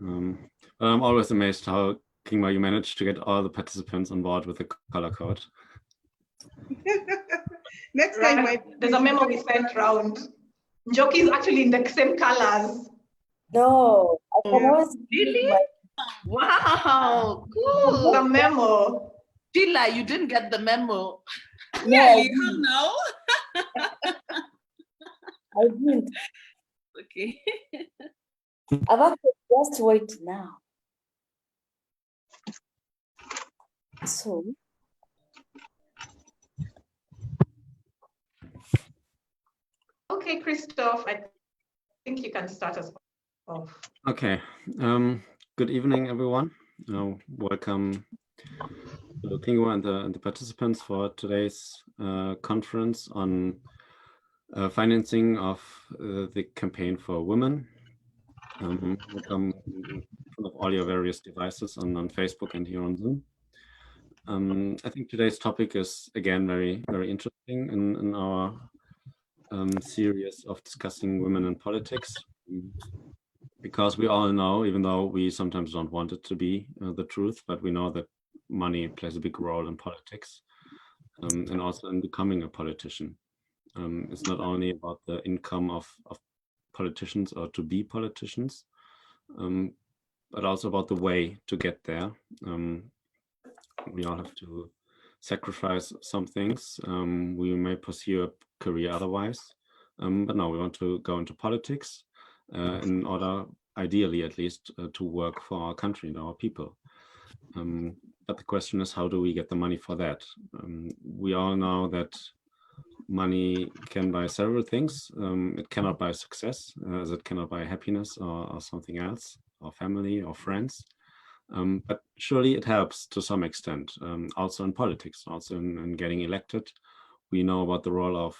But I'm always amazed how, Kingma, you managed to get all the participants on board with the color code. Next time, there's a memo we sent round. Njoki is actually in the same colors. No, I can always really? Wow, cool. The memo. Sheila, you didn't get the memo. Really? How now? I didn't. Okay. I've actually just wait now. So. Okay, Christoph, I think you can start us off. Okay. Good evening, everyone. Welcome to Kingwa and the participants for today's conference on financing of the campaign for women. Welcome in front of all your various devices on Facebook and here on Zoom. I think today's topic is again very interesting in our series of discussing women in politics, because we all know, even though we sometimes don't want it to be the truth, but we know that money plays a big role in politics and also in becoming a politician. It's not only about the income of politicians or to be politicians, but also about the way to get there. We all have to sacrifice some things. We may pursue a career otherwise, but no, we want to go into politics in order, ideally at least, to work for our country and our people. But the question is, how do we get the money for that? We all know that money can buy several things. It cannot buy success, as it cannot buy happiness or something else, or family or friends. But surely it helps to some extent, also in politics, also in getting elected. We know about the role of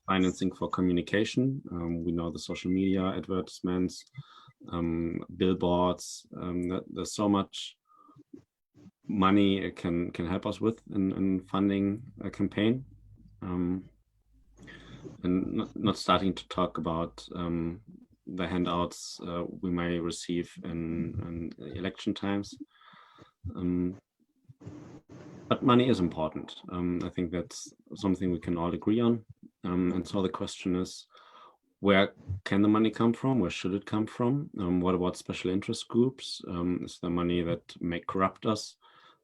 financing for communication. We know the social media advertisements, billboards. There's so much money it can help us with in funding a campaign, and not starting to talk about the handouts we may receive in election times. But money is important. I think that's something we can all agree on. And so the question is, where can the money come from? Where should it come from? What about special interest groups? Is there money that may corrupt us,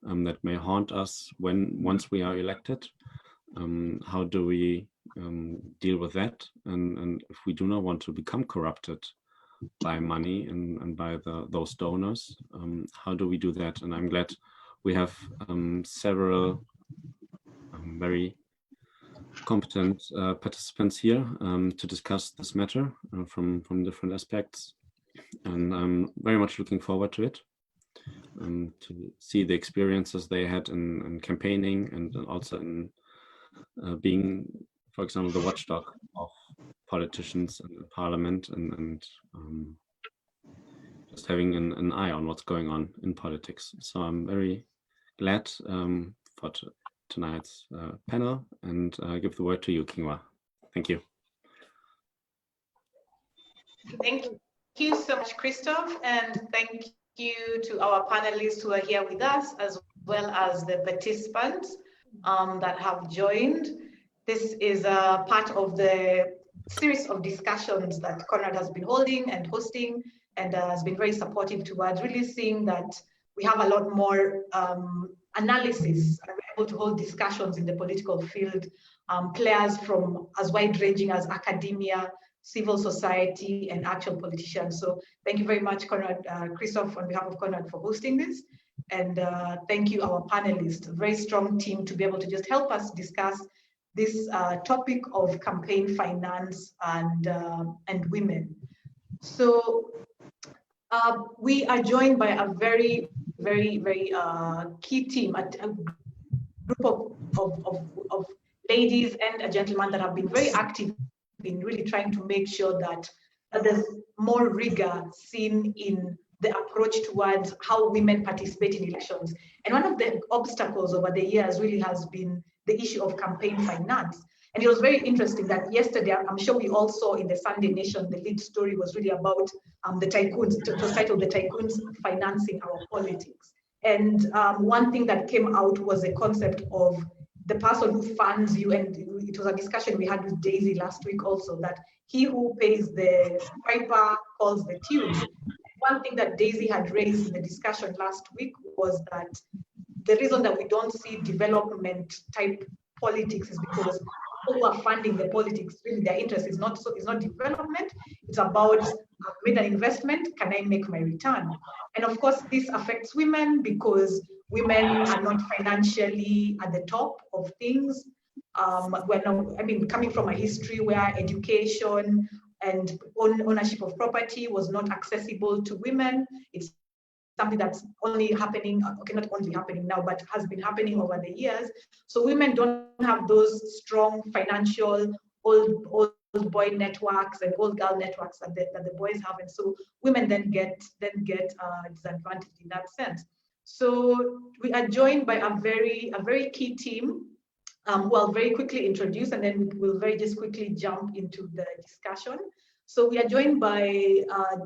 that may haunt us once we are elected? How do we deal with that? And if we do not want to become corrupted by money and by those donors, how do we do that? And I'm glad we have several very competent participants here to discuss this matter from different aspects. And I'm very much looking forward to it, to see the experiences they had in campaigning and also in being, for example, the watchdog of politicians and parliament, and just having an eye on what's going on in politics. So I'm very glad for tonight's panel, and give the word to you, Kingwa. Thank you. Thank you so much, Christoph, and thank you to our panelists who are here with us, as well as the participants that have joined. This is a part of the series of discussions that Conrad has been holding and hosting, and has been very supportive towards really seeing that we have a lot more analysis, and we're able to hold discussions in the political field, players from as wide-ranging as academia, civil society, and actual politicians. So thank you very much, Conrad, Christoph, on behalf of Conrad, for hosting this. And thank you, our panelists, a very strong team to be able to just help us discuss this topic of campaign finance and women. So we are joined by a very key team, a group of ladies and a gentleman that have been very active in really trying to make sure that there's more rigor seen in the approach towards how women participate in elections. And one of the obstacles over the years really has been the issue of campaign finance. And it was very interesting that yesterday, I'm sure we all saw in the Sunday Nation, the lead story was really about the tycoons. It was titled "The Tycoons Financing Our Politics." And one thing that came out was the concept of the person who funds you. And it was a discussion we had with Daisy last week also, that he who pays the piper calls the tune. One thing that Daisy had raised in the discussion last week was that the reason that we don't see development type politics is because people who are funding the politics, really their interest is not development. It's about, I've made an investment, can I make my return? And of course, this affects women because women are not financially at the top of things. Coming from a history where education and ownership of property was not accessible to women, it's something that's only happening, okay, not only happening now, but has been happening over the years. So women don't have those strong financial old boy networks and old girl networks that the boys have, and so women then get disadvantaged in that sense. So we are joined by a very key team who I'll very quickly introduce, and then we'll very just quickly jump into the discussion. So we are joined by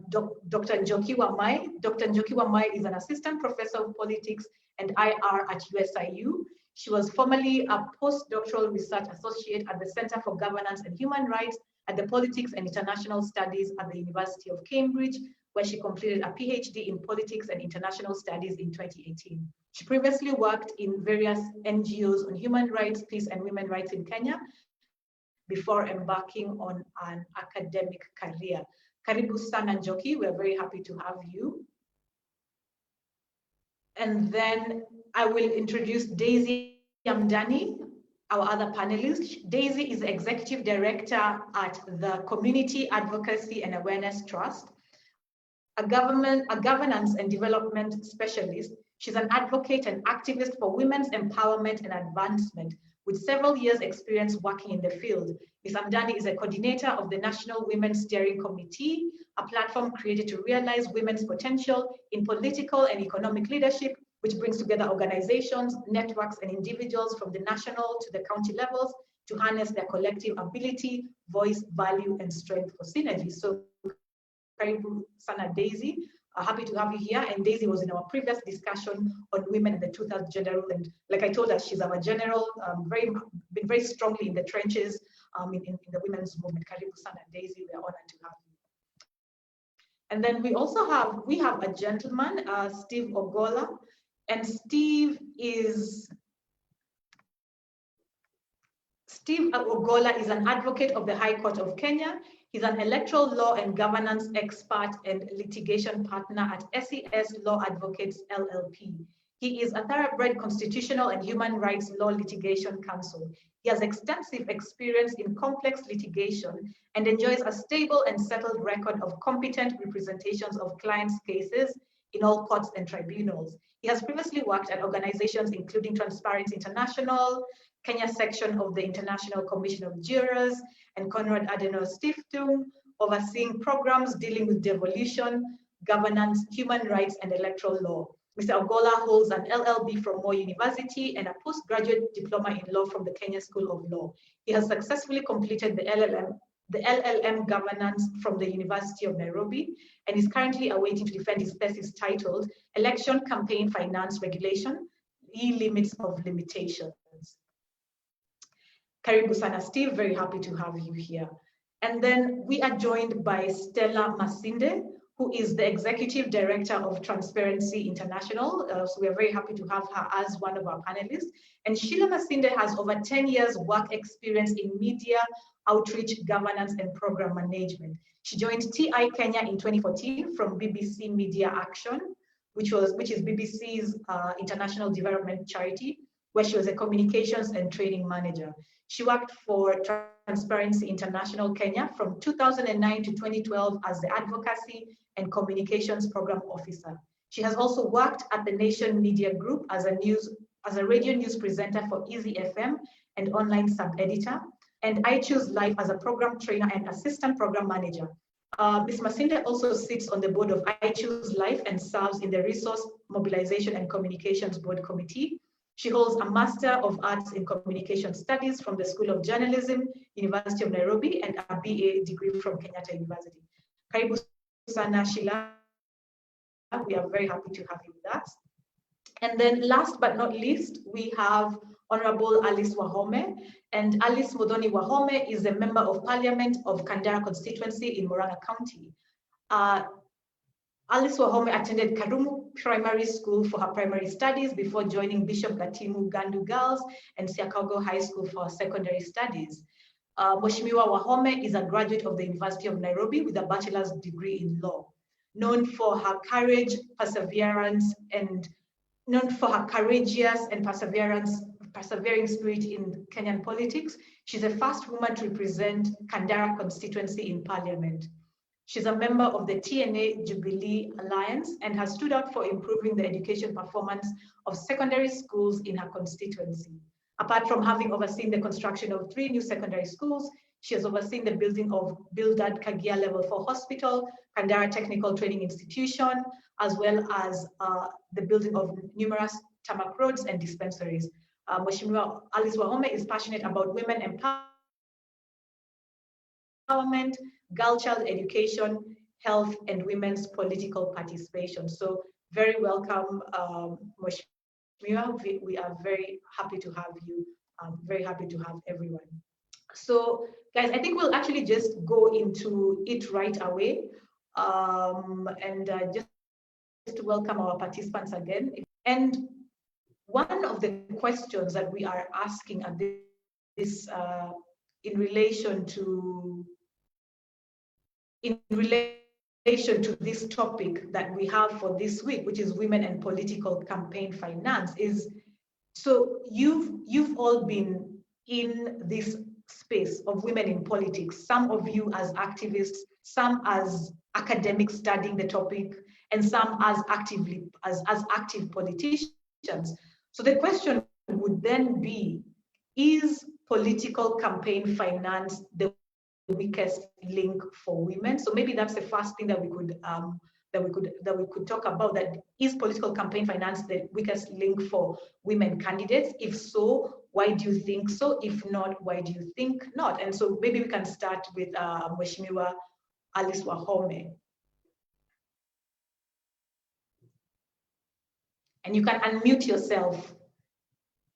Dr. Njoki Wamai. Dr. Njoki Wamai is an assistant professor of politics and IR at USIU. She was formerly a postdoctoral research associate at the Center for Governance and Human Rights at the Politics and International Studies at the University of Cambridge, where she completed a PhD in Politics and International Studies in 2018. She previously worked in various NGOs on human rights, peace, and women's rights in Kenya before embarking on an academic career. Karibu sana Njoki, we're very happy to have you. And then I will introduce Daisy Amdani, our other panelist. Daisy is the Executive Director at the Community Advocacy and Awareness Trust, a governance and development specialist. She's an advocate and activist for women's empowerment and advancement, with several years' experience working in the field. Ms. Amdani is a coordinator of the National Women's Steering Committee, a platform created to realize women's potential in political and economic leadership, which brings together organizations, networks, and individuals from the national to the county levels to harness their collective ability, voice, value, and strength for synergy. So, Karibu sana Daisy. Happy to have you here. And Daisy was in our previous discussion on women and the 2000 gender role. And like I told her, she's our general, been very strongly in the trenches in the women's movement. Karibu sana Daisy, we are honored to have you. And then we also have a gentleman, Steve Ogola. And Steve Ogola is an advocate of the High Court of Kenya. He's an electoral law and governance expert and litigation partner at SES Law Advocates LLP. He is a thoroughbred constitutional and human rights law litigation counsel. He has extensive experience in complex litigation and enjoys a stable and settled record of competent representations of clients' cases in all courts and tribunals. He has previously worked at organizations including Transparency International, Kenya section of the International Commission of Jurors, and Konrad Adenauer Stiftung, overseeing programs dealing with devolution, governance, human rights, and electoral law. Mr. Ogola holds an LLB from Moi University and a postgraduate diploma in law from the Kenya School of Law. He has successfully completed the LLM governance from the University of Nairobi and is currently awaiting to defend his thesis titled Election Campaign Finance Regulation, Limits of Limitations. Karibu sana Steve, very happy to have you here. And then we are joined by Stella Masinde, who is the Executive Director of Transparency International. So we are very happy to have her as one of our panelists. And Sheila Masinde has over 10 years work experience in media, outreach, governance, and program management. She joined TI Kenya in 2014 from BBC Media Action, which is BBC's international development charity, where she was a communications and training manager. She worked for Transparency International Kenya from 2009 to 2012 as the Advocacy and Communications Program Officer. She has also worked at the Nation Media Group as a radio news presenter for Easy FM and online sub-editor, and I Choose Life as a program trainer and assistant program manager. Ms. Masinde also sits on the board of I Choose Life and serves in the Resource Mobilization and Communications Board Committee, She holds a Master of Arts in Communication Studies from the School of Journalism, University of Nairobi, and a BA degree from Kenyatta University. Karibu sana Sheila. We are very happy to have you with us. And then last but not least, we have Honorable Alice Wahome. And Alice Modoni Wahome is a member of Parliament of Kandara constituency in Murang'a County. Alice Wahome attended Karumu Primary School for her primary studies before joining Bishop Gatimu Gandu Girls and Siakago High School for her secondary studies. Mheshimiwa Wahome is a graduate of the University of Nairobi with a bachelor's degree in law. Known for her courage, perseverance, and known for her courageous and persevering spirit in Kenyan politics, she's the first woman to represent Kandara constituency in parliament. She's a member of the TNA Jubilee Alliance and has stood out for improving the education performance of secondary schools in her constituency. Apart from having overseen the construction of 3 new secondary schools, she has overseen the building of Bildad Kagia Level 4 Hospital, Kandara Technical Training Institution, as well as the building of numerous tarmac roads and dispensaries. Mheshimiwa Alice Wahome is passionate about women empowerment, girl child education, health, and women's political participation. So very welcome, Mheshimiwa. We are very happy to have you, very happy to have everyone. So guys, I think we'll actually just go into it right away and just to welcome our participants again. And one of the questions that we are asking at this in relation to this topic that we have for this week, which is women and political campaign finance, is so you've all been in this space of women in politics, some of you as activists, some as academics studying the topic, and some as active politicians. So the question would then be, is political campaign finance the weakest link for women? So maybe that's the first thing that we could talk about, that is political campaign finance the weakest link for women candidates? If so, why do you think so? If not, why do you think not? And so maybe we can start with Mheshimiwa Alice Wahome. And you can unmute yourself.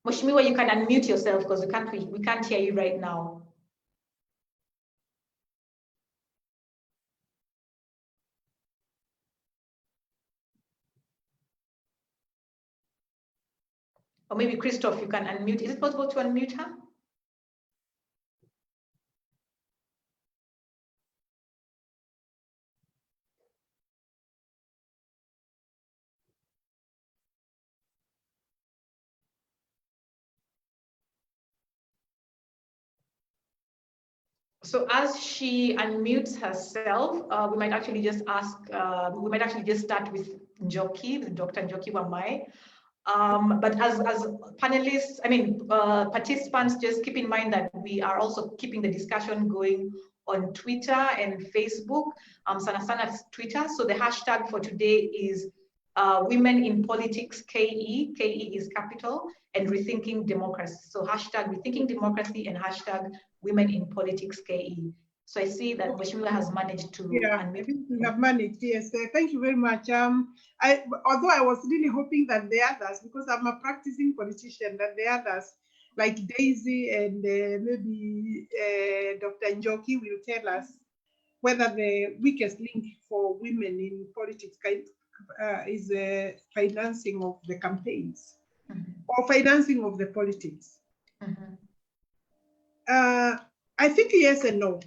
Mheshimiwa, you can unmute yourself because we can't hear you right now. Or maybe Christoph, you can unmute. Is it possible to unmute her? So as she unmutes herself, we might actually just start with Njoki, with Dr. Njoki Wamai. But as panelists, participants, just keep in mind that we are also keeping the discussion going on Twitter and Facebook, sana Twitter. So the hashtag for today is Women in Politics KE, KE is capital, and Rethinking Democracy. So hashtag Rethinking Democracy and hashtag Women in Politics KE. So I see that Mheshimiwa has managed to unmute. We have managed, yes. Thank you very much. Although I was really hoping that the others, because I'm a practicing politician, that the others, like Daisy and maybe Dr. Njoki, will tell us whether the weakest link for women in politics is financing of the campaigns or financing of the politics. I think yes and no.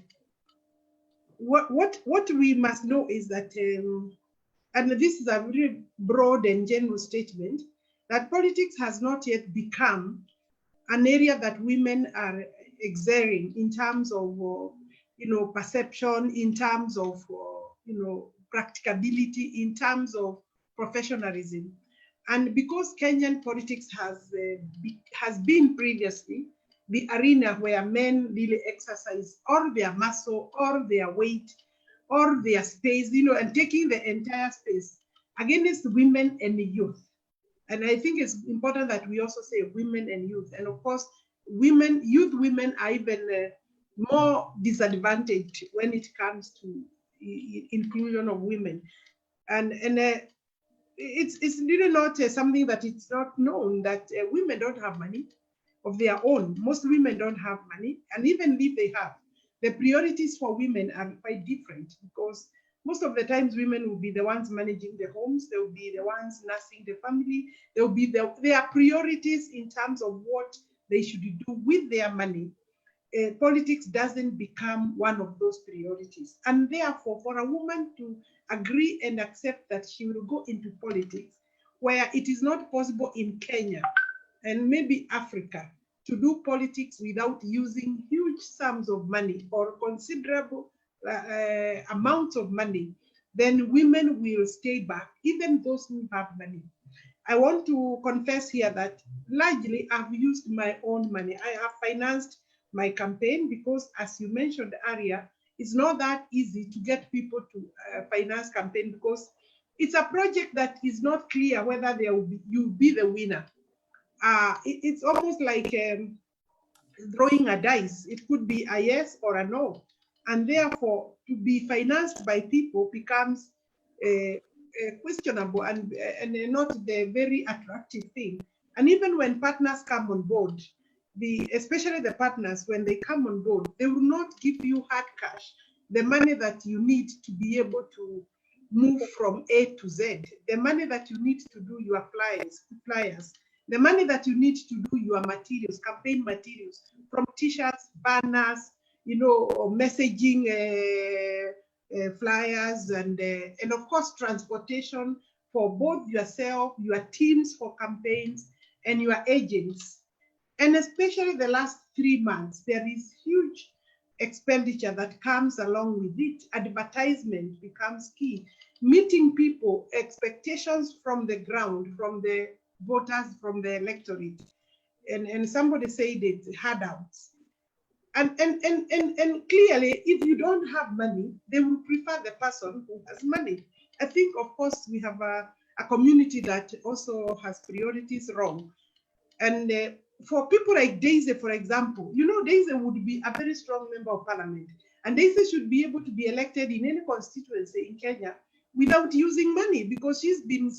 What we must know is that, and this is a very broad and general statement, that politics has not yet become an area that women are excelling in terms of, perception, in terms of, practicability, in terms of professionalism. And because Kenyan politics has been previously the arena where men really exercise all their muscle, all their weight, all their space, and taking the entire space against women and the youth. And I think it's important that we also say women and youth. And of course, youth women are even more disadvantaged when it comes to inclusion of women. And it's really not something that it's not known that women don't have money of their own. Most women don't have money, and even if they have, the priorities for women are quite different, because most of the times women will be the ones managing the homes, they will be the ones nursing the family, they will be their priorities in terms of what they should do with their money. Politics doesn't become one of those priorities. And therefore, for a woman to agree and accept that she will go into politics, where it is not possible in Kenya and maybe Africa to do politics without using huge sums of money or considerable amounts of money, then women will stay back, even those who have money. I want to confess here that largely I've used my own money. I have financed my campaign because, as you mentioned earlier, it's not that easy to get people to finance campaign, because it's a project that is not clear whether you'll be the winner. It's almost like throwing a dice. It could be a yes or a no. And therefore, to be financed by people becomes questionable and not the very attractive thing. And even when partners come on board, especially the partners, when they come on board, they will not give you hard cash, the money that you need to be able to move from A to Z, the money that you need to do your flyers, the money that you need to do your materials, campaign materials, from t-shirts, banners, or messaging flyers, and of course transportation for both yourself, your teams for campaigns, and your agents. And especially the last 3 months, there is huge expenditure that comes along with it. Advertisement becomes key. Meeting people, expectations from the ground, from the voters, from the electorate. And somebody said it, handouts. And clearly, if you don't have money, they will prefer the person who has money. I think, of course, we have a community that also has priorities wrong. And for people like Daisy, for example, Daisy would be a very strong member of parliament. And Daisy should be able to be elected in any constituency in Kenya without using money, because she's been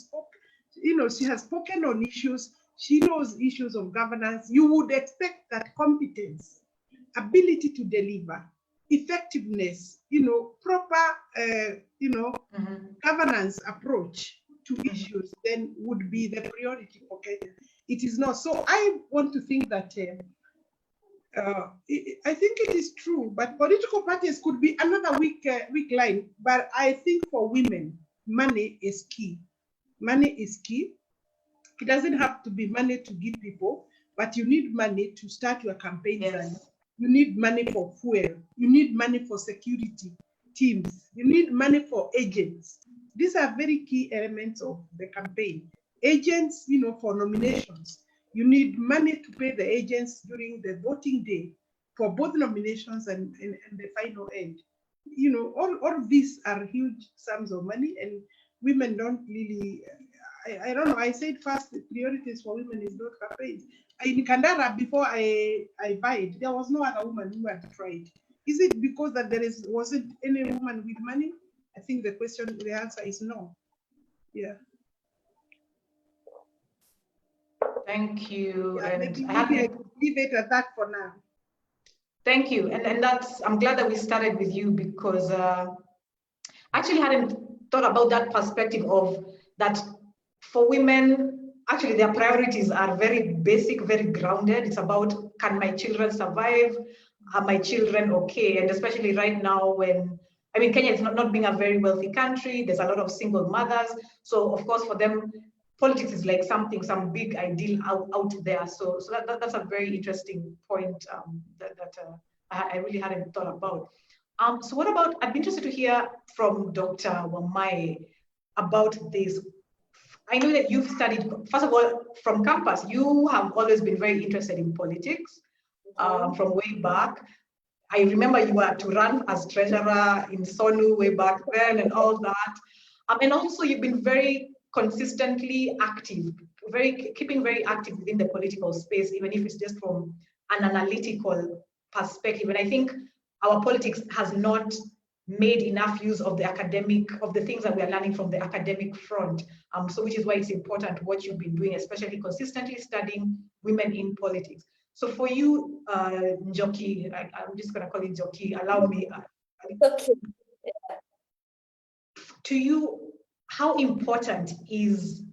she has spoken on issues. She knows issues of governance. You would expect that competence, ability to deliver, effectiveness, proper, governance approach to issues then would be the priority for Kenya. It is not. So I want to think that I think it is true, but political parties could be another weak line. But I think for women, money is key. Money is key. It doesn't have to be money to give people, but you need money to start your campaigns. Yes. You need money for fuel. You need money for security teams. You need money for agents. These are very key elements of the campaign. Agents, for nominations. You need money to pay the agents during the voting day for both nominations and the final end. All of these are huge sums of money, and women don't really, I don't know, I said first, the priorities for women is not campaigns. In Kandara, before I vied, there was no other woman who had tried. Is it because that wasn't any woman with money? I think the answer is no. Yeah. Thank you. Yeah, And maybe I could leave it at that for now. Thank you. And I'm glad that we started with you, because I actually hadn't thought about that perspective of that for women, actually their priorities are very basic, very grounded. It's about, can my children survive? Are my children okay? And especially right now when, Kenya is not being a very wealthy country. There's a lot of single mothers. So of course for them, politics is like some big ideal out there. So that's a very interesting point that I really hadn't thought about. So what about, I'd be interested to hear from Dr. Wamai about this. I know that you've studied, first of all, from campus, you have always been very interested in politics from way back. I remember you were to run as treasurer in SONU way back then and all that. And also you've been very consistently active keeping very active within the political space, even if it's just from an analytical perspective. And I think our politics has not made enough use of the things that we are learning from the academic front. So which is why it's important what you've been doing, especially consistently studying women in politics. So for you, Njoki, I'm just gonna call it Njoki, allow me. Okay. To you, how important is,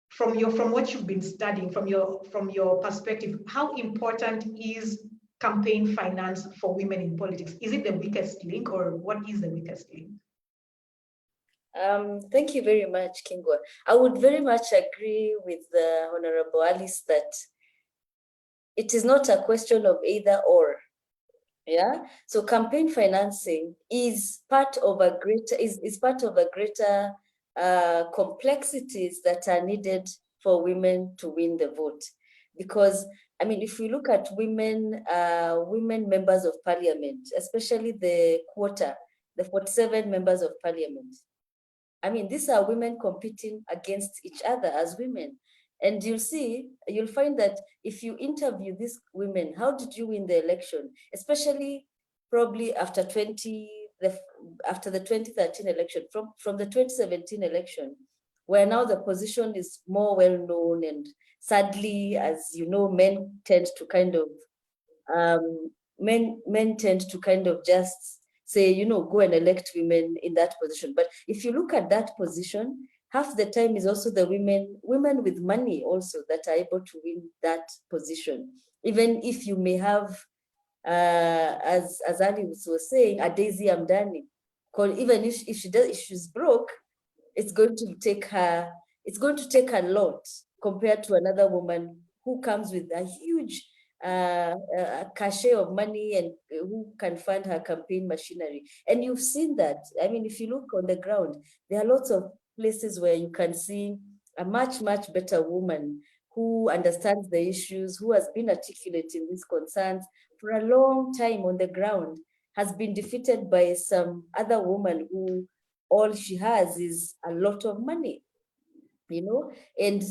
from what you've been studying, from your perspective, how important is campaign finance for women in politics? Is it the weakest link, or what is the weakest link? Thank you very much, Kingwa. I would very much agree with the Honorable Alice that it is not a question of either or. Yeah. So campaign financing is part of a greater complexities that are needed for women to win the vote. Because I mean, if we look at women members of parliament, especially the quota, the 47 members of parliament, I mean, these are women competing against each other as women. And you'll find that if you interview these women, how did you win the election? Especially probably after the 2013 election, from the 2017 election, where now the position is more well known, and sadly, as you know, men tend to kind of just say, go and elect women in that position. But if you look at that position, half the time is also the women with money also that are able to win that position. Even if you may have, as Ali was saying, a Daisy Amdani, even if she's broke, it's going to take her a lot compared to another woman who comes with a huge cachet of money and who can fund her campaign machinery. And you've seen that. I mean, if you look on the ground, there are lots of places where you can see a much, much better woman who understands the issues, who has been articulating these concerns for a long time on the ground, has been defeated by some other woman who all she has is a lot of money. And and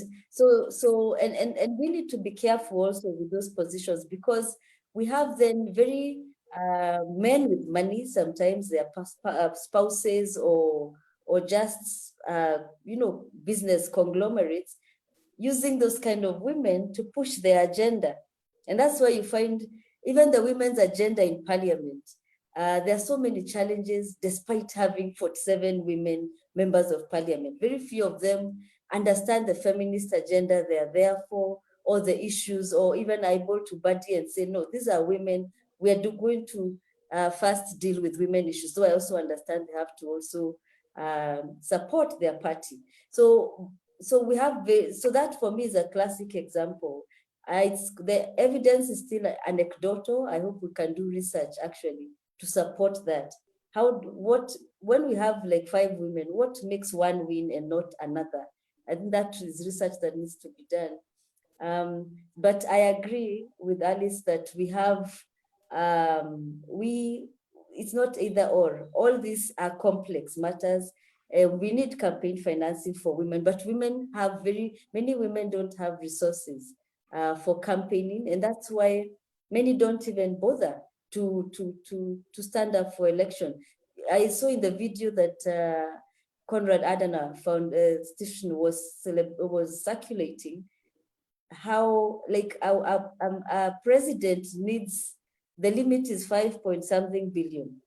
we need to be careful also with those positions, because we have then very men with money, sometimes they are spouses or just business conglomerates, using those kind of women to push their agenda. And that's why you find even the women's agenda in parliament, there are so many challenges despite having 47 women members of parliament. Very few of them understand the feminist agenda they are there for, or the issues, or even able to buddy and say, no, these are women, we are going to first deal with women issues. So I also understand they have to also support their party. So we have, so that for me is a classic example. The evidence is still anecdotal. I hope we can do research actually to support that. When we have like 5 women, what makes one win and not another? I think that is research that needs to be done. But I agree with Alice that we have, it's not either or. All these are complex matters. We need campaign financing for women, but many women don't have resources for campaigning, and that's why many don't even bother to stand up for election. I saw in the video that Konrad Adenauer Foundation was circulating, how like our president needs, the limit is 5 point something billion.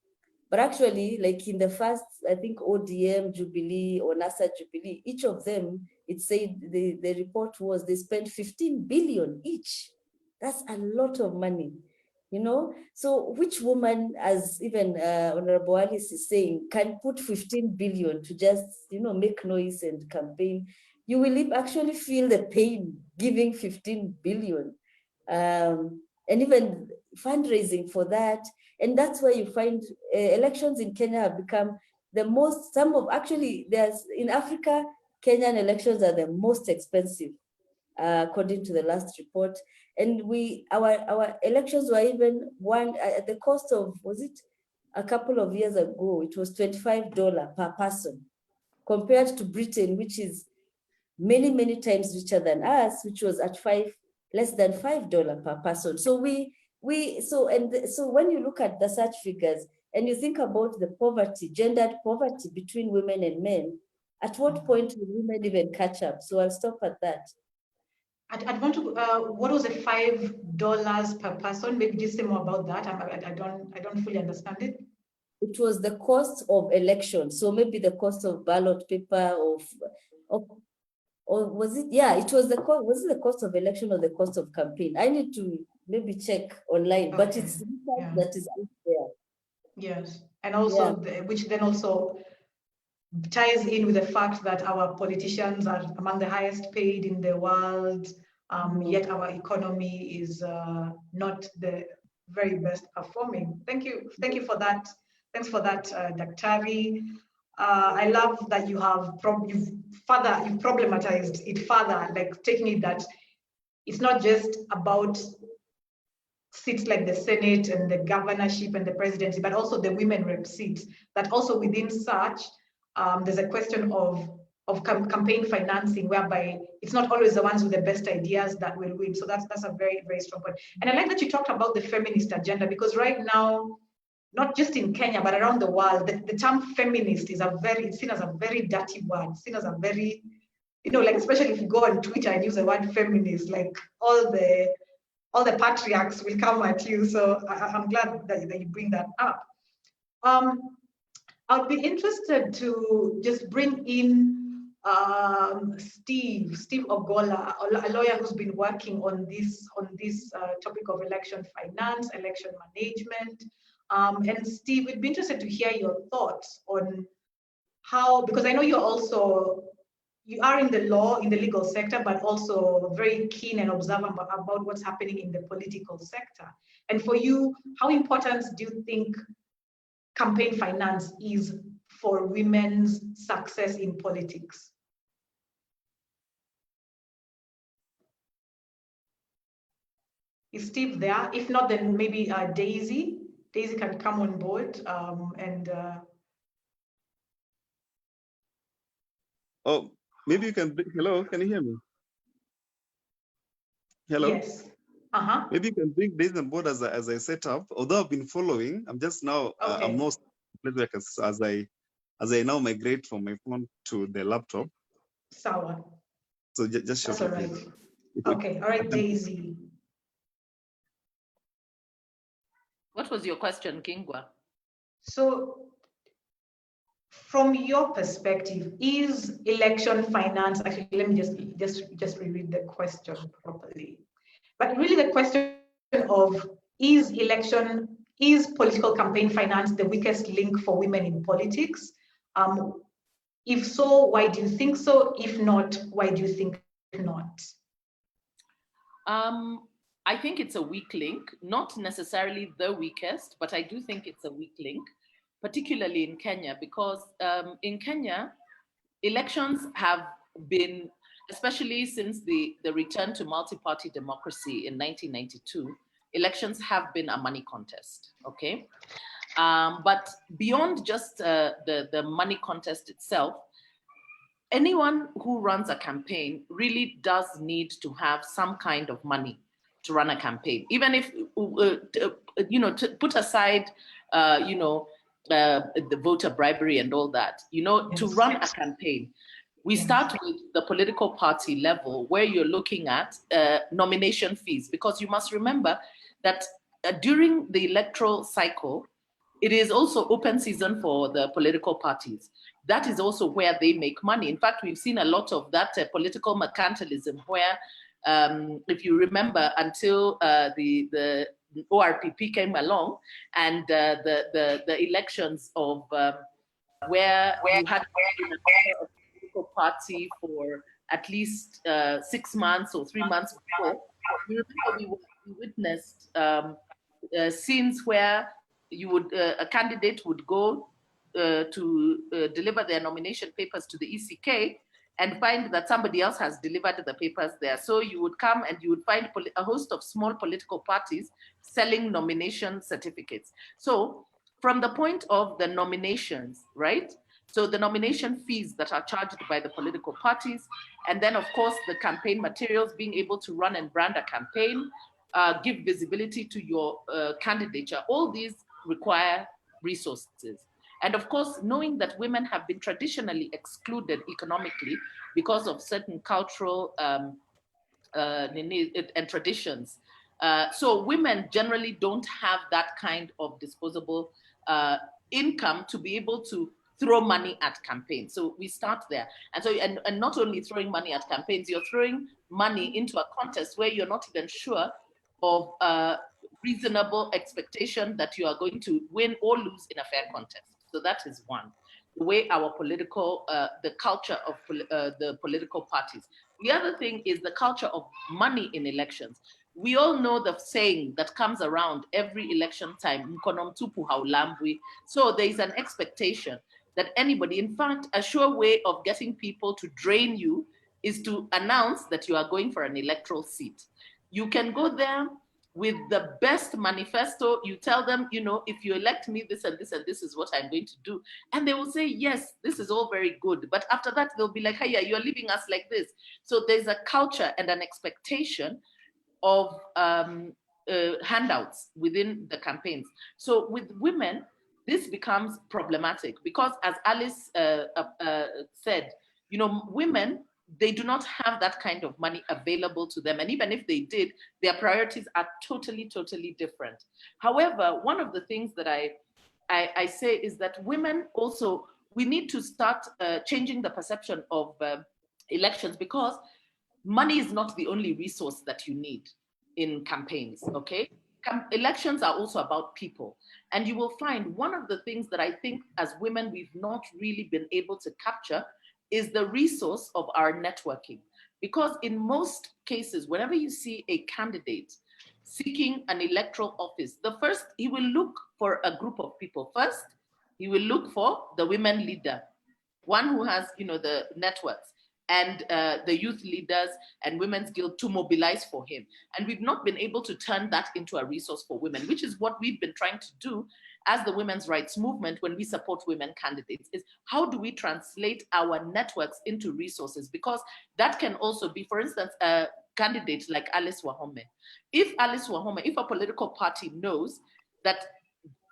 But actually, like in the first, I think ODM, Jubilee, or NASA Jubilee, each of them, it said the report was they spent 15 billion each. That's a lot of money, So which woman, as even Honorable Alice is saying, can put 15 billion to just, make noise and campaign? You will actually feel the pain giving 15 billion. And even fundraising for that. And that's why you find elections in Kenya have become in Africa, Kenyan elections are the most expensive, according to the last report. And our elections were even one at the cost of, was it a couple of years ago, it was $25 per person, compared to Britain, which is many, many times richer than us, which was at less than $5 per person. So so when you look at the such figures and you think about the poverty, gendered poverty between women and men, at what point will women even catch up? So I'll stop at that. I'd want to. What was it? $5 per person? Maybe just say more about that. I don't fully understand it. It was the cost of election. So maybe the cost of ballot paper or was it? Yeah, it was the cost. Was it the cost of election or the cost of campaign? I need to maybe check online, but it's that is out there. Yes, and also which then also ties in with the fact that our politicians are among the highest paid in the world, yet our economy is not the very best performing. Thank you for that. Thanks for that, Daktari. I love that you have you've problematized it further, like taking it that it's not just about seats like the Senate and the governorship and the presidency, but also the women rep seats. That also within such, there's a question of campaign financing, whereby it's not always the ones with the best ideas that will win. So that's a very, very strong point. And I like that you talked about the feminist agenda, because right now, not just in Kenya, but around the world, the term feminist is it's seen as a very dirty word, seen as a very, like, especially if you go on Twitter and use the word feminist, like all the patriarchs will come at you. So I'm glad that you bring that up. I'd be interested to just bring in Steve Ogola, a lawyer who's been working on this topic of election finance, election management. And Steve, we'd be interested to hear your thoughts on how, because I know you are in the legal sector, but also very keen and observant about what's happening in the political sector. And for you, how important do you think campaign finance is for women's success in politics? Is Steve there? If not, then maybe Daisy. Daisy can come on board Oh, maybe you can. Hello, can you hear me? Hello. Yes. Maybe you can bring Daisy on board as I set up. Although I've been following, I'm just now. Okay. I'm most as I now migrate from my phone to the laptop. Sawa. So just that's shortly. all right. Okay. All right, Daisy. What was your question, Kingwa? So, from your perspective, is election finance, actually, let me just reread the question properly. But really the question of, is political campaign finance the weakest link for women in politics? If so, why do you think so? If not, why do you think not? I think it's a weak link, not necessarily the weakest, but I do think it's a weak link, particularly in Kenya, because in Kenya, elections have been, especially since the return to multi-party democracy in 1992, elections have been a money contest, okay? But beyond just the money contest itself, anyone who runs a campaign really does need to have some kind of money to run a campaign, even if to put aside the voter bribery and all that, Yes. to run a campaign, we start with the political party level, where you're looking at nomination fees, because you must remember that during the electoral cycle, it is also open season for the political parties. That is also where they make money. In fact, we've seen a lot of that political mercantilism, where if you remember, until the ORPP came along, and the elections of where you had a political party for at least 6 months or 3 months before, you remember we witnessed scenes where a candidate would go to deliver their nomination papers to the ECK and find that somebody else has delivered the papers there. So you would come and you would find a host of small political parties selling nomination certificates. So from the point of the nominations, right, So the nomination fees that are charged by the political parties, and then of course the campaign materials, being able to run and brand a campaign, give visibility to your candidature, all these require resources. And of course, knowing that women have been traditionally excluded economically because of certain cultural and traditions. So women generally don't have that kind of disposable income to be able to throw money at campaigns. So we start there. And so, and not only throwing money at campaigns, you're throwing money into a contest where you're not even sure of reasonable expectation that you are going to win or lose in a fair contest. So that is one. The way our political, the culture of the political parties. The other thing is the culture of money in elections. We all know the saying that comes around every election time, "Mkono mtupu haulambwi." So there is an expectation that anybody, in fact, a sure way of getting people to drain you is to announce that you are going for an electoral seat. You can go there with the best manifesto. You tell them, you know, if you elect me, this and this and this is what I'm going to do. And they will say, yes, this is all very good. But after that, they'll be like, hey, yeah, you're leaving us like this. So there's a culture and an expectation of handouts within the campaigns. So with women, this becomes problematic because, as Alice said, you know, women, they do not have that kind of money available to them. And even if they did, their priorities are totally, totally different. However, one of the things that I say is that women also, we need to start changing the perception of elections, because money is not the only resource that you need in campaigns, okay? Elections are also about people. And you will find one of the things that I think as women we've not really been able to capture is the resource of our networking. Because in most cases, whenever you see a candidate seeking an electoral office, the first, he will look for a group of people. First, he will look for the women leader, one who has, you know, the networks, and the youth leaders and Women's Guild to mobilize for him. And we've not been able to turn that into a resource for women, which is what we've been trying to do as the women's rights movement when we support women candidates, is how do we translate our networks into resources? Because that can also be, for instance, a candidate like Alice Wahome. If Alice Wahome, if a political party knows that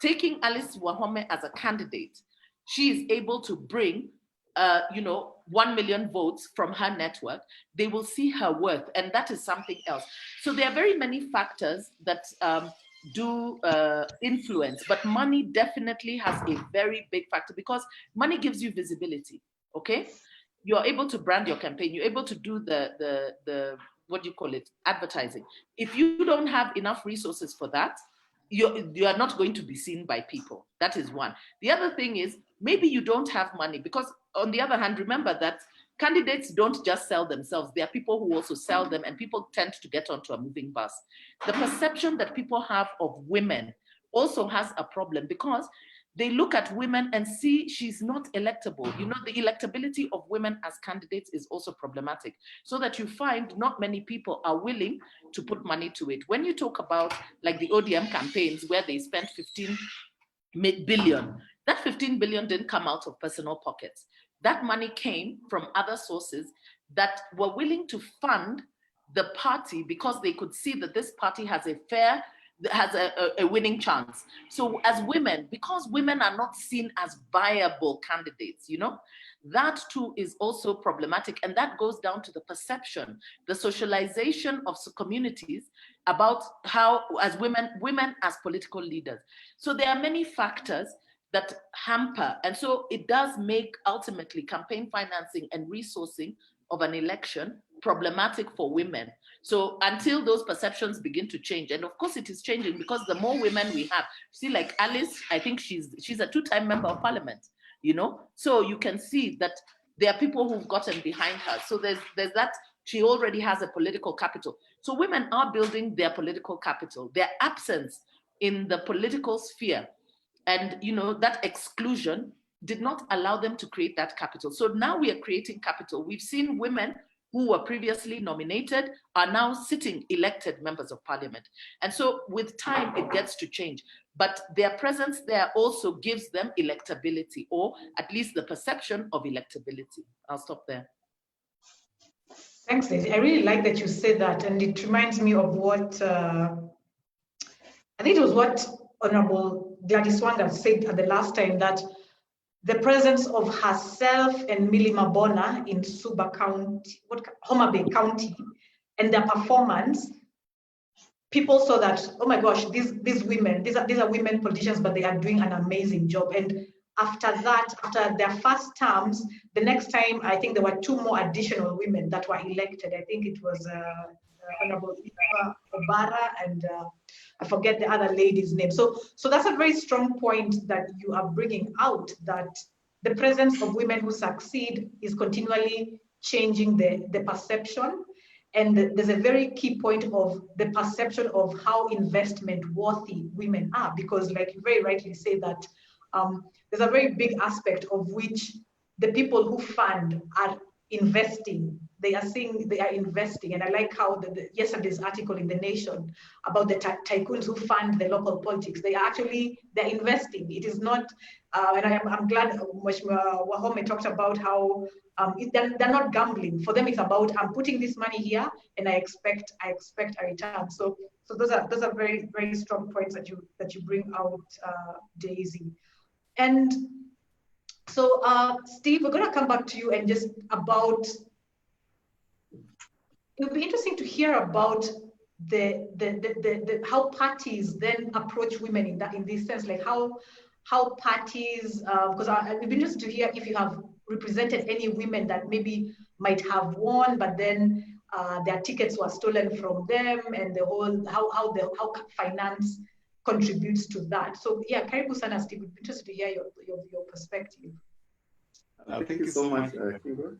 taking Alice Wahome as a candidate, she is able to bring 1 million votes from her network, they will see her worth, and that is something else. So there are very many factors that do influence, but money definitely has a very big factor, because money gives you visibility, okay? You're able to brand your campaign, you're able to do the what do you call it, advertising. If you don't have enough resources for that, you are not going to be seen by people. That is one. The other thing is, maybe you don't have money, because on the other hand, remember that candidates don't just sell themselves. There are people who also sell them, and people tend to get onto a moving bus. The perception that people have of women also has a problem, because they look at women and see she's not electable. You know, the electability of women as candidates is also problematic, so that you find not many people are willing to put money to it. When you talk about like the ODM campaigns where they spent 15 billion, that 15 billion didn't come out of personal pockets. That money came from other sources that were willing to fund the party because they could see that this party has a winning chance. So as women, because women are not seen as viable candidates, you know, that too is also problematic. And that goes down to the perception, the socialization of communities about how, as women as political leaders. So there are many factors that hamper. And so it does make ultimately campaign financing and resourcing of an election problematic for women. So until those perceptions begin to change, and of course it is changing, because the more women we have, see, like Alice, I think she's a 2-time member of parliament, you know, so you can see that there are people who've gotten behind her. So there's that, she already has a political capital. So women are building their political capital. Their absence in the political sphere and, you know, that exclusion did not allow them to create that capital. So now we are creating capital. We've seen women who were previously nominated are now sitting elected members of parliament. And so with time, it gets to change. But their presence there also gives them electability, or at least the perception of electability. I'll stop there. Thanks, Daisy. I really like that you said that, and it reminds me of what I think it was what Honorable Gladys Wanga said at the last time, that the presence of herself and Millie Mabona in Suba County, Homa Bay County, and their performance, people saw that, oh my gosh, these women, these are women politicians, but they are doing an amazing job. And after that, after their first terms, the next time, I think there were 2 more additional women that were elected. I think it was Honorable Eva Obara and I forget the other lady's name. So that's a very strong point that you are bringing out, that the presence of women who succeed is continually changing the perception. And there's a very key point of the perception of how investment worthy women are, because like you very rightly say that there's a very big aspect of which the people who fund are investing. They are saying they are investing. And I like how yesterday's article in The Nation about the tycoons who fund the local politics, they're investing. It is not, and I'm glad Wahome talked about how they're not gambling. For them, it's about, I'm putting this money here and I expect a return. So those are very, very strong points that you bring out, Daisy. And so, Steve, we're going to come back to you and just about, it would be interesting to hear about how parties then approach women in this sense, like how parties, because it would be interesting to hear if you have represented any women that maybe might have won, but then their tickets were stolen from them, and the whole how finance contributes to that. So yeah, Karibu Sana, Steve, would be interested to hear your perspective. Thank you so much, Kingo.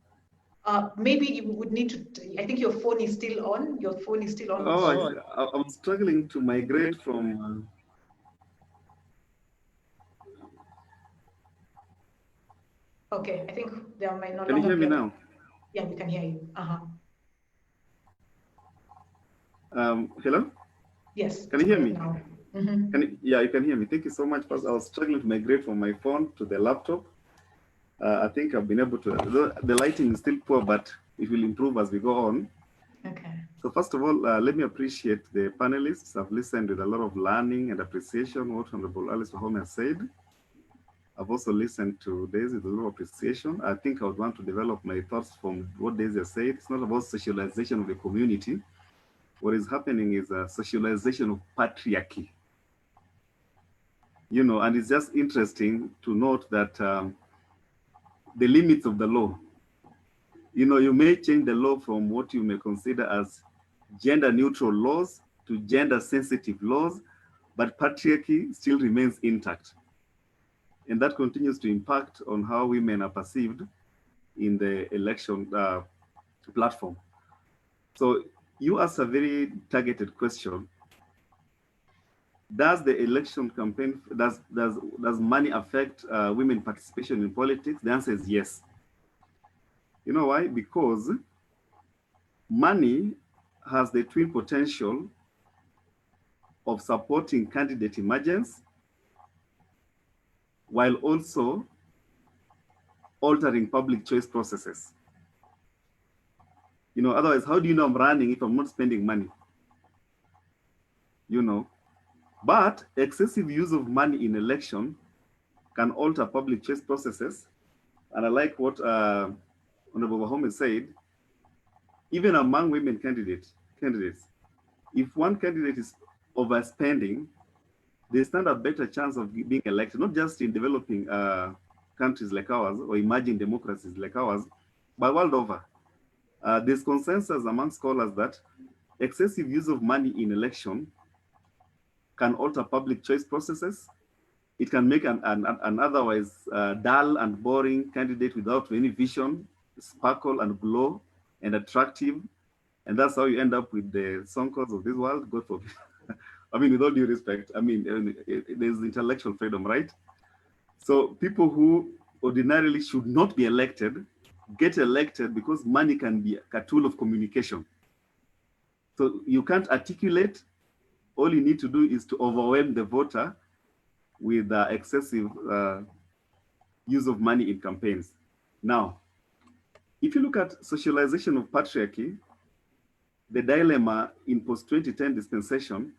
Maybe you would need to, I think your phone is still on. Your phone is still on. Oh, I'm struggling to migrate from... Okay, I think there might not. Can you hear me now? Yeah, we can hear you. Hello? Yes. Can you hear me? Now. Mm-hmm. Yeah, you can hear me. Thank you so much. First, I was struggling to migrate from my phone to the laptop. I think I've been able to. The lighting is still poor, but it will improve as we go on. Okay. So first of all, let me appreciate the panelists. I've listened with a lot of learning and appreciation what Honorable Alice Wahome has said. I've also listened to Daisy with a lot of appreciation. I think I would want to develop my thoughts from what Daisy has said. It's not about socialization of the community. What is happening is a socialization of patriarchy. You know, and it's just interesting to note that the limits of the law. You know, you may change the law from what you may consider as gender neutral laws to gender sensitive laws, but patriarchy still remains intact. And that continues to impact on how women are perceived in the election platform. So you asked a very targeted question. Does the election campaign, does money affect women participation in politics? The answer is yes. You know why? Because money has the twin potential of supporting candidate emergence while also altering public choice processes. You know, otherwise, how do you know I'm running if I'm not spending money? You know, but excessive use of money in election can alter public choice processes. And I like what Honorable Wahome said, even among women candidates, if one candidate is overspending, they stand a better chance of being elected, not just in developing countries like ours or emerging democracies like ours, but world over. There's consensus among scholars that excessive use of money in election can alter public choice processes. It can make an otherwise dull and boring candidate without any vision sparkle and glow and attractive. And that's how you end up with the Sonkos of this world, God forbid. I mean, with all due respect, I mean, there's intellectual freedom, right? So people who ordinarily should not be elected get elected because money can be a tool of communication. So you can't articulate. All you need to do is to overwhelm the voter with excessive use of money in campaigns. Now, if you look at socialization of patriarchy, the dilemma in post-2010 dispensation,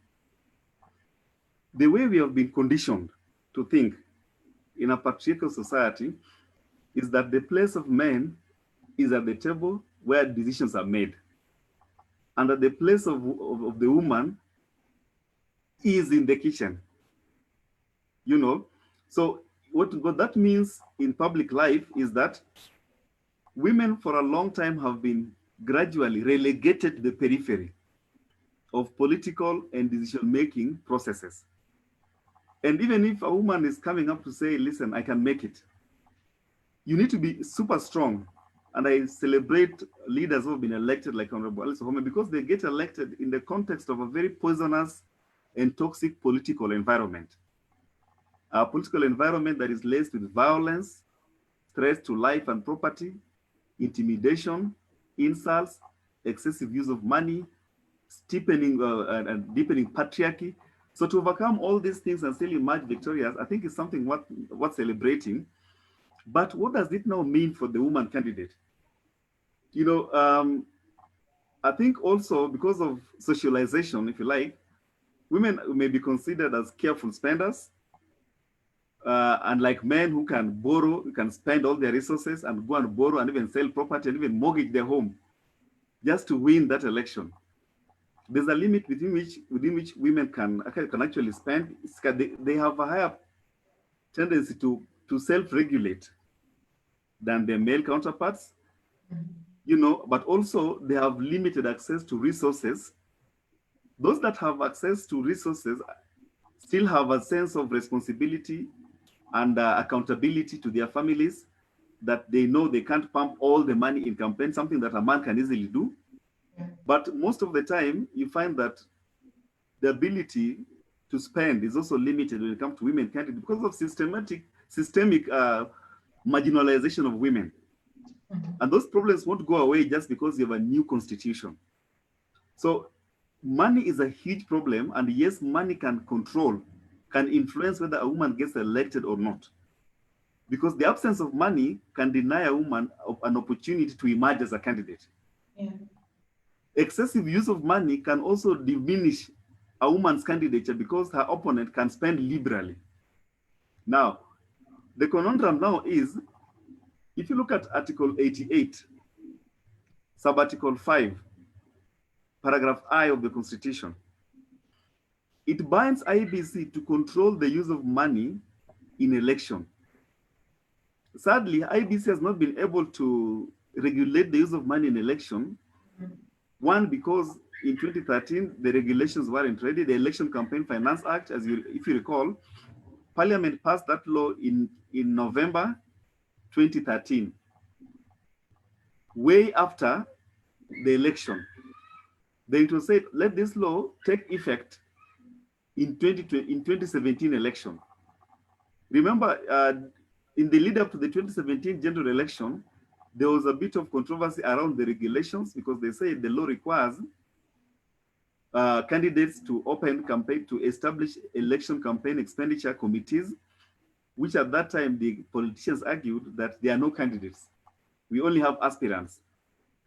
the way we have been conditioned to think in a patriarchal society is that the place of men is at the table where decisions are made. And that the place of the woman is in the kitchen. You know, so what that means in public life is that women for a long time have been gradually relegated to the periphery of political and decision-making processes. And even if a woman is coming up to say, listen, I can make it, you need to be super strong. And I celebrate leaders who have been elected like Honorable Alice Ohome because they get elected in the context of a very poisonous and toxic political environment. A political environment that is laced with violence, threats to life and property, intimidation, insults, excessive use of money, steepening and deepening patriarchy. So to overcome all these things and still emerge victorious, I think is something worth celebrating. But what does it now mean for the woman candidate? You know, I think also because of socialization, if you like, women may be considered as careful spenders, unlike men who can borrow, who can spend all their resources and go and borrow and even sell property and even mortgage their home just to win that election. There's a limit within which women can actually spend. They have a higher tendency to self-regulate than their male counterparts, you know, but also they have limited access to resources. Those that have access to resources still have a sense of responsibility and accountability to their families, that they know they can't pump all the money in campaign, something that a man can easily do. But most of the time, you find that the ability to spend is also limited when it comes to women candidates because of systemic marginalization of women. And those problems won't go away just because you have a new constitution. So money is a huge problem. And yes, money can influence whether a woman gets elected or not. Because the absence of money can deny a woman an opportunity to emerge as a candidate. Yeah. Excessive use of money can also diminish a woman's candidature because her opponent can spend liberally. Now, the conundrum now is, if you look at Article 88, Sub-Article 5, Paragraph I of the Constitution, it binds IEBC to control the use of money in election. Sadly, IEBC has not been able to regulate the use of money in election. One, because in 2013, the regulations weren't ready. The Election Campaign Finance Act, if you recall, Parliament passed that law in November 2013, way after the election. Then it was said, let this law take effect in 2017 election. Remember, in the lead up to the 2017 general election, there was a bit of controversy around the regulations because they say the law requires candidates to open campaign, to establish election campaign expenditure committees, which at that time the politicians argued that there are no candidates. We only have aspirants.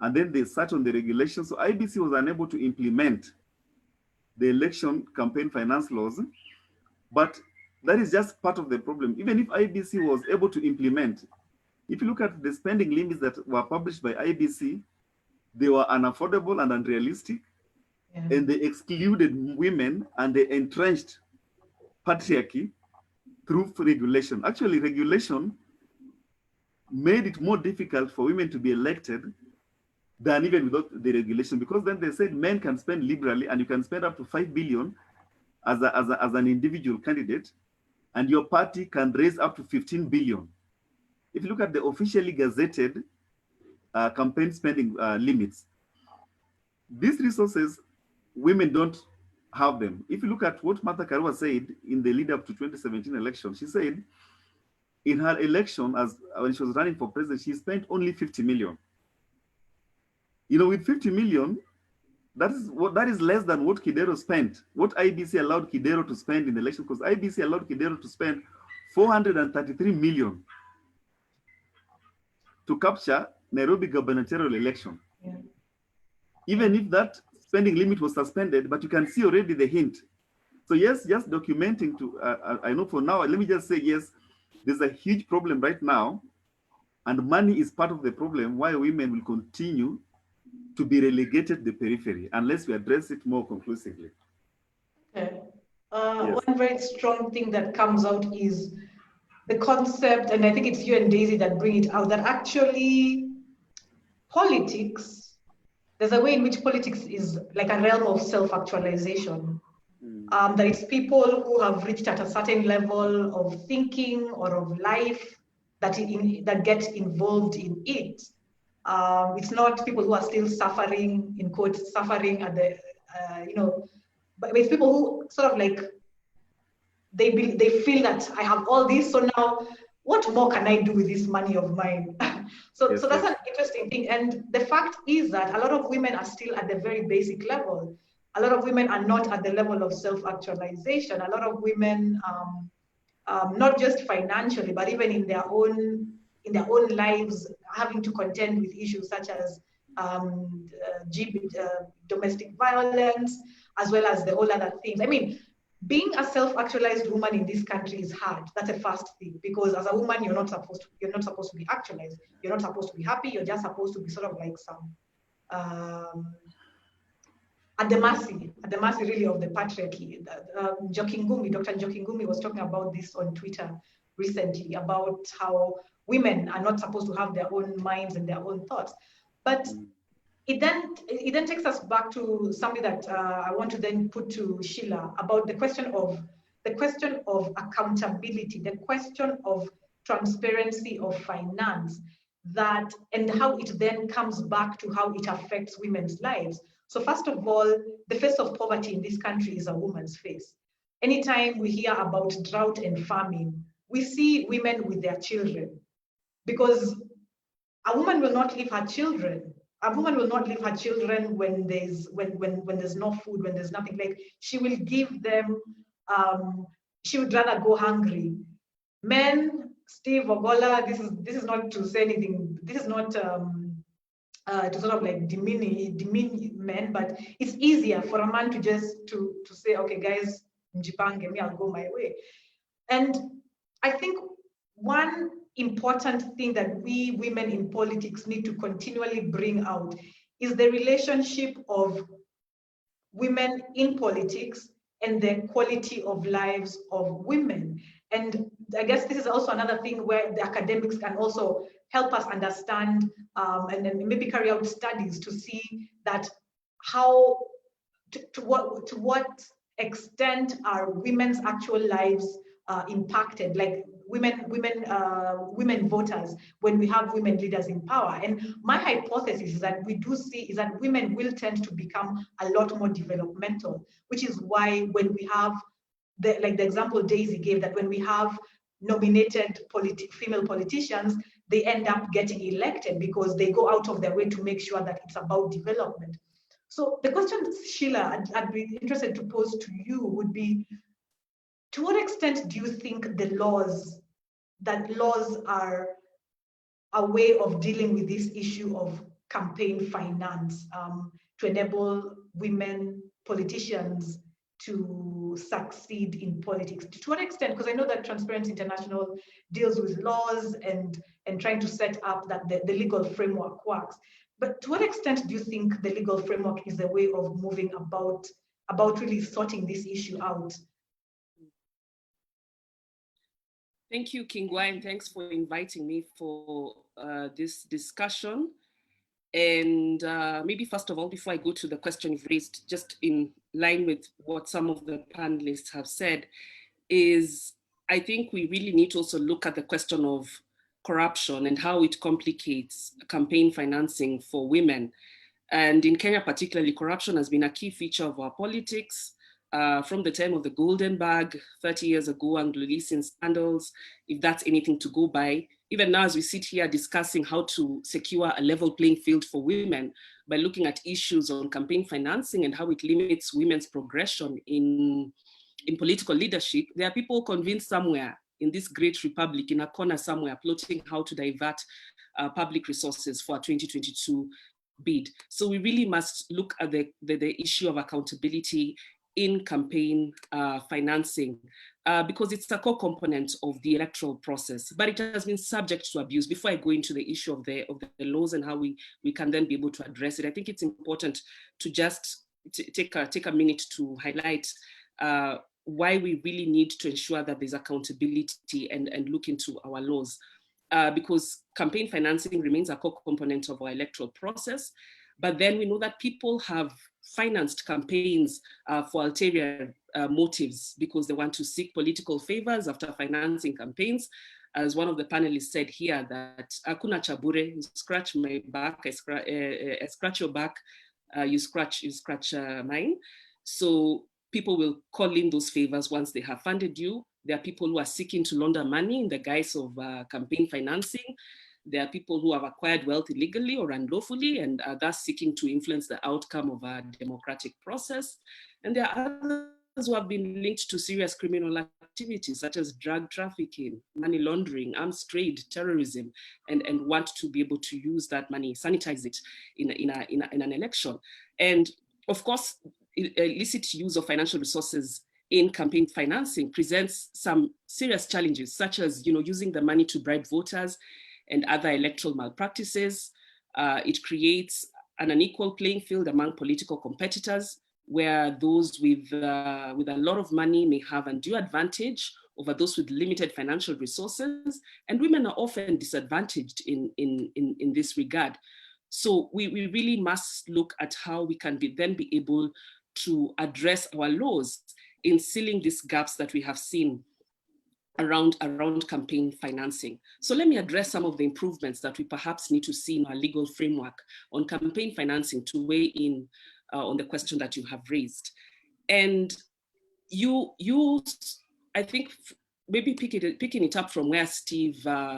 And then they sat on the regulations. So IBC was unable to implement the election campaign finance laws. But that is just part of the problem. Even if IBC was able to implement, if you look at the spending limits that were published by IBC, they were unaffordable and unrealistic. Yeah. And they excluded women and they entrenched patriarchy through regulation. Actually, regulation made it more difficult for women to be elected than even without the regulation, because then they said men can spend liberally and you can spend up to 5 billion as an individual candidate, and your party can raise up to 15 billion. If you look at the officially gazetted campaign spending limits, these resources, women don't have them. If you look at what Martha Karua said in the lead up to 2017 election, she said, in her election, as when she was running for president, she spent only 50 million. You know, with 50 million, that is less than what Kidero spent, what IBC allowed Kidero to spend in the election, because IBC allowed Kidero to spend 433 million to capture Nairobi gubernatorial election. Yeah. Even if that spending limit was suspended, but you can see already the hint. So yes, just documenting to, I know for now, let me just say, yes, there's a huge problem right now, and money is part of the problem why women will continue to be relegated to the periphery unless we address it more conclusively. Okay. Yes. One very strong thing that comes out is the concept, and I think it's you and Daisy that bring it out, that actually politics, there's a way in which politics is like a realm of self-actualization. That it's people who have reached at a certain level of thinking or of life that get involved in it. It's not people who are still suffering, in quotes, suffering at the, but it's people who sort of like, they feel that I have all this, so now what more can I do with this money of mine? So Yes, that's yes. an interesting thing. And the fact is that a lot of women are still at the very basic level. A lot of women are not at the level of self-actualization. A lot of women, not just financially, but even in their own lives, having to contend with issues such as domestic violence, as well as the whole other things. I mean, being a self-actualized woman in this country is hard. That's a first thing, because as a woman, you're not supposed to be actualized. You're not supposed to be happy. You're just supposed to be sort of like some at the mercy really of the patriarchy. Dr. Njokingumi was talking about this on Twitter recently, about how women are not supposed to have their own minds and their own thoughts. But it then takes us back to something that I want to then put to Sheila about the question of accountability, the question of transparency of finance, and how it then comes back to how it affects women's lives. So first of all, the face of poverty in this country is a woman's face. Anytime we hear about drought and famine, we see women with their children, because a woman will not leave her children. A woman will not leave her children when there's no food, when there's nothing. Like, she will give them, she would rather go hungry. Men, Steve Ogola, this is not to say anything. This is not to sort of like demean men, but it's easier for a man to just to say, okay, guys, mjipange, me, I'll go my way. And I think one important thing that we women in politics need to continually bring out is the relationship of women in politics and the quality of lives of women. And I guess this is also another thing where the academics can also help us understand and then maybe carry out studies to see that how, to what extent are women's actual lives impacted, like women voters, when we have women leaders in power. And my hypothesis is that we do see is that women will tend to become a lot more developmental, which is why when we have the example Daisy gave, that when we have nominated female politicians, they end up getting elected because they go out of their way to make sure that it's about development. So the question, Sheila, I'd be interested to pose to you would be, to what extent do you think the laws are a way of dealing with this issue of campaign finance to enable women politicians to succeed in politics? To what extent? Because I know that Transparency International deals with laws and trying to set up that the legal framework works. But to what extent do you think the legal framework is a way of moving about really sorting this issue out? Thank you, Kingwa, and thanks for inviting me for this discussion. And maybe first of all, before I go to the question you've raised, just in line with what some of the panelists have said, is I think we really need to also look at the question of corruption and how it complicates campaign financing for women. And in Kenya particularly, corruption has been a key feature of our politics. from the time of the golden bag 30 years ago, Anglo-Leasing scandals, if that's anything to go by. Even now, as we sit here discussing how to secure a level playing field for women by looking at issues on campaign financing and how it limits women's progression in political leadership, there are people convinced somewhere in this great republic, in a corner somewhere, plotting how to divert public resources for a 2022 bid. So we really must look at the issue of accountability in campaign financing, because it's a core component of the electoral process, but it has been subject to abuse. Before I go into the issue of the laws and how we can then be able to address it, I think it's important to just take a minute to highlight why we really need to ensure that there's accountability and look into our laws. Because campaign financing remains a core component of our electoral process. But then we know that people have financed campaigns for ulterior motives because they want to seek political favors after financing campaigns. As one of the panelists said here, that hakuna chabure, you scratch my back, I scratch your back, you scratch mine. So people will call in those favors once they have funded you. There are people who are seeking to launder money in the guise of campaign financing. There are people who have acquired wealth illegally or unlawfully and are thus seeking to influence the outcome of a democratic process. And there are others who have been linked to serious criminal activities such as drug trafficking, money laundering, arms trade, terrorism, and want to be able to use that money, sanitize it in an election. And of course, illicit use of financial resources in campaign financing presents some serious challenges, such as using the money to bribe voters and other electoral malpractices. It creates an unequal playing field among political competitors, where those with a lot of money may have undue advantage over those with limited financial resources, and women are often disadvantaged in this regard. So we really must look at how we can then be able to address our laws in sealing these gaps that we have seen around campaign financing. So let me address some of the improvements that we perhaps need to see in our legal framework on campaign financing to weigh in on the question that you have raised. And you I think, maybe picking it up from where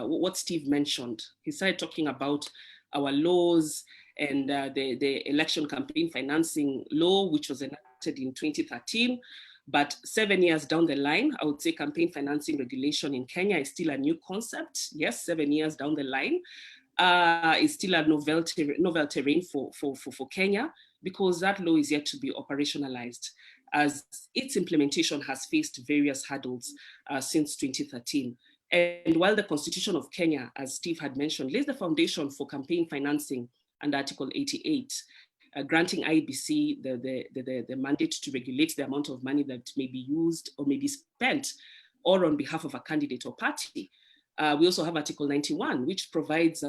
what Steve mentioned. He started talking about our laws and the election campaign financing law, which was enacted in 2013. But 7 years down the line, I would say campaign financing regulation in Kenya is still a new concept. Yes, 7 years down the line, is still a novel terrain for Kenya, because that law is yet to be operationalized, as its implementation has faced various hurdles since 2013. And while the Constitution of Kenya, as Steve had mentioned, lays the foundation for campaign financing under Article 88, granting IEBC the mandate to regulate the amount of money that may be used or may be spent, or on behalf of a candidate or party. We also have Article 91, which prohibits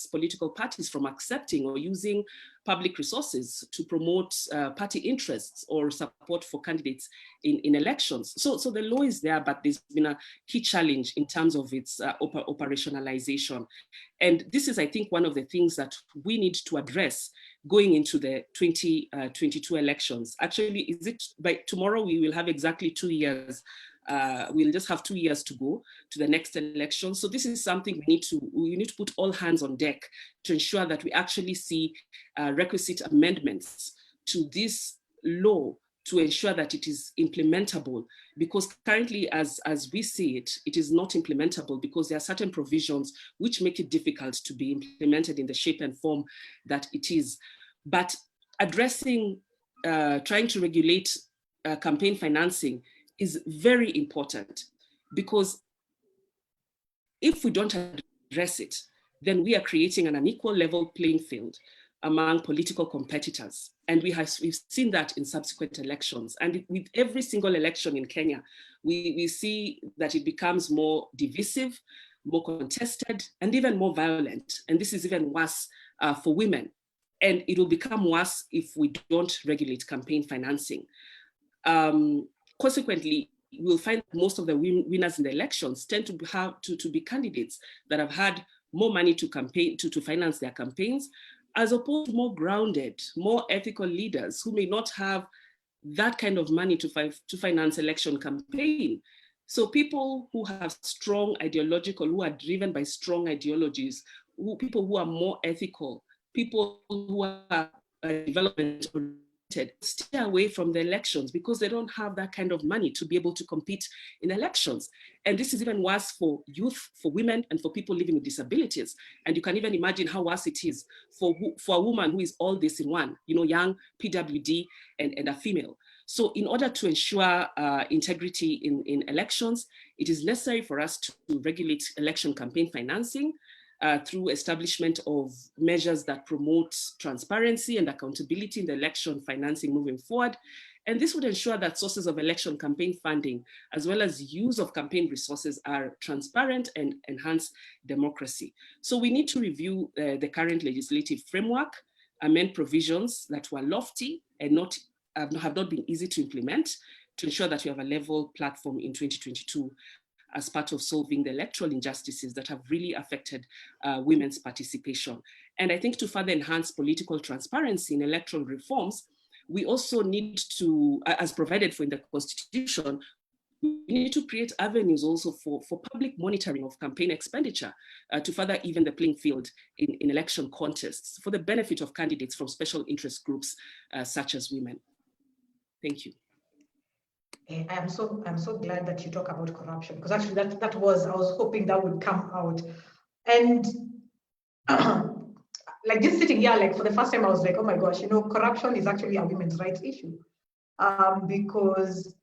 political parties from accepting or using public resources to promote party interests or support for candidates in elections. So the law is there, but there's been a key challenge in terms of its operationalization. And this is, I think, one of the things that we need to address going into the 2022 elections. Actually, is it by tomorrow we will have exactly 2 years. We'll just have 2 years to go to the next election. So this is something we need to put all hands on deck to ensure that we actually see requisite amendments to this law to ensure that it is implementable, because currently, as we see it, it is not implementable because there are certain provisions which make it difficult to be implemented in the shape and form that it is. But addressing, trying to regulate campaign financing is very important, because if we don't address it, then we are creating an unequal level playing field among political competitors. And we've seen that in subsequent elections. And with every single election in Kenya, we see that it becomes more divisive, more contested, and even more violent. And this is even worse for women. And it will become worse if we don't regulate campaign financing. Consequently, we'll find most of the winners in the elections tend to be candidates that have had more money to finance their campaigns, as opposed to more grounded, more ethical leaders who may not have that kind of money to finance election campaign. So people who have strong ideological, who are driven by strong ideologies, people who are more ethical, people who are development oriented, stay away from the elections because they don't have that kind of money to be able to compete in elections. And this is even worse for youth, for women, and for people living with disabilities. And you can even imagine how worse it is for a woman who is all this in one, young, PWD, and a female. So in order to ensure integrity in elections, it is necessary for us to regulate election campaign financing through establishment of measures that promote transparency and accountability in the election financing moving forward. And this would ensure that sources of election campaign funding, as well as use of campaign resources, are transparent and enhance democracy. So we need to review the current legislative framework, amend provisions that were lofty and have not been easy to implement, to ensure that we have a level platform in 2022 as part of solving the electoral injustices that have really affected women's participation. And I think to further enhance political transparency in electoral reforms, we also need to, as provided for in the Constitution, we need to create avenues also for public monitoring of campaign expenditure to further even the playing field in election contests for the benefit of candidates from special interest groups such as women. Thank you. I'm so glad that you talk about corruption, because actually I was hoping that would come out. And like just sitting here, like for the first time, I was like, oh my gosh, corruption is actually a women's rights issue, because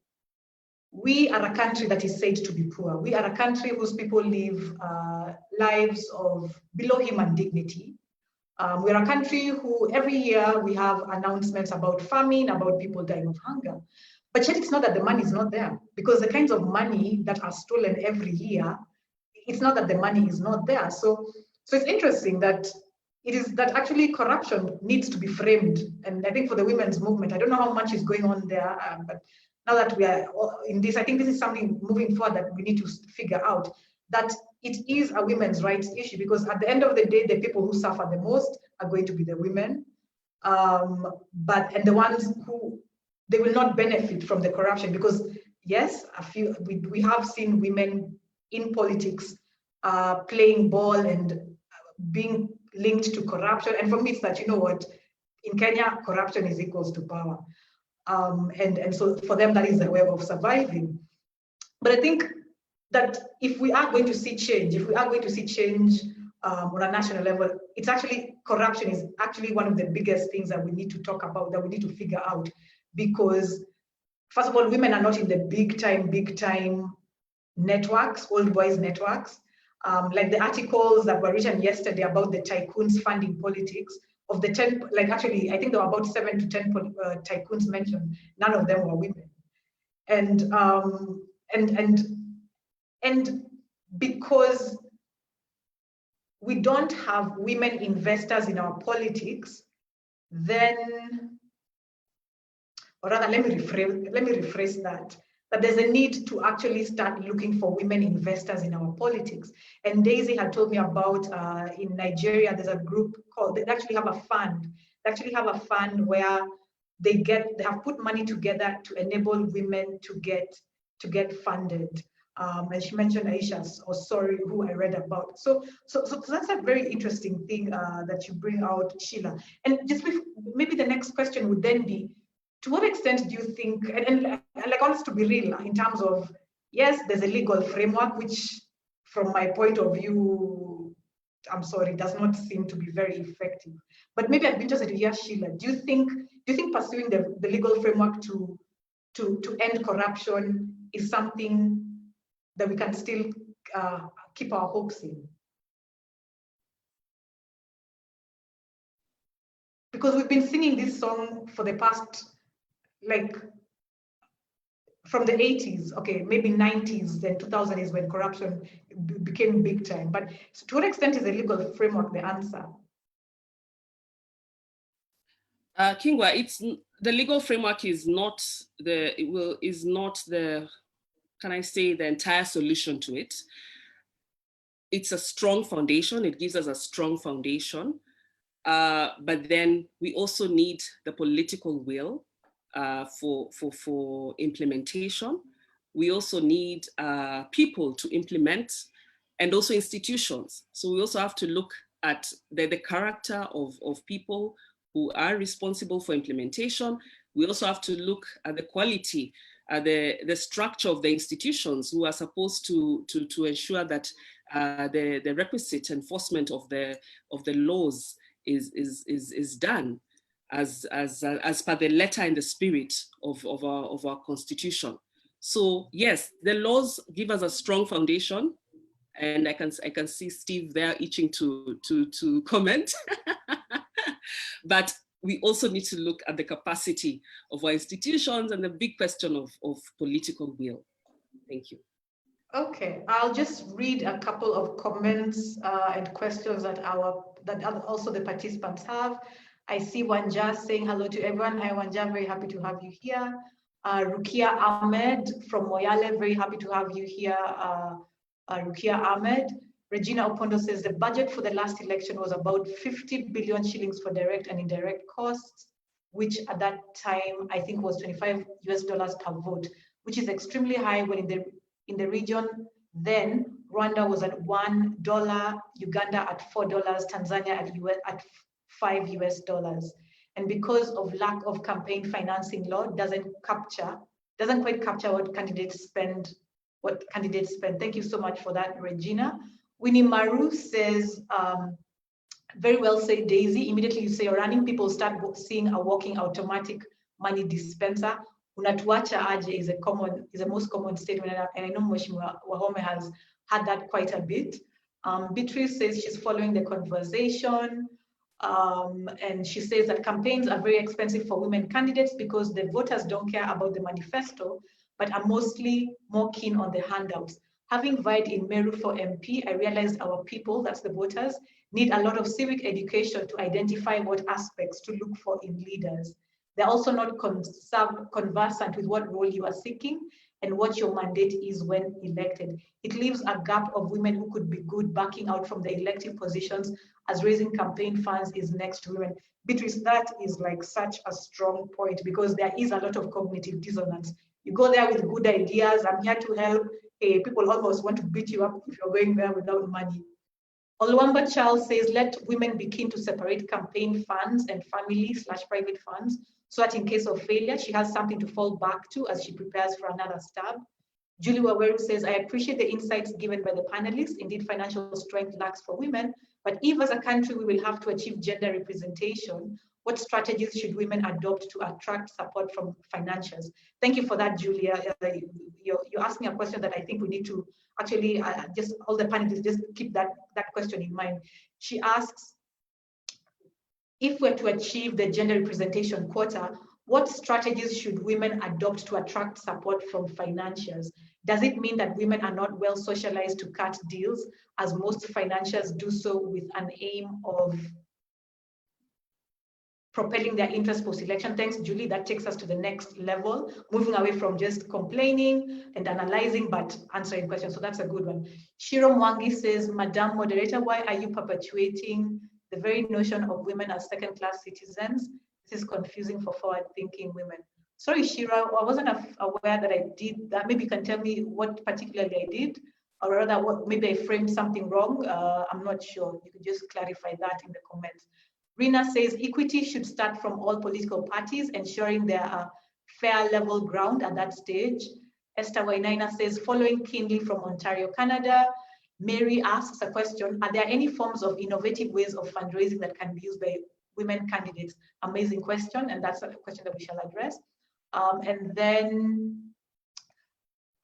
we are a country that is said to be poor. We are a country whose people live lives of below human dignity. We're a country who every year we have announcements about famine, about people dying of hunger. But yet it's not that the money is not there, because the kinds of money that are stolen every year, it's not that the money is not there. So it's interesting that it is that actually corruption needs to be framed. And I think for the women's movement, I don't know how much is going on there, but now that we are in this, I think this is something moving forward that we need to figure out, that it is a women's rights issue, because at the end of the day, the people who suffer the most are going to be the women, and the ones who, they will not benefit from the corruption, because yes, we have seen women in politics playing ball and being linked to corruption. And for me, it's that, in Kenya, corruption is equals to power. And so for them, that is a way of surviving. But I think that if we are going to see change, on a national level, it's actually, corruption is actually one of the biggest things that we need to talk about, that we need to figure out. Because first of all, women are not in the big time networks, old boys networks. Like the articles that were written yesterday about the tycoons funding politics, of the 10, like actually, I think there were about 7 to 10 tycoons mentioned, none of them were women. And because we don't have women investors in our politics, then, or rather, let me rephrase that there's a need to actually start looking for women investors in our politics. And Daisy had told me about in Nigeria, there's a group called, they actually have a fund. They actually have a fund where they have put money together to enable women to get funded. And she mentioned Aisha Osori, who I read about. So that's a very interesting thing that you bring out, Sheila. And just maybe the next question would then be, to what extent do you think, and like honest to be real, in terms of, yes, there's a legal framework, which from my point of view, I'm sorry, does not seem to be very effective. But maybe I'd be interested to hear, Sheila, do you think pursuing the legal framework to end corruption is something that we can still keep our hopes in? Because we've been singing this song for the past, like, from the 80s, okay, maybe 90s, then 2000 is when corruption became big time. But so to what extent is the legal framework the answer? Kingwa, the legal framework is not the can I say, the entire solution to it. It's a strong foundation. It gives us a strong foundation. But then we also need the political will for implementation. We also need people to implement, and also institutions. So we also have to look at the character of people who are responsible for implementation. We also have to look at the quality, the structure of the institutions who are supposed to ensure that the requisite enforcement of the laws is done as per the letter and the spirit of our constitution. So yes, the laws give us a strong foundation, and I can see Steve there itching to comment. But we also need to look at the capacity of our institutions and the big question of political will. Thank you. Okay, I'll just read a couple of comments and questions that also the participants have. I see Wanja saying hello to everyone. Hi Wanja, very happy to have you here. Rukia Ahmed from Moyale, very happy to have you here. Rukia Ahmed. Regina Opondo says the budget for the last election was about 50 billion shillings for direct and indirect costs, which at that time I think was $25 per vote, which is extremely high when in the region then Rwanda was at $1, Uganda at $4, Tanzania at $5. And because of lack of campaign financing law, doesn't quite capture what candidates spend. Thank you so much for that, Regina. Winnie Maru says, very well said, Daisy. Immediately you say you're running, people start seeing a walking automatic money dispenser. Unatuacha aje is a most common statement, and I know Mheshimiwa Wahome has had that quite a bit. Beatrice says she's following the conversation, and she says that campaigns are very expensive for women candidates because the voters don't care about the manifesto, but are mostly more keen on the handouts. Having vied in Meru for MP, I realized our people, that's the voters, need a lot of civic education to identify what aspects to look for in leaders. They're also not conversant with what role you are seeking and what your mandate is when elected. It leaves a gap of women who could be good backing out from the elective positions, as raising campaign funds is next to women. Beatrice, that is like such a strong point, because there is a lot of cognitive dissonance. You go there with good ideas, I'm here to help. Hey, people almost want to beat you up if you're going there without money. Oluwamba Charles says, let women be keen to separate campaign funds and family/private funds, so that in case of failure, she has something to fall back to as she prepares for another stab. Julie Waweru says, I appreciate the insights given by the panelists. Indeed, financial strength lacks for women, but if as a country we will have to achieve gender representation, what strategies should women adopt to attract support from financiers? Thank you for that, Julia. You're asking a question that I think we need to actually, just all the panelists, just keep that question in mind. She asks, if we're to achieve the gender representation quota, what strategies should women adopt to attract support from financiers? Does it mean that women are not well socialized to cut deals, as most financiers do so with an aim of propelling their interest post-election? Thanks, Julie. That takes us to the next level, moving away from just complaining and analyzing, but answering questions. So that's a good one. Shiro Mwangi says, Madam Moderator, why are you perpetuating the very notion of women as second-class citizens? This is confusing for forward-thinking women. Sorry, Shiro, I wasn't aware that I did that. Maybe you can tell me what particularly I did, or rather, what maybe I framed something wrong. I'm not sure. You could just clarify that in the comments. Rina says equity should start from all political parties, ensuring there are fair level ground at that stage. Esther Wainaina says, following keenly from Ontario, Canada. Mary asks a question, are there any forms of innovative ways of fundraising that can be used by women candidates? Amazing question, and that's a question that we shall address. And then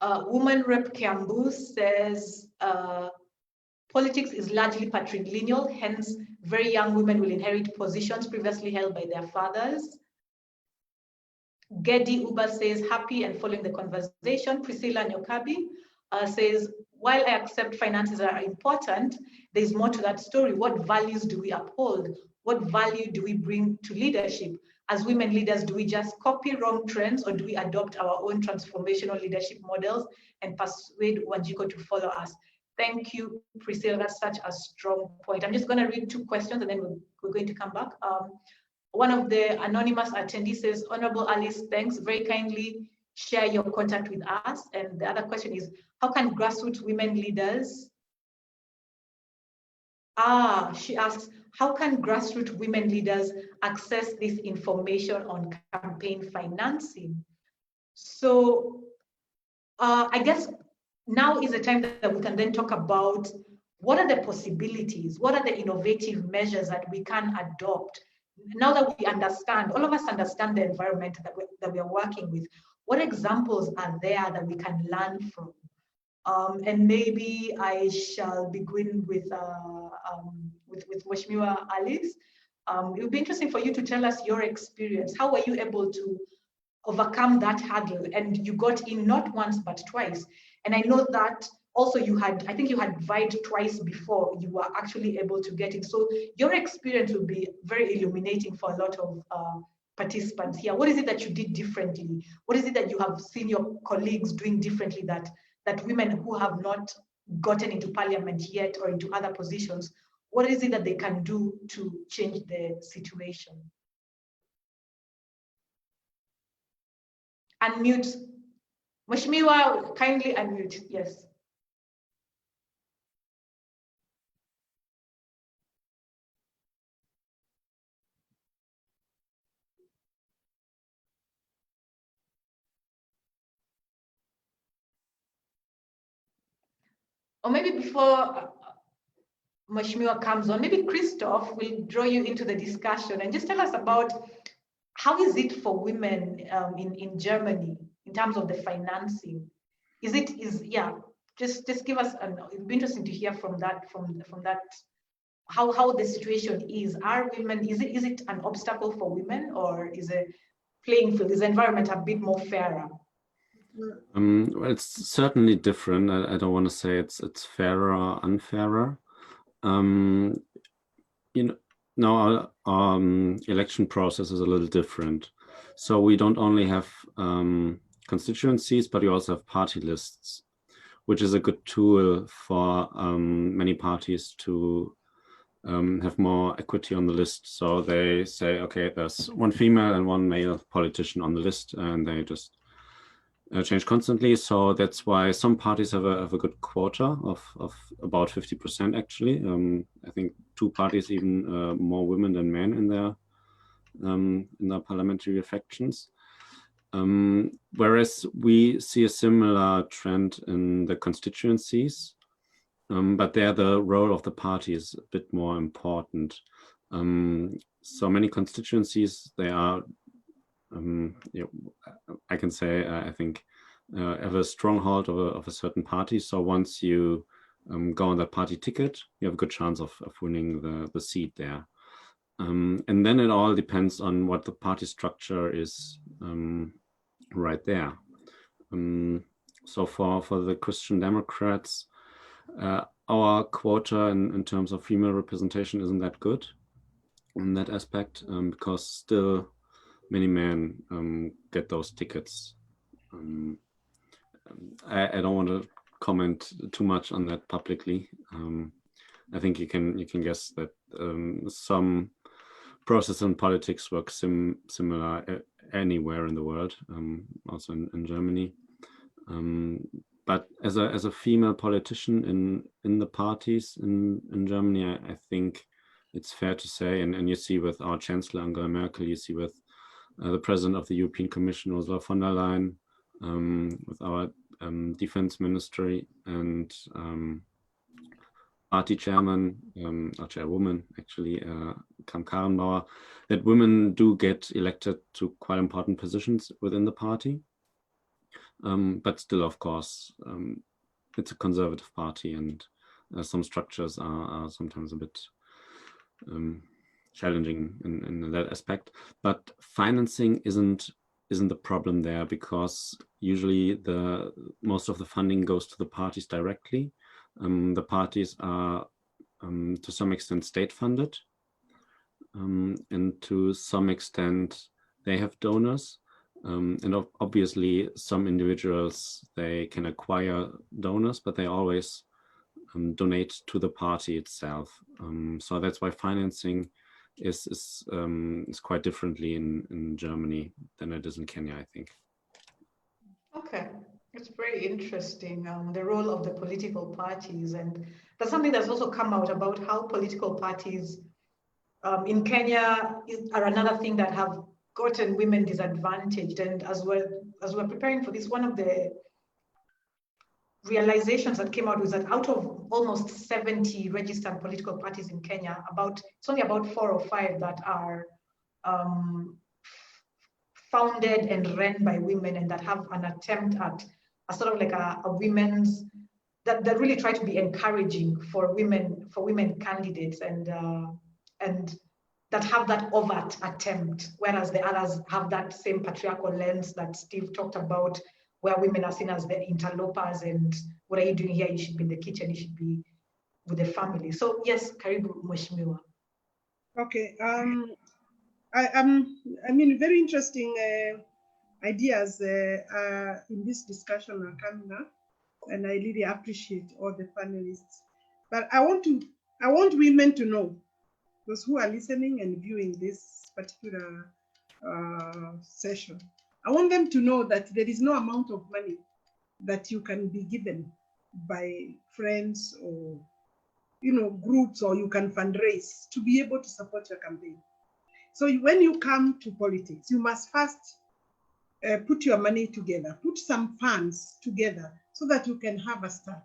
Woman Rep Kiambu says, politics is largely patrilineal, hence very young women will inherit positions previously held by their fathers. Gedi Uba says, happy and following the conversation. Priscilla Nyokabi says, while I accept finances are important, there's more to that story. What values do we uphold? What value do we bring to leadership? As women leaders, do we just copy wrong trends, or do we adopt our own transformational leadership models and persuade Wanjiko to follow us? Thank you, Priscilla. That's such a strong point. I'm just going to read two questions and then we're going to come back. One of the anonymous attendees says, Honorable Alice, thanks, very kindly share your contact with us. And the other question is, how can grassroots women leaders, she asks, how can grassroots women leaders access this information on campaign financing? So I guess now is the time that we can then talk about what are the possibilities, what are the innovative measures that we can adopt now that we understand, all of us understand the environment that we are working with. What examples are there that we can learn from? And maybe I shall begin with Mheshimiwa Alice. It would be interesting for you to tell us your experience. How were you able to overcome that hurdle? And you got in not once, but twice. And I know that also I think you had vied twice before you were actually able to get it. So your experience will be very illuminating for a lot of participants here. What is it that you did differently? What is it that you have seen your colleagues doing differently that women who have not gotten into parliament yet or into other positions, what is it that they can do to change the situation? Unmute. Mheshimiwa, kindly unmute, yes. Or maybe before Mheshimiwa comes on, maybe Christoph will draw you into the discussion and just tell us about how is it for women in Germany in terms of the financing? Just give us it'd be interesting to hear from that how the situation is. Are women, is it an obstacle for women, or is a playing field, is the environment a bit more fairer? Well, it's certainly different. I don't want to say it's fairer or unfairer. Now our election process is a little different. So we don't only have constituencies, but we also have party lists, which is a good tool for many parties to have more equity on the list. So they say, okay, there's one female and one male politician on the list, and they just change constantly. So that's why some parties have a good quota of about 50% actually. I think two parties even more women than men in their parliamentary affections. Whereas we see a similar trend in the constituencies, but there the role of the party is a bit more important. So many constituencies, they are I can say, I think, have a stronghold of a certain party. So once you go on that party ticket, you have a good chance of winning the seat there. And then it all depends on what the party structure is right there. So for the Christian Democrats, our quota in terms of female representation isn't that good in that aspect, because still many men get those tickets. I don't want to comment too much on that publicly. I think you can guess that some process in politics work similar anywhere in the world, also in Germany. But as a female politician in the parties in Germany, I think it's fair to say, and you see with our Chancellor Angela Merkel, you see with the President of the European Commission, Ursula von der Leyen, with our Defense Ministry and party chairman, or chairwoman actually, Kramp-Karrenbauer, that women do get elected to quite important positions within the party. But still, of course, it's a conservative party, and some structures are sometimes a bit challenging in that aspect. But financing isn't the problem there, because usually most of the funding goes to the parties directly. The parties are to some extent state funded, and to some extent they have donors. And obviously some individuals, they can acquire donors, but they always donate to the party itself. So that's why financing is quite differently in Germany than it is in Kenya, I think. Okay, it's very interesting, the role of the political parties, and that's something that's also come out about how political parties in Kenya are another thing that have gotten women disadvantaged. And as we're preparing for this, one of the realizations that came out was that out of almost 70 registered political parties in Kenya, it's only about 4 or 5 that are founded and run by women, and that have an attempt at a sort of like a women's that really try to be encouraging for women candidates, and that have that overt attempt, whereas the others have that same patriarchal lens that Steve talked about, where women are seen as the interlopers, and what are you doing here? You should be in the kitchen, you should be with the family. So yes, Karibu Mheshimiwa. Okay, I mean, very interesting ideas in this discussion are coming up, and I really appreciate all the panelists. But I want women to know, those who are listening and viewing this particular session, I want them to know that there is no amount of money that you can be given by friends or groups, or you can fundraise to be able to support your campaign. So when you come to politics, you must first put your money together, put some funds together so that you can have a start.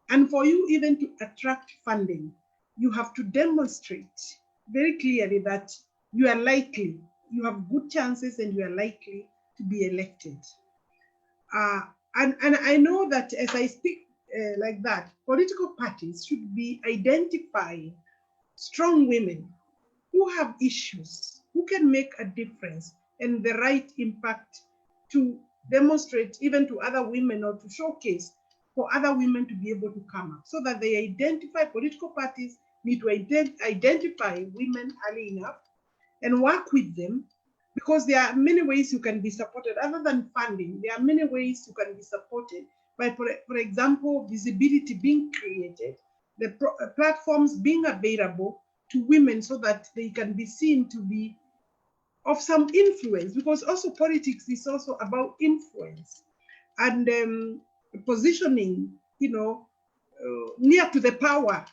And for you even to attract funding, you have to demonstrate very clearly that you are likely, you have good chances, and you are likely to be elected. And I know that as I speak like that, political parties should be identifying strong women who have issues, who can make a difference and the right impact to demonstrate even to other women, or to showcase for other women to be able to come up, so that they identify, political parties need to identify women early enough and work with them, because there are many ways you can be supported other than funding. There are many ways you can be supported by, for example, visibility being created, the platforms being available to women so that they can be seen to be of some influence, because also politics is also about influence and positioning, near to the power,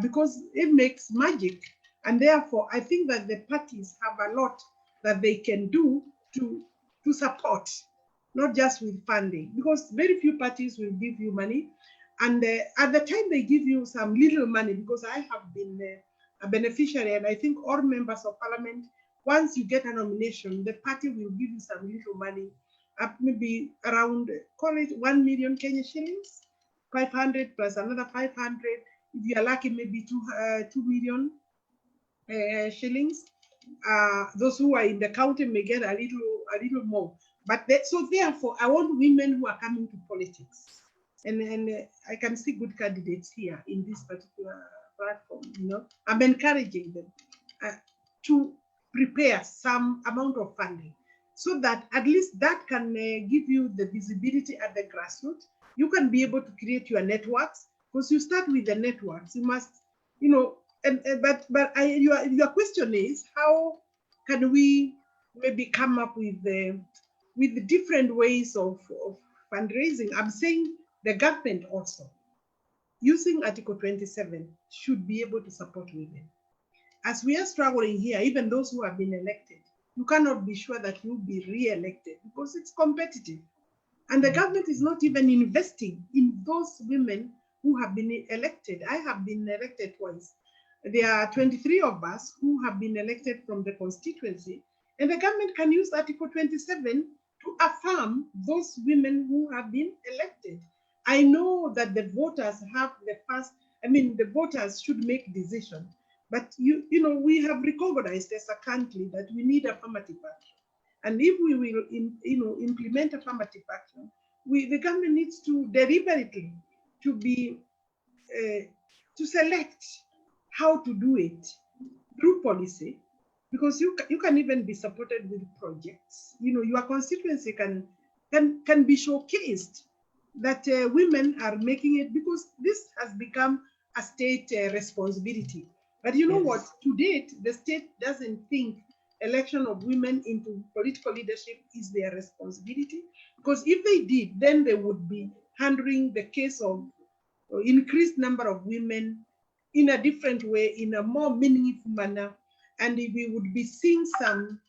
because it makes magic. And therefore, I think that the parties have a lot that they can do to support, not just with funding, because very few parties will give you money. And at the time they give you some little money, because I have been a beneficiary, and I think all members of parliament, once you get a nomination, the party will give you some little money, up maybe around, call it 1 million Kenya shillings, 500 plus another 500. If you are lucky, maybe 2 million shillings. Those who are in the county may get a little more. But so therefore, I want women who are coming to politics, and I can see good candidates here in this particular platform. I'm encouraging them to prepare some amount of funding, so that at least that can give you the visibility at the grassroots. You can be able to create your networks, because you start with the networks. You must, but your question is, how can we maybe come up with the different ways of fundraising? I'm saying the government also, using Article 27, should be able to support women. As we are struggling here, even those who have been elected, you cannot be sure that you'll be re-elected, because it's competitive. And the government is not even investing in those women who have been elected. I have been elected twice. There are 23 of us who have been elected from the constituency, and the government can use Article 27 to affirm those women who have been elected. I know that the voters have the voters should make decisions, but we have recognized as a country that we need affirmative action. And if we will implement affirmative action, the government needs to deliberately to select how to do it through policy, because you can even be supported with projects. Your constituency can be showcased that women are making it, because this has become a state responsibility. But you know what? To date, the state doesn't think election of women into political leadership is their responsibility. Because if they did, then they would be handling the case of increased number of women in a different way, in a more meaningful manner, and we would be seeing some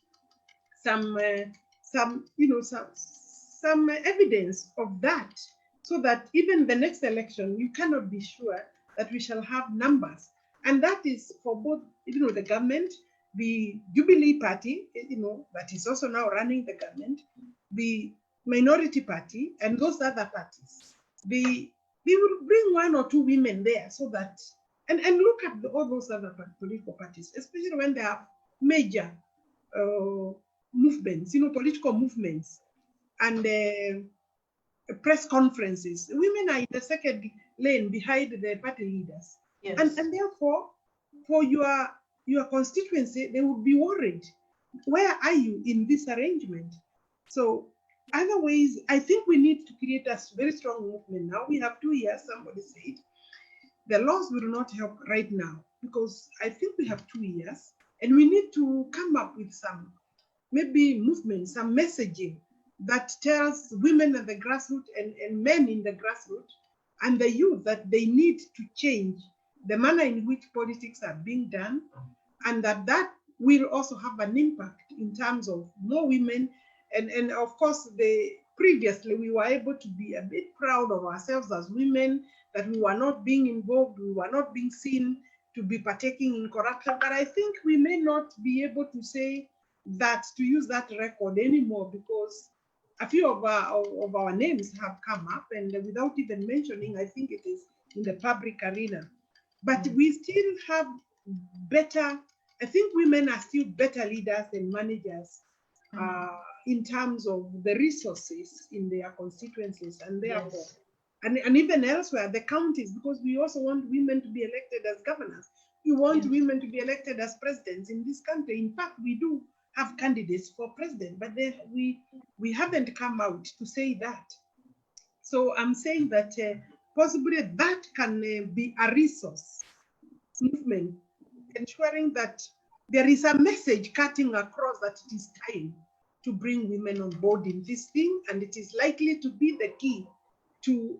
evidence of that, so that even the next election, you cannot be sure that we shall have numbers. And that is for both, the government, the Jubilee Party, that is also now running the government, the minority party, and those other parties. We will bring one or two women there, so that, and look at all those other political parties, especially when they have major movements, political movements, and press conferences. Women are in the second lane behind the party leaders. Yes. And therefore, for your constituency, they would be worried. Where are you in this arrangement? So other ways, I think we need to create a very strong movement now. We have 2 years, somebody said. The laws will not help right now, because I think we have 2 years, and we need to come up with some, maybe movement, some messaging that tells women at the grassroots and men in the grassroots and the youth that they need to change the manner in which politics are being done, and that will also have an impact in terms of more women. And of course, previously we were able to be a bit proud of ourselves as women, that we were not being involved, we were not being seen to be partaking in corruption. But I think we may not be able to say that, to use that record anymore, because a few of our names have come up, and without even mentioning, I think it is in the public arena. But we still have better, I think women are still better leaders and managers in terms of the resources in their constituencies, and therefore, and even elsewhere, the counties, because we also want women to be elected as governors. We want women to be elected as presidents in this country. In fact, we do have candidates for president, but we haven't come out to say that. So I'm saying that possibly that can be a resource movement, ensuring that there is a message cutting across that it is time to bring women on board in this thing, and it is likely to be the key to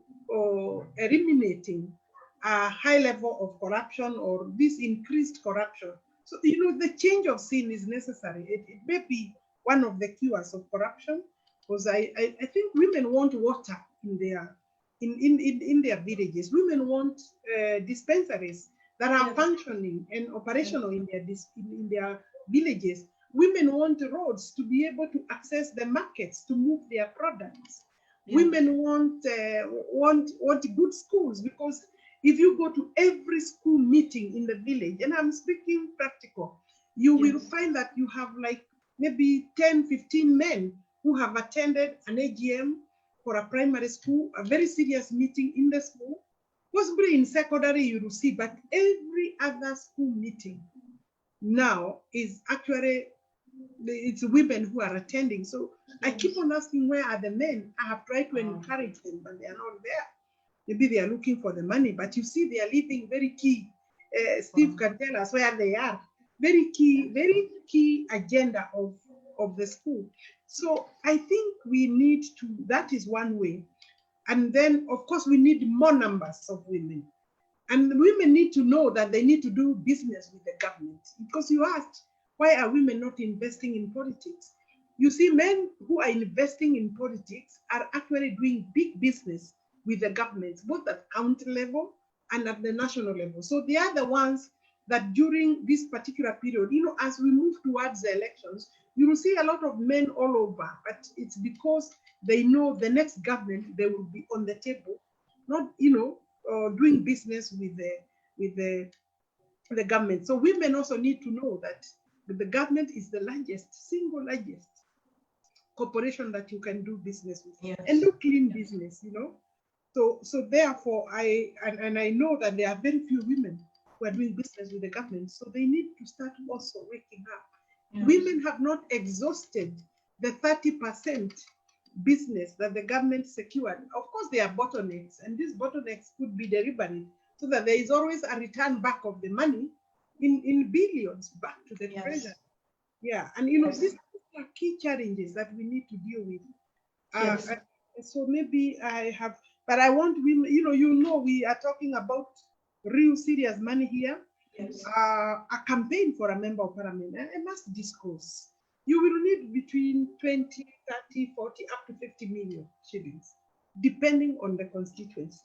eliminating a high level of corruption, or this increased corruption. So, the change of scene is necessary. It may be one of the cures of corruption, because I think women want water in their villages. Women want dispensaries that are functioning and operational in their villages. Women want roads to be able to access the markets to move their products. Women want good schools, because if you go to every school meeting in the village, and I'm speaking practical, you will find that you have like maybe 10, 15 men who have attended an AGM for a primary school, a very serious meeting in the school. Possibly in secondary you will see, but every other school meeting now is actually, it's women who are attending. So I keep on asking, where are the men? I have tried to encourage them, but they are not there. Maybe they are looking for the money, but you see they are leaving very key. Steve can tell us where they are. Very key agenda of the school. So I think we need to, that is one way. And then, of course, we need more numbers of women. And women need to know that they need to do business with the government. Because you asked, why are women not investing in politics? You see, men who are investing in politics are actually doing big business with the government, both at county level and at the national level. So they are the ones that during this particular period, as we move towards the elections, you will see a lot of men all over, but it's because they know the next government, they will be on the table, not, doing business with the government. So women also need to know that the government is the single largest corporation that you can do business with, and do clean business, So therefore, I know that there are very few women who are doing business with the government, so they need to start also waking up. Women have not exhausted the 30% business that the government secured. Of course, there are bottlenecks, and these bottlenecks could be deliberate, so that there is always a return back of the money in billions back to the Yes. treasury. Yeah, and Yes. these are key challenges that we need to deal with. Yes. So maybe I have, but I want women, we are talking about real serious money here. Yes. A campaign for a member of parliament, I must disclose. You will need between 20, 30, 40, up to 50 million shillings, depending on the constituency.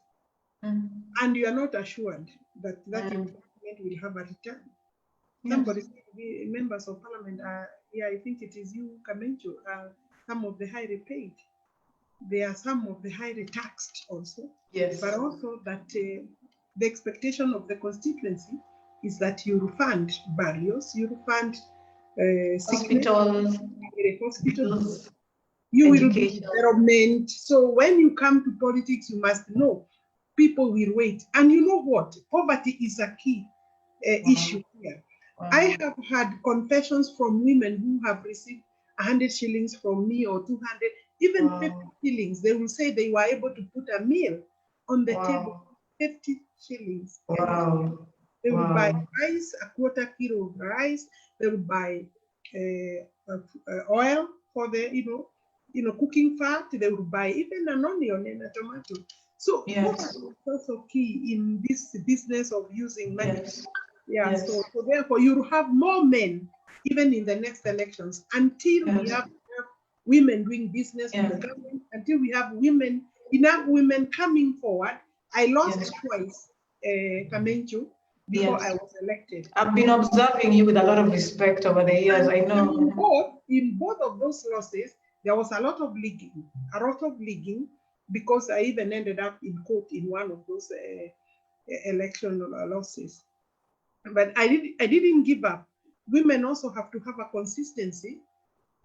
And you are not assured that investment will have a return. Somebody said members of parliament are, I think it is you, Kamencho, are some of the highly paid. They are some of the highly taxed also. Yes. But also that the expectation of the constituency is that you refund burials, you refund hospitals, hospitals, you will do development. So when you come to politics, you must know people will wait. And you know what? Poverty is a key issue here. I have had confessions from women who have received 100 shillings from me or 200, even 50 shillings. They will say they were able to put a meal on the table, 50 shillings. They will buy rice, a quarter kilo of rice. They will buy oil for the, cooking fat. They will buy even an onion and a tomato. So poverty is also key in this business of using money. So therefore you have more men even in the next elections until we have women doing business with the government, until we have enough women coming forward. I lost twice, Kamencho, before I was elected. I've been observing you with a lot of respect over the years. I know. In both of those losses, there was a lot of leaguing, because I even ended up in court in one of those election losses. But I didn't give up. Women also have to have a consistency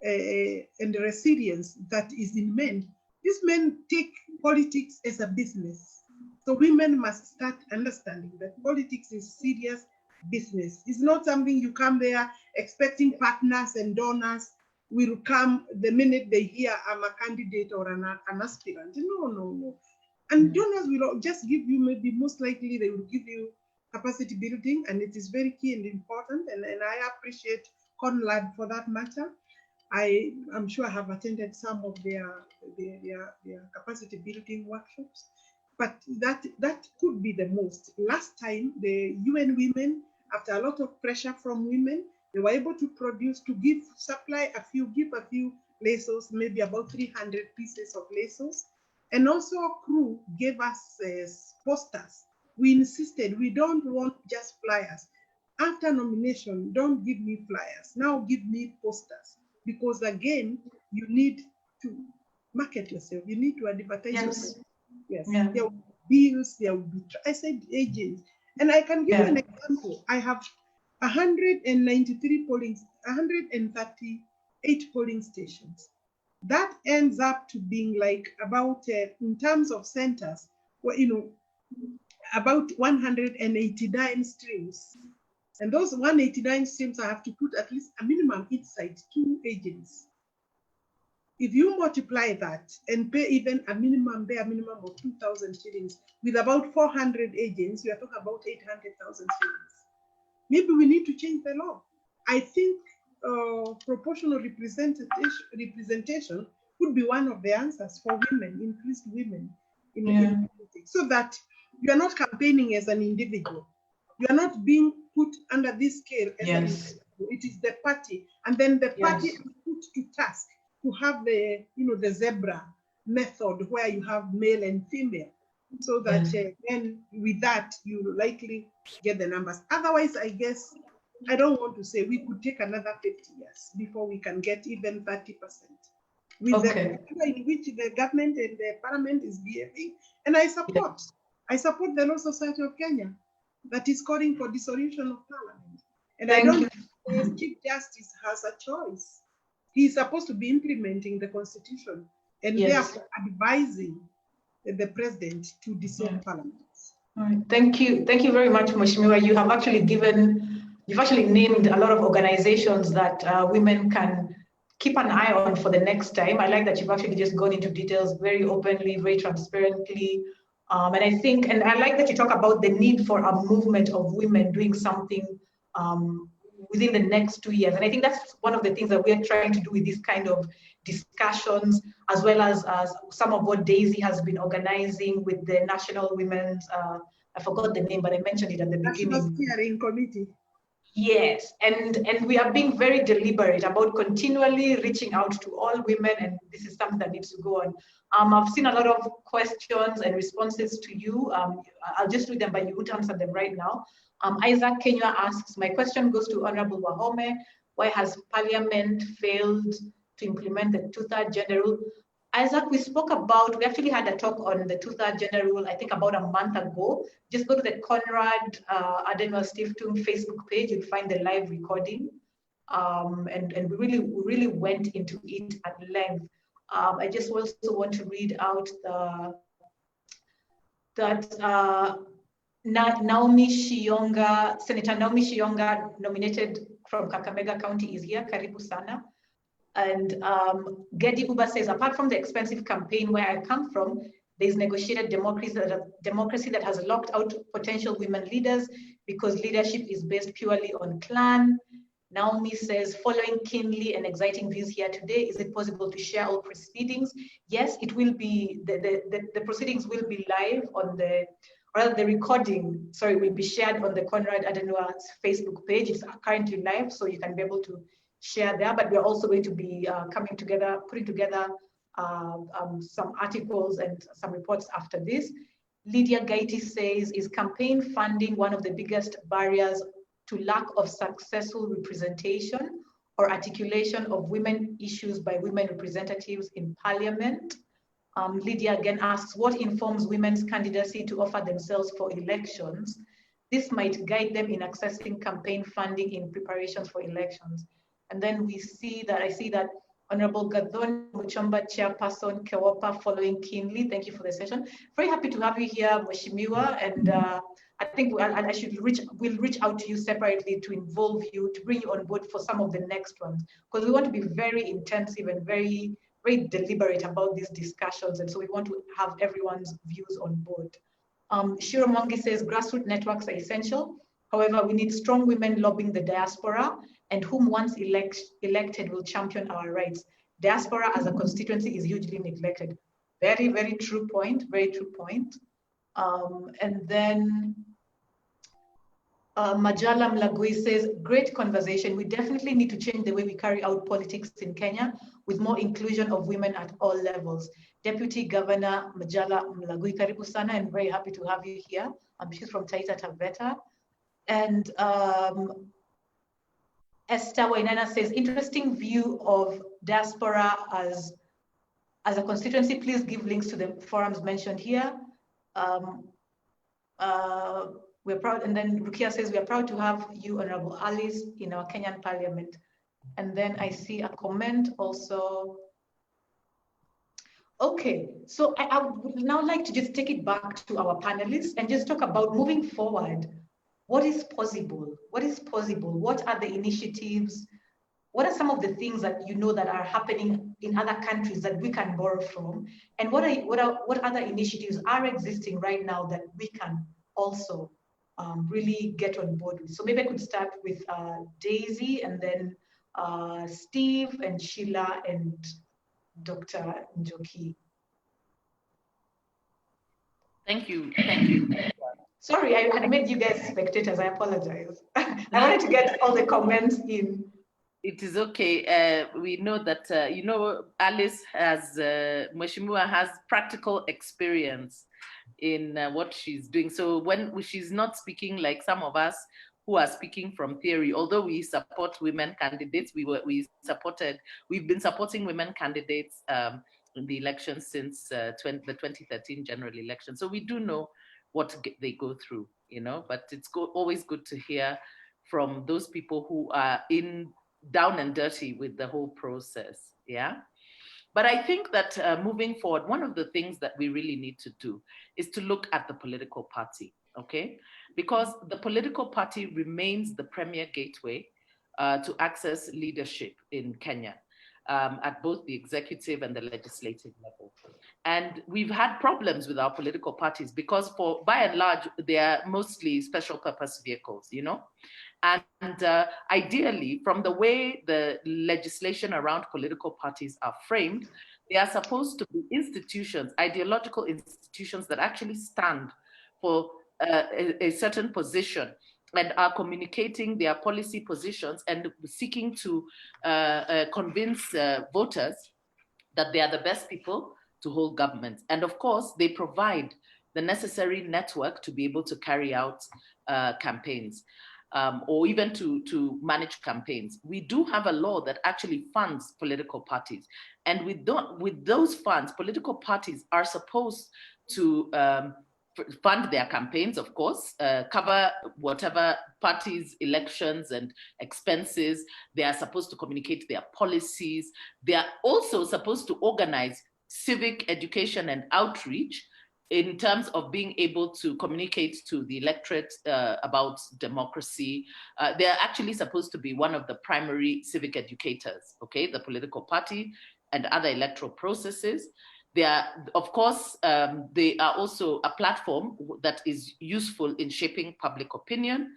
and resilience that is in men. These men take politics as a business. So women must start understanding that politics is serious business. It's not something you come there expecting partners and donors will come the minute they hear I'm a candidate or an aspirant. No. And donors will just give you, maybe most likely they will give you capacity building, and it is very key and important, and I appreciate Conrad for that matter. I'm sure I have attended some of their capacity building workshops, but that could be the most. Last time, the UN Women, after a lot of pressure from women, they were able to give a few lasos, maybe about 300 pieces of lasos, and also crew gave us posters. We insisted we don't want just flyers. After nomination, don't give me flyers. Now give me posters. Because again, you need to market yourself. You need to advertise yourself. Yes. There will be bills, there will be, I said agents. And I can give you an example. I have 138 polling stations. That ends up to being like about, in terms of centers, about 189 streams. And those 189 streams, I have to put at least a minimum each side, 2 agents. If you multiply that and pay even a bare minimum of 2,000 shillings with about 400 agents, you are talking about 800,000 shillings. Maybe we need to change the law. I think proportional representation could be one of the answers for women, increased women in politics, so that you are not campaigning as an individual. You are not being put under this scale as an individual. It is the party, and then the party is put to task to have the zebra method where you have male and female, so that then with that you likely get the numbers. Otherwise, I guess I don't want to say we could take another 50 years before we can get even 30%. With the way in which the government and the parliament is behaving, and I support the Law Society of Kenya that is calling for dissolution of parliament. And I don't think the Chief Justice has a choice. He's supposed to be implementing the constitution and therefore advising the president to dissolve parliament. All right. Thank you very much, Mheshimiwa. You have actually named a lot of organizations that women can keep an eye on for the next time. I like that you've actually just gone into details very openly, very transparently. And I like that you talk about the need for a movement of women doing something within the next 2 years. And I think that's one of the things that we're trying to do with these kind of discussions, as well as some of what Daisy has been organizing with the National Women's, I forgot the name, but I mentioned it at the beginning. National Steering Committee. Yes, and we are being very deliberate about continually reaching out to all women, and this is something that needs to go on. I've seen a lot of questions and responses to you. I'll just read them, but you would answer them right now. Isaac Kenya asks, my question goes to Honorable Wahome. Why has Parliament failed to implement the two-thirds gender rule? Isaac, we actually had a talk on the two-thirds gender rule, I think about a month ago. Just go to the Konrad Adenauer Stiftung Facebook page, you'll find the live recording. And we really went into it at length. I just also want to read out Naomi Shionga, Senator Naomi Shionga, nominated from Kakamega County, is here. Karibu sana. And Gedi Uba says, apart from the expensive campaign where I come from, there's negotiated democracy that has locked out potential women leaders because leadership is based purely on clan. Naomi says, following keenly and exciting views here today, is it possible to share all proceedings? Yes, it will be, the proceedings will be live on the recording, sorry, will be shared on the Konrad Adenauer's Facebook page. It's currently live, so you can be able to share there, but we're also going to be putting together some articles and some reports after this. Lydia Gaiti says, is campaign funding one of the biggest barriers to lack of successful representation or articulation of women issues by women representatives in Parliament? Lydia again asks, what informs women's candidacy to offer themselves for elections? This might guide them in accessing campaign funding in preparations for elections. And then I see that Honorable Gadon Muchomba, Chairperson Kewopa, following keenly. Thank you for the session. Very happy to have you here, Mheshimiwa, and I think we'll reach out to you separately to involve you, to bring you on board for some of the next ones, because we want to be very intensive and very deliberate about these discussions, and so we want to have everyone's views on board. Shiro Mwangi says grassroots networks are essential. However, we need strong women lobbying the diaspora, and whom once elected will champion our rights. Diaspora as a constituency is hugely neglected. Very, very true point, very true point. And then Majala Mlagui says, great conversation. We definitely need to change the way we carry out politics in Kenya with more inclusion of women at all levels. Deputy Governor Majala Mlagui, karibu sana, and very happy to have you here. She's from Taita Taveta. And Esther Wainana says, interesting view of diaspora as a constituency. Please give links to the forums mentioned here. We're proud, and then Rukia says, we are proud to have you, Honorable Alice, in our Kenyan Parliament. And then I see a comment also. Okay, so I would now like to just take it back to our panelists and just talk about moving forward. What is possible? What is possible? What are the initiatives? What are some of the things that you know that are happening in other countries that we can borrow from? And what other initiatives are existing right now that we can also really get on board with? So maybe I could start with Daisy, and then Steve and Sheila and Dr. Njoki. Thank you. Thank you. Sorry, I had made you guys spectators. I apologize. I wanted to get all the comments in. It is okay. We know that, Alice Mheshimiwa has practical experience in what she's doing. So when she's not speaking like some of us who are speaking from theory, although we support women candidates, we've been supporting women candidates in the elections since the 2013 general election. So we do know what they go through, but it's always good to hear from those people who are down and dirty with the whole process, yeah? But I think that moving forward, one of the things that we really need to do is to look at the political party, okay? Because the political party remains the premier gateway to access leadership in Kenya at both the executive and the legislative level. And we've had problems with our political parties because by and large, they are mostly special purpose vehicles, And ideally, from the way the legislation around political parties are framed, they are supposed to be institutions, ideological institutions that actually stand for a certain position and are communicating their policy positions and seeking to convince voters that they are the best people to hold government. And of course, they provide the necessary network to be able to carry out campaigns. Or even to manage campaigns. We do have a law that actually funds political parties. And with those funds, political parties are supposed to fund their campaigns, of course, cover whatever parties' elections and expenses. They are supposed to communicate their policies. They are also supposed to organize civic education and outreach in terms of being able to communicate to the electorate about democracy. They're actually supposed to be one of the primary civic educators, okay, the political party and other electoral processes. They are, of course, they are also a platform that is useful in shaping public opinion.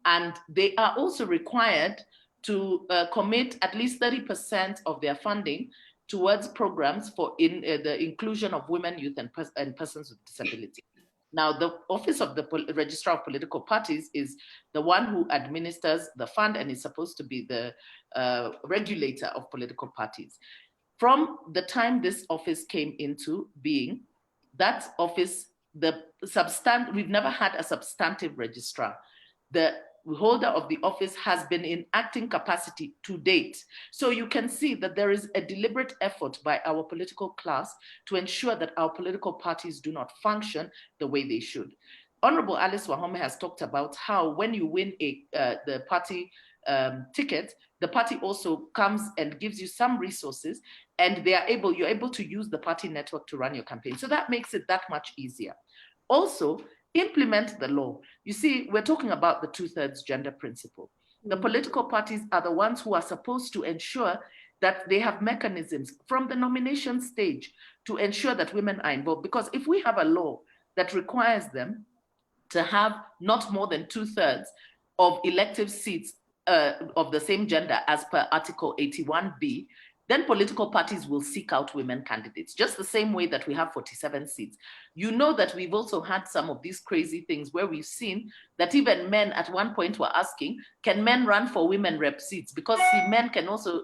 And they are also required to commit at least 30% of their funding towards programs for the inclusion of women, youth, and persons with disability. Now, the Office of the Registrar of Political Parties is the one who administers the fund and is supposed to be the regulator of political parties. From the time this office came into being, that office, we've never had a substantive registrar. The holder of the office has been in acting capacity to date. So you can see that there is a deliberate effort by our political class to ensure that our political parties do not function the way they should. Honorable Alice Wahome has talked about how when you win the party ticket, the party also comes and gives you some resources, and you're able to use the party network to run your campaign. So that makes it that much easier. Also, implement the law. You see, we're talking about the 2/3 gender principle. The political parties are the ones who are supposed to ensure that they have mechanisms from the nomination stage to ensure that women are involved. Because if we have a law that requires them to have not more than 2/3 of elective seats of the same gender as per Article 81B, then political parties will seek out women candidates, just the same way that we have 47 seats. You know that we've also had some of these crazy things where we've seen that even men at one point were asking, can men run for women rep seats? Because see, men can also,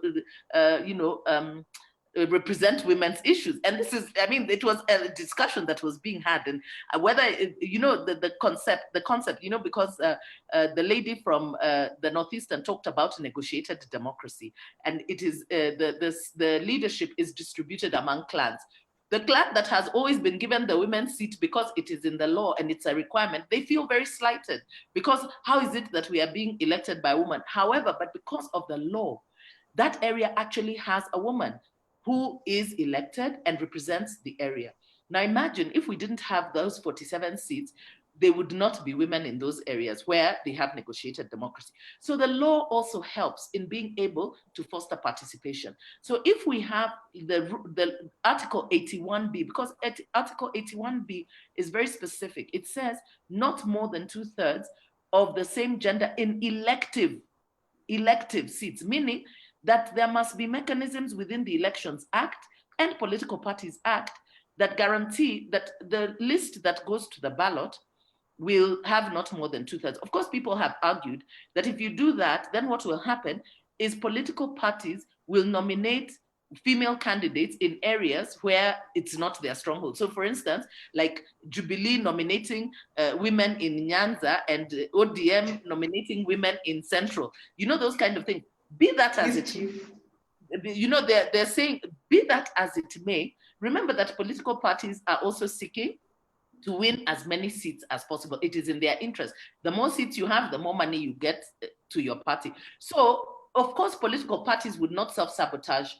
represent women's issues. And this is, I mean, it was a discussion that was being had, and whether, the concept, because the lady from the Northeastern talked about negotiated democracy, and it is, the leadership is distributed among clans. The clan that has always been given the women's seat because it is in the law and it's a requirement, they feel very slighted because how is it that we are being elected by women? However, but because of the law, that area actually has a woman who is elected and represents the area. Now imagine if we didn't have those 47 seats, there would not be women in those areas where they have negotiated democracy. So the law also helps in being able to foster participation. So if we have the Article 81B, because Article 81B is very specific, it says not more than 2/3 of the same gender in elective seats, meaning that there must be mechanisms within the Elections Act and Political Parties Act that guarantee that the list that goes to the ballot will have not more than 2/3. Of course, people have argued that if you do that, then what will happen is political parties will nominate female candidates in areas where it's not their stronghold. So for instance, like Jubilee nominating women in Nyanza and ODM nominating women in Central, those kind of things. Be that as it may, they're saying, be that as it may, remember that political parties are also seeking to win as many seats as possible. It is in their interest. The more seats you have, the more money you get to your party. So, of course, political parties would not self-sabotage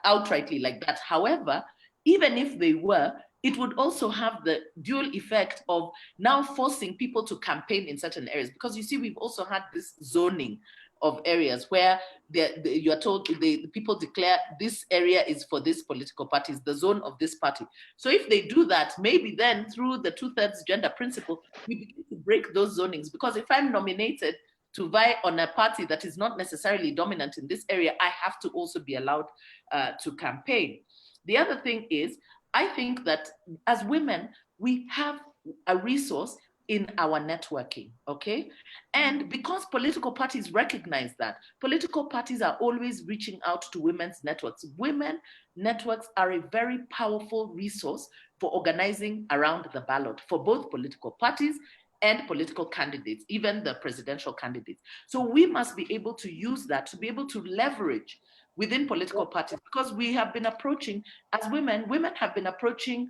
outrightly like that. However, even if they were, it would also have the dual effect of now forcing people to campaign in certain areas. Because you see, we've also had this zoning of areas where you are told, the people declare this area is for this political party, is the zone of this party. So if they do that, maybe then through the 2/3 gender principle, we begin to break those zonings. Because if I'm nominated to vie on a party that is not necessarily dominant in this area, I have to also be allowed to campaign. The other thing is, I think that as women, we have a resource in our networking, okay? And because political parties recognize that, political parties are always reaching out to women's networks. Women networks are a very powerful resource for organizing around the ballot for both political parties and political candidates, even the presidential candidates. So we must be able to use that to be able to leverage within political parties, because we have been approaching, as women have been approaching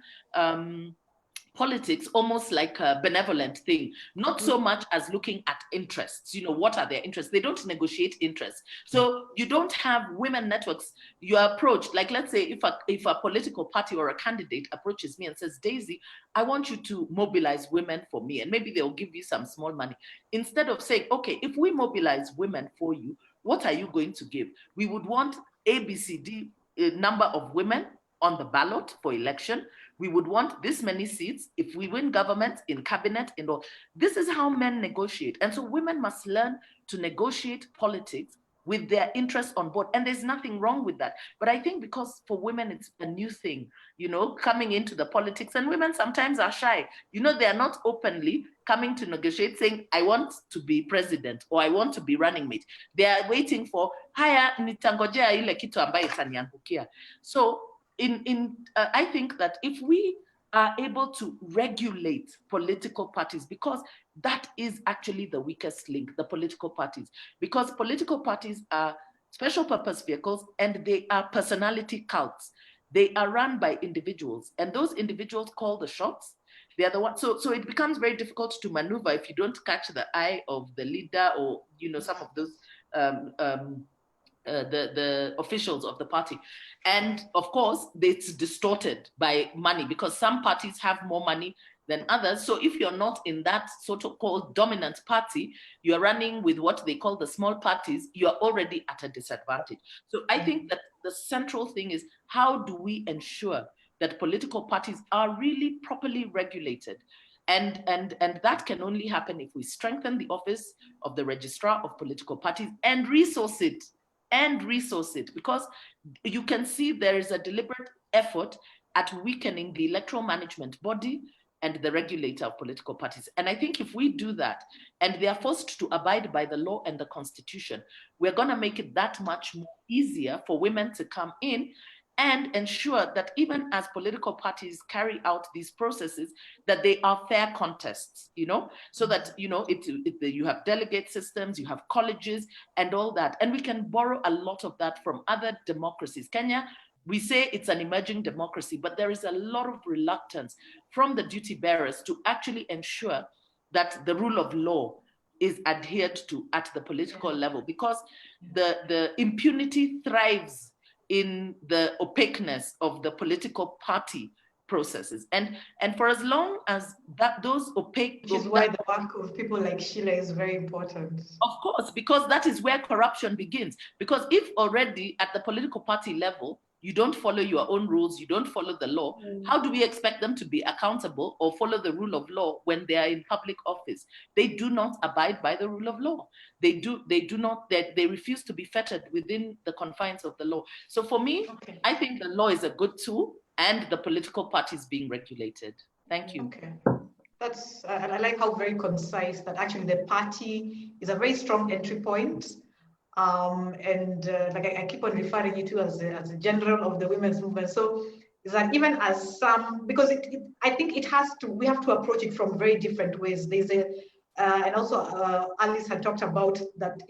politics almost like a benevolent thing, not so much as looking at interests. You know, what are their interests? They don't negotiate interests. So you don't have women networks. You approach, like, let's say if a political party or a candidate approaches me and says, Daisy, I want you to mobilize women for me, and maybe they'll give you some small money. Instead of saying, okay, if we mobilize women for you, what are you going to give? We would want ABCD number of women on the ballot for election. We would want this many seats if we win government, in cabinet, in all. This is how men negotiate. And so women must learn to negotiate politics with their interests on board. And there's nothing wrong with that. But I think because for women, it's a new thing, you know, coming into the politics. And women sometimes are shy. You know, they are not openly coming to negotiate saying, I want to be president or I want to be running mate. They are waiting for, haya nitangojea ile kitu ambayo itaniangukia. So I think that if we are able to regulate political parties, because that is actually the weakest link, the political parties, because political parties are special purpose vehicles and they are personality cults. They are run by individuals, and those individuals call the shots. They are the ones. So it becomes very difficult to maneuver if you don't catch the eye of the leader, or, you know, some of those the officials of the party. And of course, it's distorted by money, because some parties have more money than others. So if you're not in that sort of called dominant party, you're running with what they call the small parties, you're already at a disadvantage. So I think that the central thing is, how do we ensure that political parties are really properly regulated? And that can only happen if we strengthen the office of the registrar of political parties and resource it. Because you can see there is a deliberate effort at weakening the electoral management body and the regulator of political parties. And I think if we do that, and they are forced to abide by the law and the constitution, we're going to make it that much more easier for women to come in and ensure that even as political parties carry out these processes, that they are fair contests, you know, so that, you know, you have delegate systems, you have colleges and all that. And we can borrow a lot of that from other democracies. Kenya, we say it's an emerging democracy, but there is a lot of reluctance from the duty bearers to actually ensure that the rule of law is adhered to at the political level, because the impunity thrives in the opaqueness of the political party processes. And for as long as those opaque... Which is why the work of people like Sheila is very important. Of course, because that is where corruption begins. Because if already at the political party level, you don't follow your own rules, you don't follow the law, how do we expect them to be accountable or follow the rule of law when they are in public office? They do not abide by the rule of law. They refuse to be fettered within the confines of the law. So for me, I think the law is a good tool, and the political parties being regulated. Thank you. Okay. That's, I like how very concise that actually the party is a very strong entry point. Like I keep on referring you to as a general of the women's movement. So is that even as some, because I think we have to approach it from very different ways. There's and also Alice had talked about that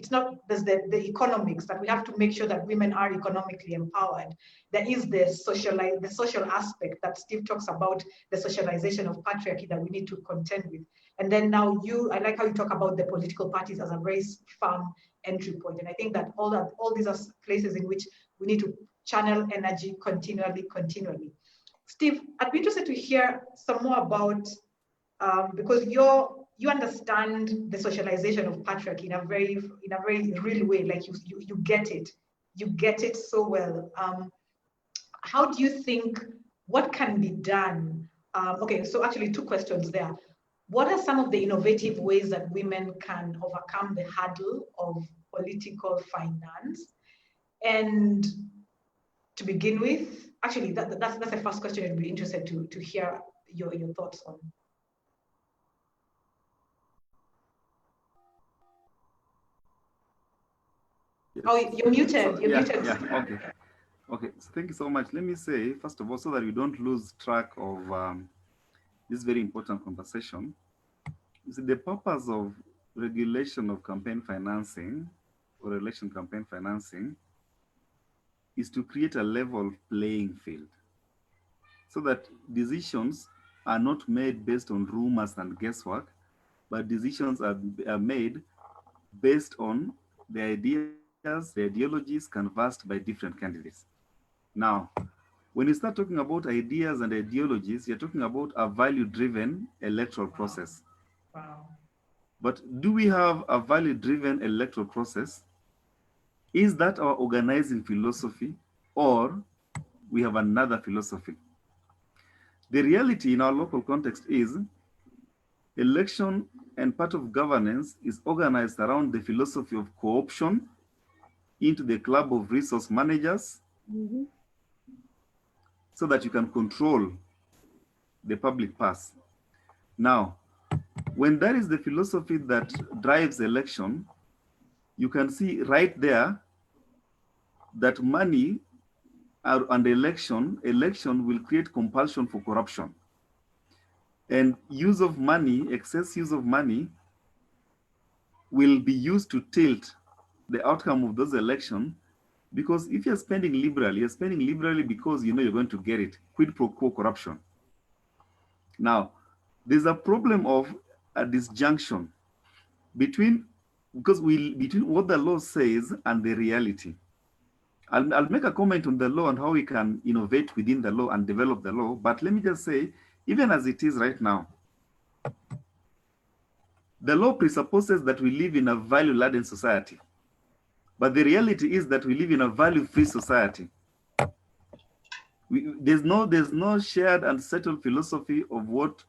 there's the economics, that we have to make sure that women are economically empowered. There is the social aspect that Steve talks about, the socialization of patriarchy that we need to contend with. And then now I like how you talk about the political parties as a very firm entry point. And I think that all these are places in which we need to channel energy continually. Steve, I'd be interested to hear some more about, because you understand the socialization of patriarchy in a very real way. Like you get it so well. How do you think, what can be done? Okay, so actually 2 questions there. What are some of the innovative ways that women can overcome the hurdle of political finance? And to begin with, actually, that's the first question I'd be interested to hear your thoughts on. Yes. Oh, you're muted. You're muted. Yeah. Okay. So thank you so much. Let me say, first of all, so that we don't lose track of this very important conversation, you see, the purpose of regulation of campaign financing or election campaign financing is to create a level playing field so that decisions are not made based on rumors and guesswork, but decisions are made based on the ideas, the ideologies canvassed by different candidates. Now, when you start talking about ideas and ideologies, you're talking about a value-driven electoral process. Wow. But do we have a value-driven electoral process? Is that our organizing philosophy, or we have another philosophy? The reality in our local context is election and part of governance is organized around the philosophy of co-option into the club of resource managers so that you can control the public purse. Now, when that is the philosophy that drives election, you can see right there that money and election will create compulsion for corruption. And use of money, excess use of money, will be used to tilt the outcome of those elections. Because if you're spending liberally because you know you're going to get it. Quid pro quo corruption. Now, there's a problem of a disjunction between what the law says and the reality. I'll make a comment on the law and how we can innovate within the law and develop the law. But let me just say, even as it is right now, the law presupposes that we live in a value-laden society. But the reality is that we live in a value-free society. There's no shared and settled philosophy of what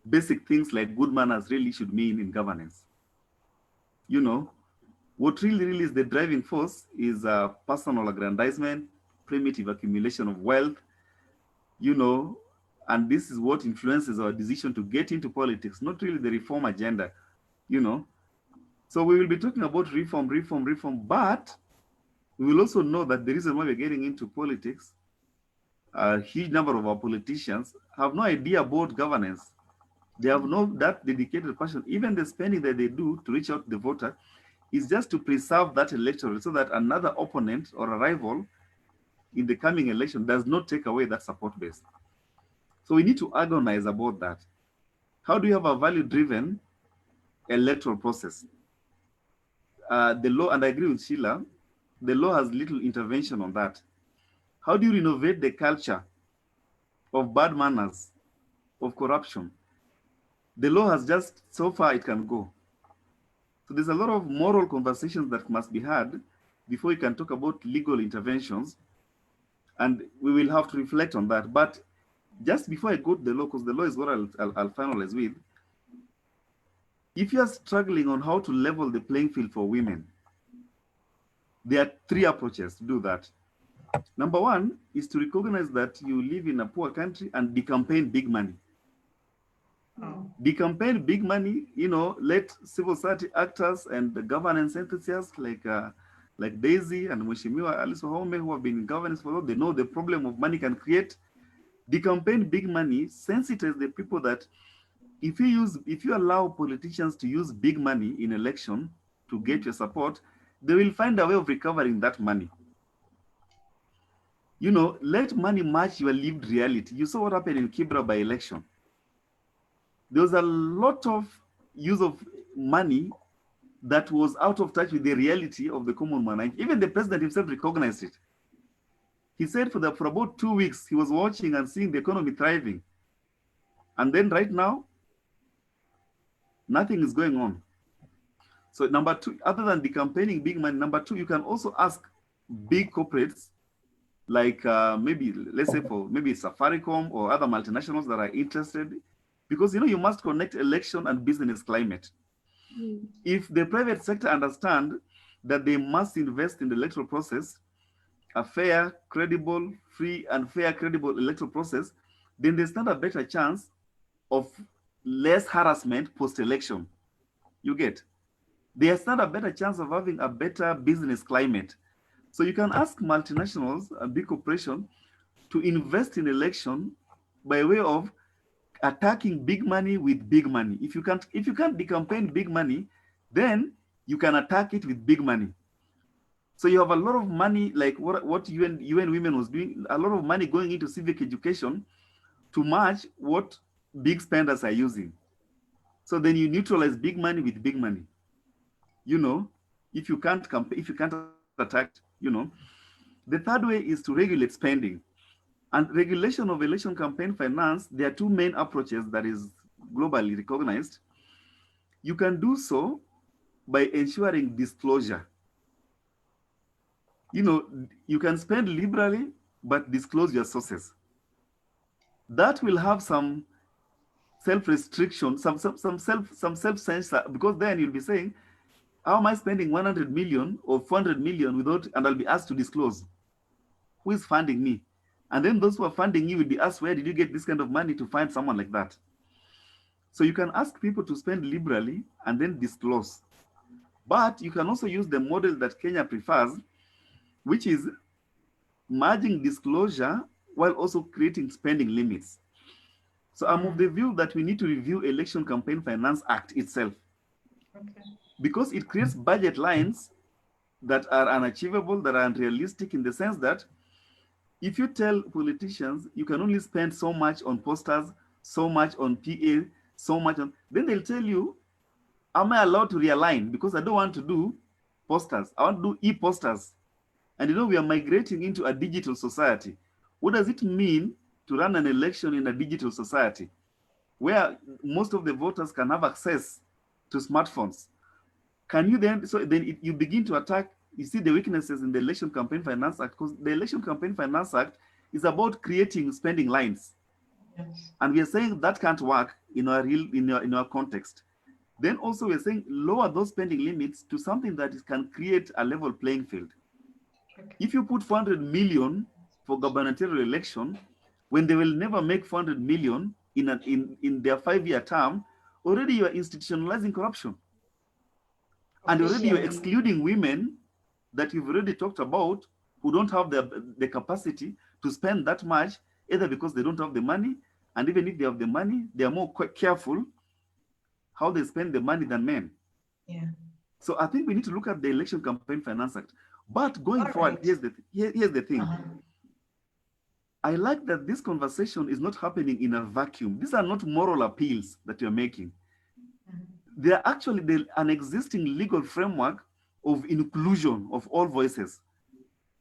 basic things like good manners really should mean in governance. You know, what really is the driving force is personal aggrandizement, primitive accumulation of wealth, you know, and this is what influences our decision to get into politics, not really the reform agenda, you know. So we will be talking about reform, but we will also know that the reason why we're getting into politics, a huge number of our politicians have no idea about governance. They have no that dedicated passion. Even the spending that they do to reach out to the voter is just to preserve that electorate so that another opponent or a rival in the coming election does not take away that support base. So we need to agonize about that. How do you have a value-driven electoral process? The law, and I agree with Sheila, the law has little intervention on that. How do you renovate the culture of bad manners, of corruption? The law has just, so far it can go. So there's a lot of moral conversations that must be had before we can talk about legal interventions. And we will have to reflect on that. But just before I go to the law, because the law is what I'll finalize with, if you're struggling on how to level the playing field for women, there are 3 approaches to do that. Number 1 is to recognize that you live in a poor country and decampaign big money. Decampaign big money, you know, let civil society actors and the governance enthusiasts like Daisy and Mheshimiwa Alice Wahome, who have been in governance for long, they know the problem of money can create. Decampaign big money, sensitize the people that if you allow politicians to use big money in election to get your support, they will find a way of recovering that money. You know, let money match your lived reality. You saw what happened in Kibra by election. There was a lot of use of money that was out of touch with the reality of the common man. Even the president himself recognized it. He said for about 2 weeks, he was watching and seeing the economy thriving. And then right now, Nothing is going on. So number two, other than the campaigning big money, number two, you can also ask big corporates like maybe, let's say for maybe Safaricom or other multinationals that are interested, because you must connect election and business climate. If the private sector understand that they must invest in the electoral process, a fair, credible, free and fair, credible electoral process, then they stand a better chance of less harassment post-election. You get? They stand a better chance of having a better business climate. So you can ask multinationals, a big corporation, to invest in election by way of attacking big money with big money. If you can't decampaign big money, then you can attack it with big money. So you have a lot of money, like what UN Women was doing, a lot of money going into civic education to match what big spenders are using. So then you neutralize big money with big money. If you can't attack, The third way is to regulate spending. And regulation of election campaign finance, there are two main approaches that is globally recognized. You can do so by ensuring disclosure. You can spend liberally, but disclose your sources. That will have some self-restriction, some self-censor, because then you'll be saying, how am I spending 100 million or 400 million and I'll be asked to disclose who is funding me? And then those who are funding you will be asked, where did you get this kind of money to find someone like that? So you can ask people to spend liberally and then disclose. But you can also use the model that Kenya prefers, which is merging disclosure while also creating spending limits. So I'm of the view that we need to review Election Campaign Finance Act itself. Okay. Because it creates budget lines that are unachievable, that are unrealistic, in the sense that if you tell politicians you can only spend so much on posters, so much on PA, so much on, then they'll tell you, am I allowed to realign? Because I don't want to do posters. I want to do e-posters. And we are migrating into a digital society. What does it mean to run an election in a digital society where most of the voters can have access to smartphones? Can you then, you begin to attack, you see the weaknesses in the Election Campaign Finance Act, because the Election Campaign Finance Act is about creating spending lines. Yes. And we are saying that can't work in our context. Then also we're saying lower those spending limits to something that can create a level playing field. Okay. If you put 400 million for gubernatorial election, when they will never make 400 million in their 5-year term, already you are institutionalizing corruption. And already you're excluding women that you've already talked about, who don't have the capacity to spend that much, either because they don't have the money, and even if they have the money, they are more careful how they spend the money than men. Yeah. So I think we need to look at the Election Campaign Finance Act. But going forward, here's the thing. I like that this conversation is not happening in a vacuum. These are not moral appeals that you're making. They are actually an existing legal framework of inclusion of all voices.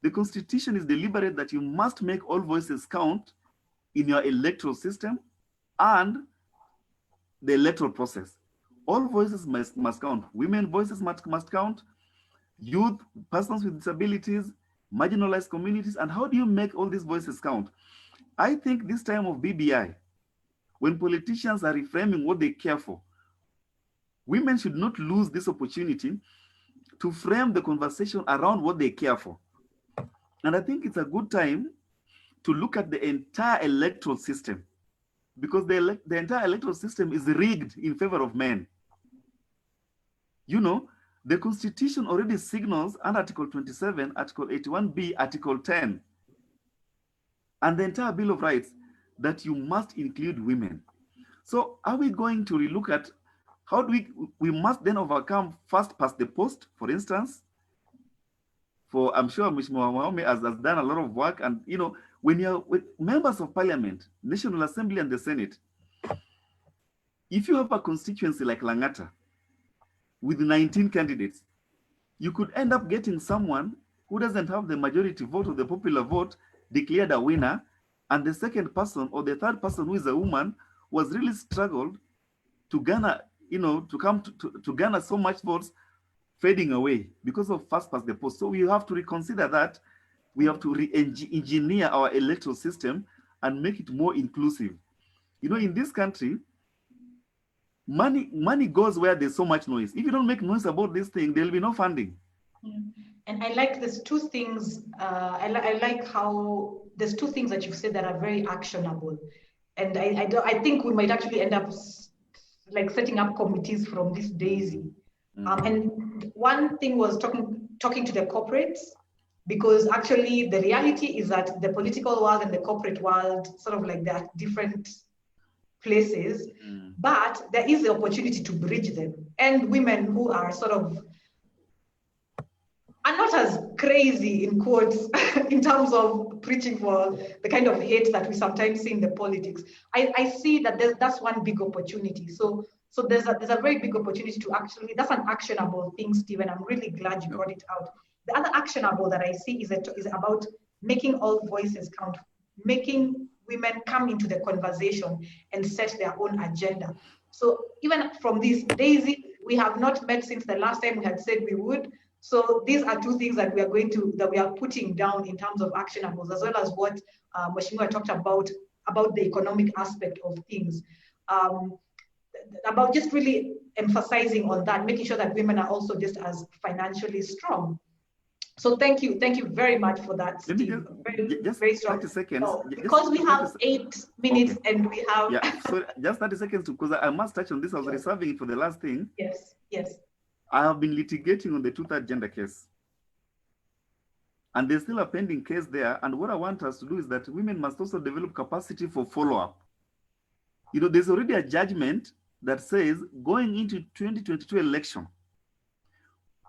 The Constitution is deliberate that you must make all voices count in your electoral system and the electoral process. All voices must count. Women voices must count, youth, persons with disabilities, marginalized communities. And how do you make all these voices count? I think this time of BBI, when politicians are reframing what they care for, women should not lose this opportunity to frame the conversation around what they care for. And I think it's a good time to look at the entire electoral system, because the entire electoral system is rigged in favor of men. The Constitution already signals under Article 27, Article 81B, Article 10, and the entire Bill of Rights that you must include women. So are we going to relook at how do we must then overcome first past the post, for instance. I'm sure Mheshimiwa Wahome has done a lot of work, and when you're with members of parliament, National Assembly and the Senate, if you have a constituency like Langata with 19 candidates, you could end up getting someone who doesn't have the majority vote of the popular vote declared a winner, and the second person or the third person, who is a woman, was really struggled to garner to come to garner so much votes fading away because of fast past the post. So we have to reconsider that. We have to re-engineer our electoral system and make it more inclusive. In this country, money goes where there's so much noise. If you don't make noise about this thing, there'll be no funding. And I like there's two things. I like how there's two things that you've said that are very actionable, and I think we might actually end up like setting up committees from this DAISY. And one thing was talking to the corporates, because actually the reality is that the political world and the corporate world sort of like they're different places, but there is the opportunity to bridge them. And women who are sort of are not as crazy in quotes in terms of preaching for the kind of hate that we sometimes see in the politics. I see that that's one big opportunity. So there's a very big opportunity to actually, that's an actionable thing, Stephen. I'm really glad you brought it out. The other actionable that I see is about making all voices count, making women come into the conversation and set their own agenda. So even from this, DAISY, we have not met since the last time we had said we would. So these are two things that we are putting down in terms of actionables, as well as what Mheshimiwa talked about the economic aspect of things, about just really emphasizing on that, making sure that women are also just as financially strong. So thank you very much for that, Steve. Very strong. 30 seconds. No, because we have 8 minutes, okay. And we have... Yeah, so just 30 seconds, because I must touch on this. I was reserving it for the last thing. Yes. I have been litigating on the 2/3 gender case. And there's still a pending case there. And what I want us to do is that women must also develop capacity for follow-up. There's already a judgment that says going into 2022 election,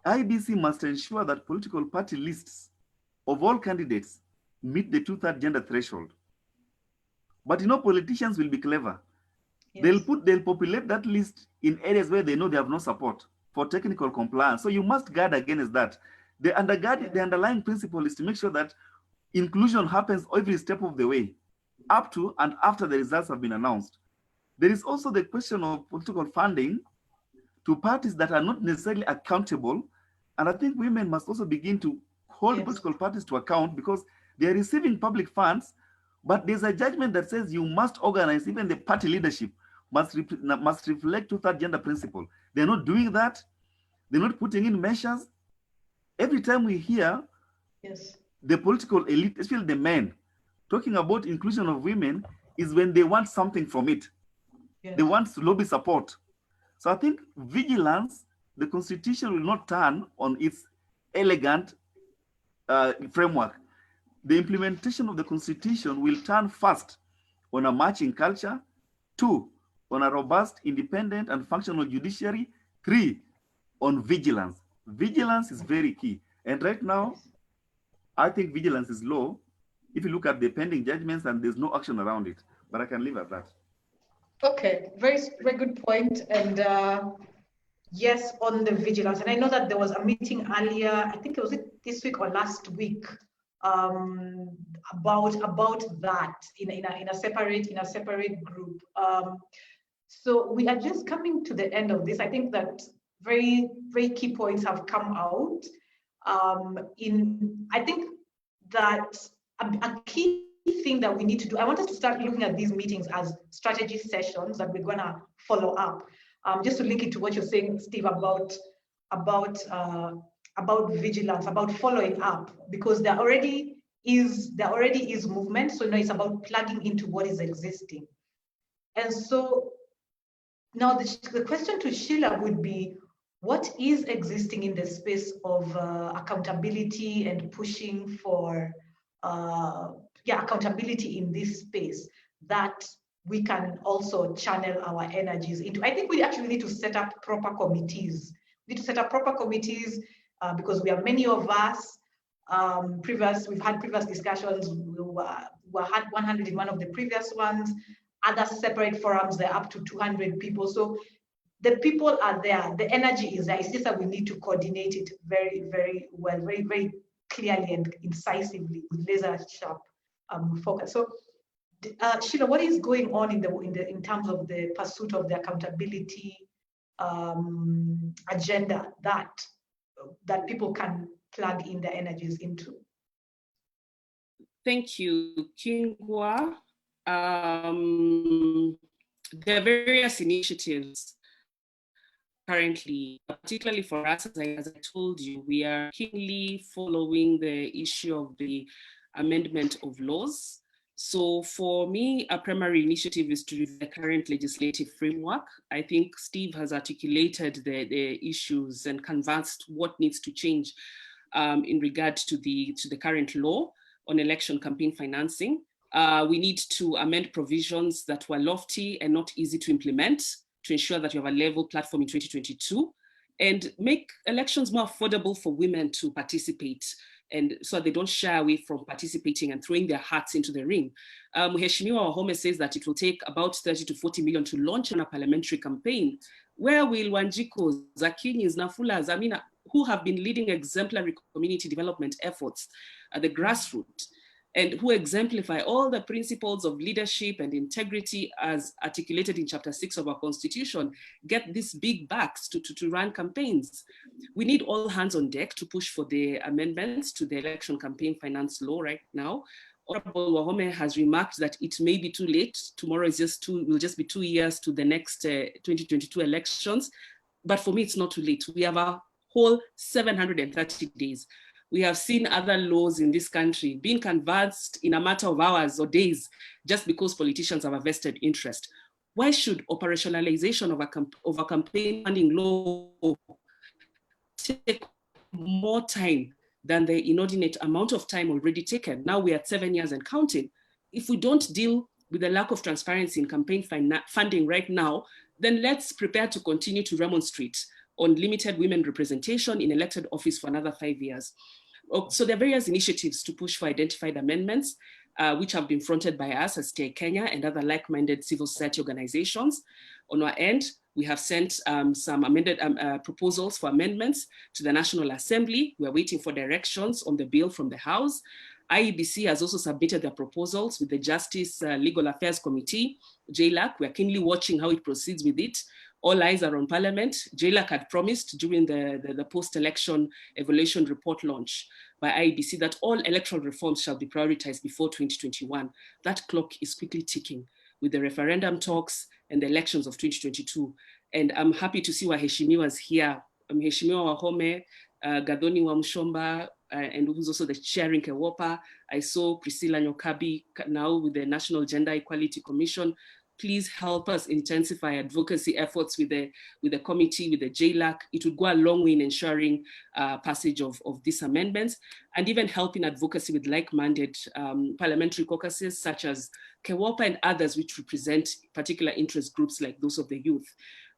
IBC must ensure that political party lists of all candidates meet the 2/3 gender threshold. But politicians will be clever. Yes. They'll populate that list in areas where they know they have no support for technical compliance. So you must guard against that. The underlying principle is to make sure that inclusion happens every step of the way, up to and after the results have been announced. There is also the question of political funding to parties that are not necessarily accountable. And I think women must also begin to hold political parties to account, because they are receiving public funds, but there's a judgment that says you must organize, even the party leadership must reflect 2/3 gender principle. They're not doing that. They're not putting in measures. Every time we hear the political elite, especially the men, talking about inclusion of women, is when they want something from it. They want lobby support. So I think vigilance, the Constitution will not turn on its elegant framework. The implementation of the Constitution will turn first on a matching culture, 2, on a robust, independent, and functional judiciary, 3, on vigilance. Vigilance is very key. And right now, I think vigilance is low if you look at the pending judgments and there's no action around it. But I can leave at that. Okay, very, very good point. And yes, on the vigilance. And I know that there was a meeting earlier, I think it was this week or last week, about that in a separate group. So we are just coming to the end of this. I think that very, very key points have come out. I think that a key thing that we need to do, I want us to start looking at these meetings as strategy sessions that we're gonna follow up. Just to link it to what you're saying, Steve, about vigilance, about following up, because there already is movement. So now it's about plugging into what is existing. And so now the question to Sheila would be, what is existing in the space of accountability and pushing for accountability in this space that we can also channel our energies into? I think we actually need to set up proper committees. We need to set up proper committees because we are many of us. We've had previous discussions. We had 100 in one of the previous ones. Other separate forums, they're up to 200 people. So the people are there, the energy is there. It's just that we need to coordinate it very, very well, very, very clearly and incisively with laser sharp focus. So Sheila, what is going on in terms of the pursuit of the accountability agenda that people can plug in their energies into? Thank you, Kingwa. There are various initiatives currently, particularly for us, as I told you, we are keenly following the issue of the amendment of laws. So for me, a primary initiative is to review the current legislative framework. I think Steve has articulated the issues and canvassed what needs to change in regard to the current law on election campaign financing. We need to amend provisions that were lofty and not easy to implement to ensure that you have a level platform in 2022 and make elections more affordable for women to participate, and so they don't shy away from participating and throwing their hearts into the ring. Mheshimiwa Wahome says that it will take about 30 to 40 million to launch on a parliamentary campaign. Where will Wanjiko, Zakinis, Nafulas, Amina, who have been leading exemplary community development efforts at the grassroots, and who exemplify all the principles of leadership and integrity as articulated in Chapter 6 of our Constitution, get these big bucks to run campaigns? We need all hands on deck to push for the amendments to the election campaign finance law right now. Honorable Wahome has remarked that it may be too late. Tomorrow will just be 2 years to the next 2022 elections. But for me, it's not too late. We have a whole 730 days. We have seen other laws in this country being canvassed in a matter of hours or days just because politicians have a vested interest. Why should operationalization of a campaign funding law take more time than the inordinate amount of time already taken? Now we are at 7 years and counting. If we don't deal with the lack of transparency in campaign funding right now, then let's prepare to continue to remonstrate on limited women representation in elected office for another 5 years. So there are various initiatives to push for identified amendments, which have been fronted by us as TI Kenya and other like-minded civil society organizations. On our end, we have sent some amended proposals for amendments to the National Assembly. We are waiting for directions on the bill from the House. IEBC has also submitted their proposals with the Justice Legal Affairs Committee, JLAC. We are keenly watching how it proceeds with it. All eyes are on Parliament. JLAC had promised during the post-election evaluation report launch by IEBC that all electoral reforms shall be prioritized before 2021. That clock is quickly ticking with the referendum talks and the elections of 2022. And I'm happy to see Waheshimiwa is here. Mheshimiwa Wahome, Gadhoni Wamshomba, and who's also the chair in Kewopa. I saw Priscilla Nyokabi now with the National Gender Equality Commission. Please help us intensify advocacy efforts with the committee, with the JLAC. It would go a long way in ensuring passage of these amendments, and even helping advocacy with like-minded parliamentary caucuses such as Kewopa and others which represent particular interest groups like those of the youth.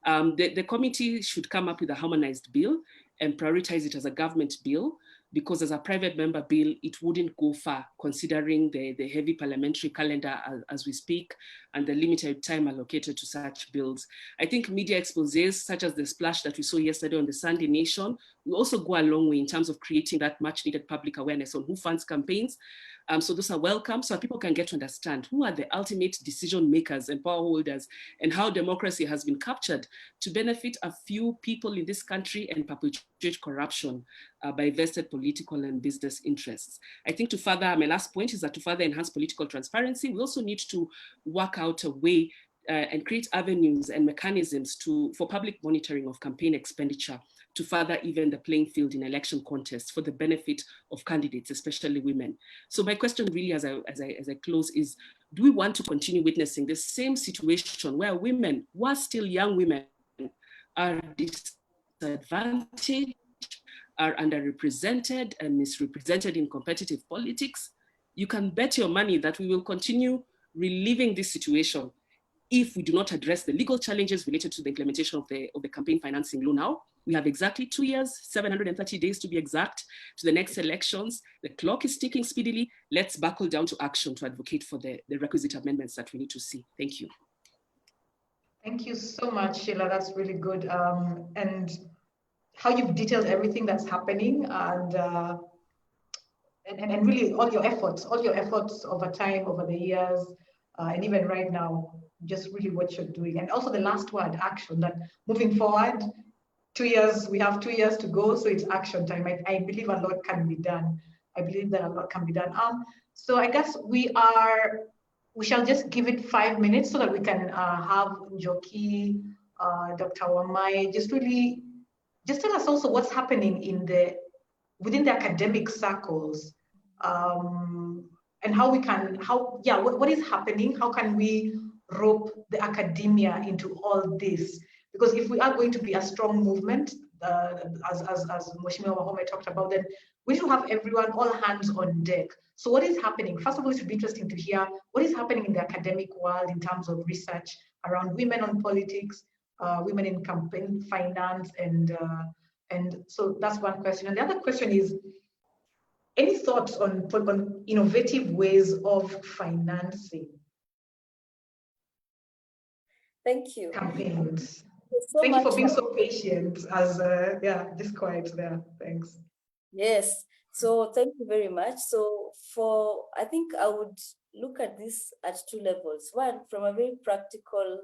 The committee should come up with a harmonized bill and prioritize it as a government bill, because as a private member bill, it wouldn't go far considering the heavy parliamentary calendar as we speak and the limited time allocated to such bills. I think media exposés such as the splash that we saw yesterday on the Sunday Nation will also go a long way in terms of creating that much needed public awareness on who funds campaigns. So those are welcome, so people can get to understand who are the ultimate decision makers and power holders, and how democracy has been captured to benefit a few people in this country and perpetuate corruption by vested political and business interests. I think my last point is that to further enhance political transparency, we also need to work out a way and create avenues and mechanisms for public monitoring of campaign expenditure to further even the playing field in election contests for the benefit of candidates, especially women. So my question really as I close is, do we want to continue witnessing the same situation where women, who are still young women, are disadvantaged, are underrepresented and misrepresented in competitive politics? You can bet your money that we will continue reliving this situation if we do not address the legal challenges related to the implementation of the campaign financing law now. We have exactly 2 years, 730 days to be exact, to the next elections. The clock is ticking speedily. Let's buckle down to action to advocate for the requisite amendments that we need to see. Thank you. Thank you so much, Sheila. That's really good. And how you've detailed everything that's happening, and really all your efforts over time, over the years, And even right now, just really what you're doing. And also the last word, action, that moving forward, 2 years, we have 2 years to go, so it's action time. I believe a lot can be done. I believe that a lot can be done. So I guess we shall just give it 5 minutes so that we can have Njoki, Dr. Wamai, just tell us also what's happening within the academic circles, and what is happening? How can we rope the academia into all this? Because if we are going to be a strong movement, as Mheshimiwa Wahome talked about, then we should have everyone, all hands on deck. So what is happening? First of all, it would be interesting to hear what is happening in the academic world in terms of research around women on politics, women in campaign finance, and so that's one question. And the other question is, any thoughts on innovative ways of financing Thank you. campaigns? So Thank you for much being so patient as, just quiet there. Thanks. Yes. So thank you very much. So I think I would look at this at two levels. One, from a very practical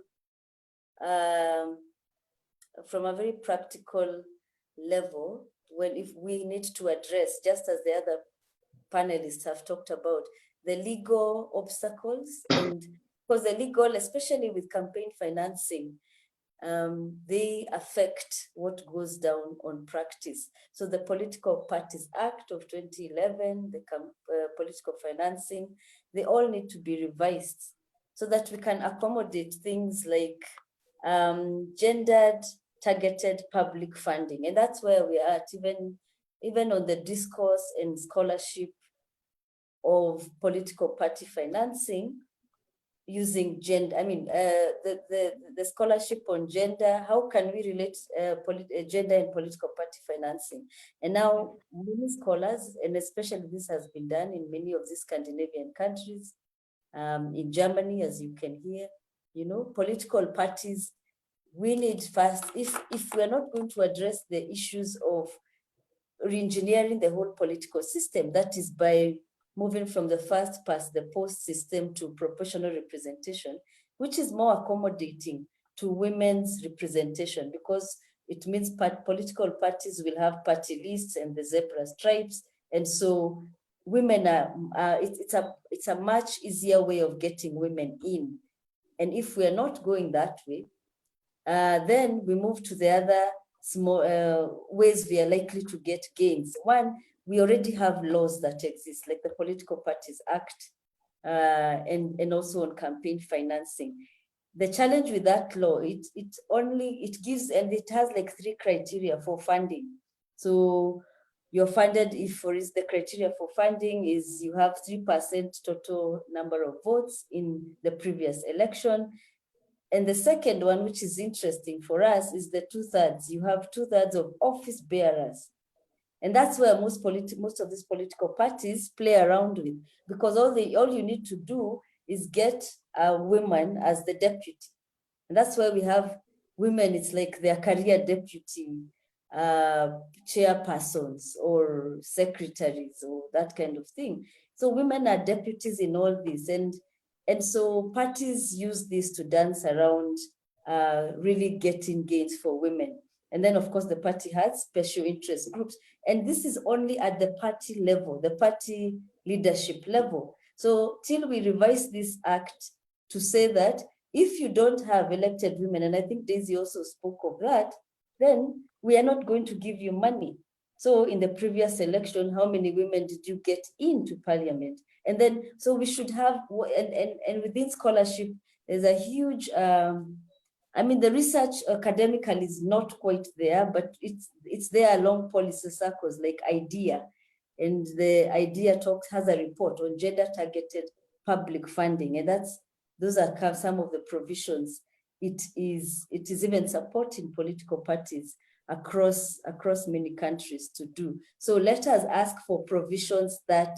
level, if we need to address, just as the other panelists have talked about, the legal obstacles, and because the legal, especially with campaign financing, they affect what goes down on practice. So the Political Parties Act of 2011, the political financing, they all need to be revised so that we can accommodate things like gendered targeted public funding. And that's where we are at, even on the discourse and scholarship of political party financing, using gender. I mean, the scholarship on gender, how can we relate gender and political party financing? And now many scholars, and especially this has been done in many of these Scandinavian countries, in Germany, as you can hear, political parties, we need first, if we're not going to address the issues of re-engineering the whole political system, that is by moving from the first past the post system to proportional representation, which is more accommodating to women's representation, because it means political parties will have party lists and the zebra stripes, and so women it's a much easier way of getting women in. And if we are not going that way, then we move to the other small ways we are likely to get gains. One, we already have laws that exist, like the Political Parties Act, and also on campaign financing. The challenge with that law, it gives, and it has like 3 criteria for funding. So you're funded the criteria for funding is you have 3% total number of votes in the previous election. And the second one, which is interesting for us, is the 2/3. You have 2/3 of office bearers. And that's where most of these political parties play around with, because all you need to do is get a woman as the deputy. And that's why we have women, it's like their career deputy chairpersons or secretaries or that kind of thing. So women are deputies in all this. And so parties use this to dance around really getting gains for women. And then, of course, the party has special interest groups. And this is only at the party level, the party leadership level. So till we revise this act to say that if you don't have elected women, and I think Daisy also spoke of that, then we are not going to give you money. So in the previous election, how many women did you get into parliament? And then, so we should have, and within scholarship, there's a huge, I mean, the research academically is not quite there, but it's there along policy circles like IDEA. And the IDEA has a report on gender targeted public funding. And those are some of the provisions. It is even supporting political parties across many countries to do. So let us ask for provisions that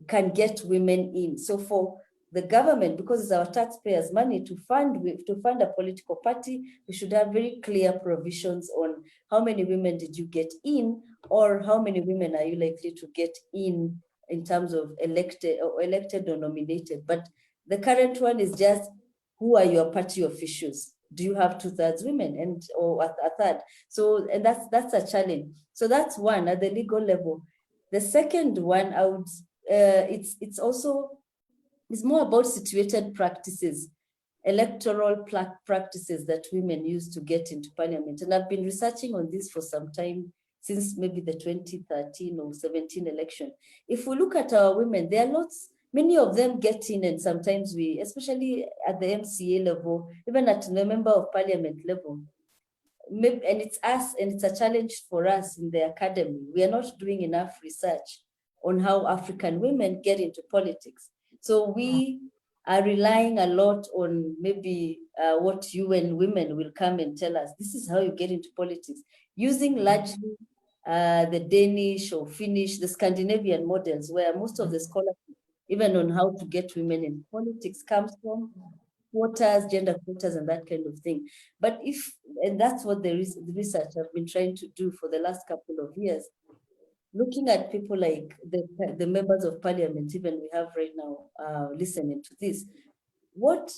can get women in. So for the government, because it's our taxpayers' money to fund a political party, we should have very clear provisions on how many women did you get in, or how many women are you likely to get in terms of elected or nominated. But The current one is just, who are your party officials? Do you have 2/3 women and or a third? So, and that's a challenge. So that's one at the legal level. The second one, I would it's also, it's more about situated practices, electoral practices that women use to get into parliament. And I've been researching on this for some time, since maybe the 2013 or 17 election. If we look at our women, there are lots, many of them get in, and sometimes we, especially at the MCA level, even at the member of parliament level, maybe, and it's us, and it's a challenge for us in the academy. We are not doing enough research on how African women get into politics. So we are relying a lot on maybe what UN Women will come and tell us, this is how you get into politics, using largely the Danish or Finnish, the Scandinavian models, where most of the scholarship, even on how to get women in politics, comes from quotas, gender quotas, and that kind of thing. But if, and that's what the research I've been trying to do for the last couple of years, looking at people like the members of parliament, even we have right now listening to this, what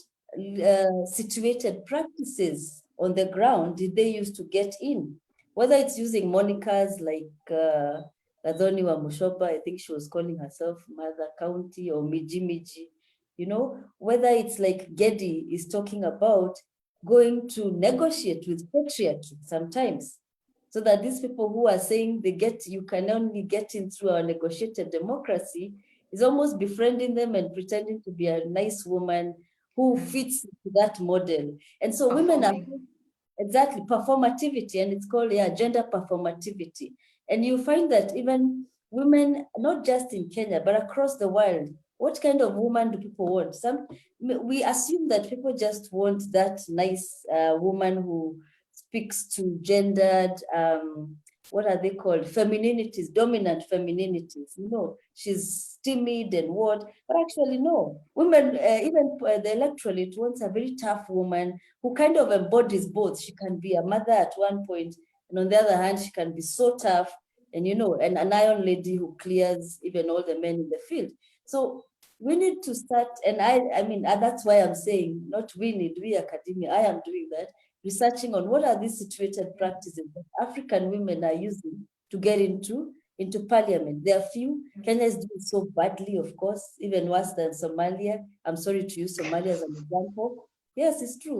situated practices on the ground did they use to get in? Whether it's using monikers like Adoni wa Mushoba, I think she was calling herself Mother County, or Miji Miji, you know, whether it's like Gedi is talking about going to negotiate with patriarchy sometimes, so that these people who are saying you can only get in through our negotiated democracy, is almost befriending them and pretending to be a nice woman who fits that model. And so women are, exactly, performativity, and it's called gender performativity. And you find that even women, not just in Kenya, but across the world, what kind of woman do people want? We assume that people just want that nice woman who speaks to gendered, what are they called? Femininities, dominant femininities. You know, she's timid and what, but actually no. Women, even the electoral, it wants a very tough woman who kind of embodies both. She can be a mother at one point, and on the other hand, she can be so tough, and you know, and an iron lady who clears even all the men in the field. So we need to start, and I mean, that's why I'm saying, not we need, we academia, I am doing that, researching on what are these situated practices that African women are using to get into parliament. There are few. Kenya is doing so badly, of course, even worse than Somalia. I'm sorry to use Somalia as an example. Yes, it's true.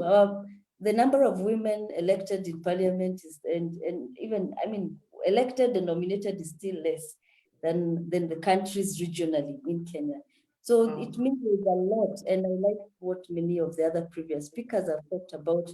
The number of women elected in parliament is, and even, I mean, elected and nominated is still less than the countries regionally in Kenya. So it means there's a lot, and I like what many of the other previous speakers have talked about.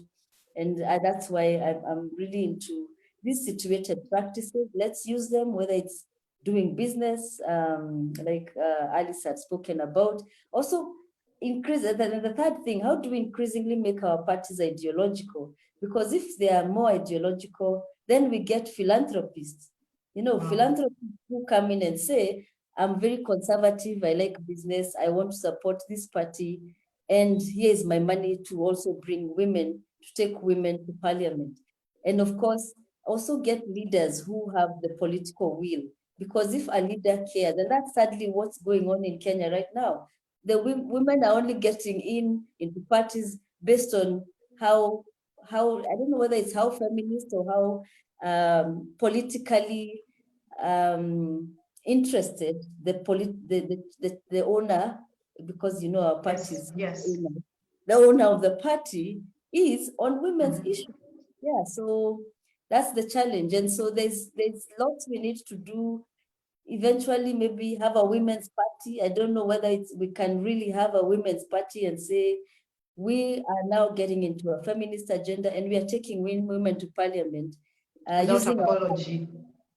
And that's why I'm really into these situated practices. Let's use them, whether it's doing business, like Alice had spoken about. Also, increase, the third thing, how do we increasingly make our parties ideological? Because if they are more ideological, then we get philanthropists. You know, philanthropists who come in and say, I'm very conservative, I like business, I want to support this party, and here's my money to also bring women, to take women to parliament. And of course, also get leaders who have the political will. Because if a leader cares, and that's sadly what's going on in Kenya right now, the women are only getting into parties based on how I don't know whether it's how feminist or how politically interested the owner, because you know our parties, the owner of the party is on women's issues. Yeah, so that's the challenge. And so there's lots we need to do. Eventually, maybe have a women's party. I don't know whether we can really have a women's party and say, we are now getting into a feminist agenda and we are taking women to parliament using apology.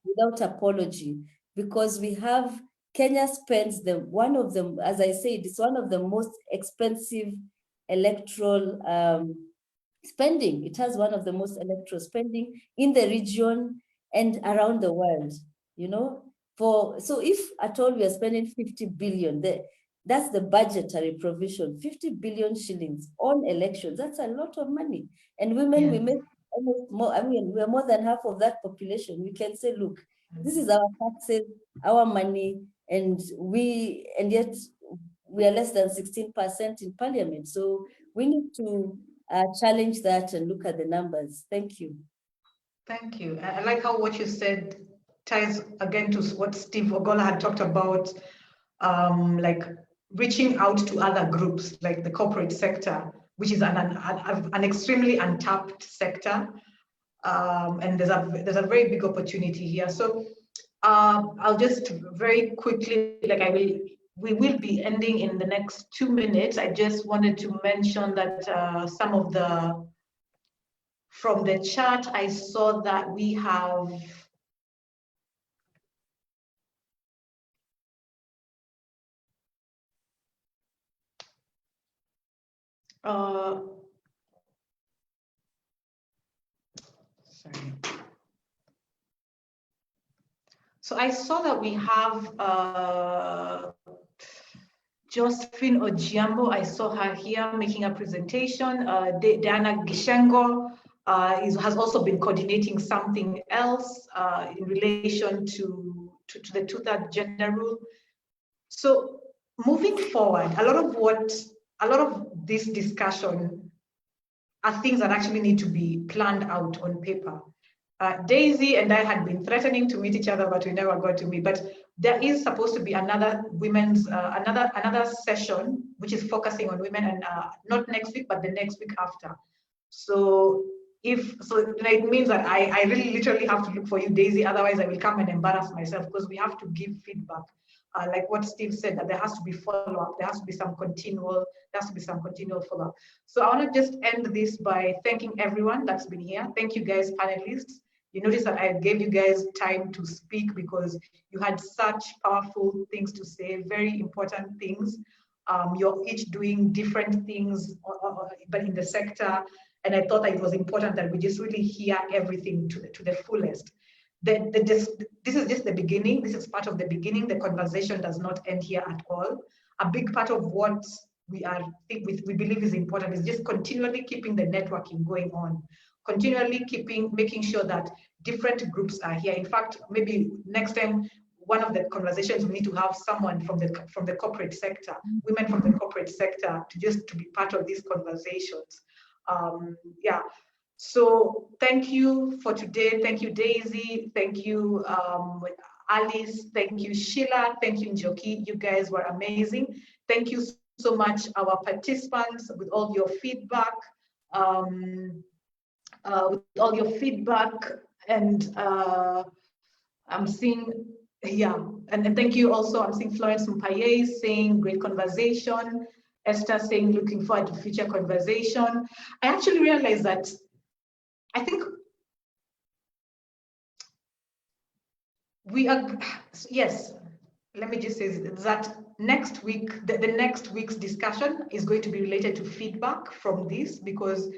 Without apology, because we have, Kenya spends one of them, as I said, it's one of the most expensive electoral spending. It has one of the most electoral spending in the region and around the world, you know. So if at all we are spending 50 billion, that's the budgetary provision, 50 billion shillings on elections. That's a lot of money. And women, we make almost more, I mean, we're more than half of that population. We can say, look, this is our taxes, our money, and yet we are less than 16% in parliament. So we need to challenge that and look at the numbers. Thank you. Thank you. I like how what you said ties again to what Steve Ogola had talked about, like reaching out to other groups, like the corporate sector, which is an extremely untapped sector. And there's a very big opportunity here. So I'll just very quickly, we will be ending in the next 2 minutes. I just wanted to mention that some of from the chat, I saw that we have sorry. So I saw that we have Josephine Ojiambo. I saw her here making a presentation. Diana Gishengo has also been coordinating something else in relation to the two-third gender rule. So moving forward, a lot of this discussion are things that actually need to be planned out on paper. Daisy and I had been threatening to meet each other, but we never got to meet. But there is supposed to be another women's another session which is focusing on women, and not next week, but the next week after. So it means that I really literally have to look for you, Daisy. Otherwise, I will come and embarrass myself, because we have to give feedback. Like what Steve said, that there has to be follow-up, there has to be some continual follow-up. So I want to just end this by thanking everyone that's been here. Thank you guys, panelists. You notice that I gave you guys time to speak because you had such powerful things to say, very important things. You're each doing different things, but in the sector. And I thought that it was important that we just really hear everything to the fullest. This is just the beginning. This is part of the beginning. The conversation does not end here at all. A big part of what we believe is important is just continually keeping the networking going on, continually making sure that different groups are here. In fact, maybe next time, one of the conversations we need to have someone from the corporate sector, women from the corporate sector, to be part of these conversations. Yeah. So thank you for today. Thank you, Daisy. Thank you, Alice. Thank you, Sheila. Thank you, Njoki. You guys were amazing. Thank you so much, our participants, with all your feedback. And I'm seeing, yeah, and thank you also. I'm seeing Florence Mpaye saying great conversation. Esther saying looking forward to future conversation. I actually realized that I think we are, yes, let me just say that next week, the next week's discussion is going to be related to feedback from this, because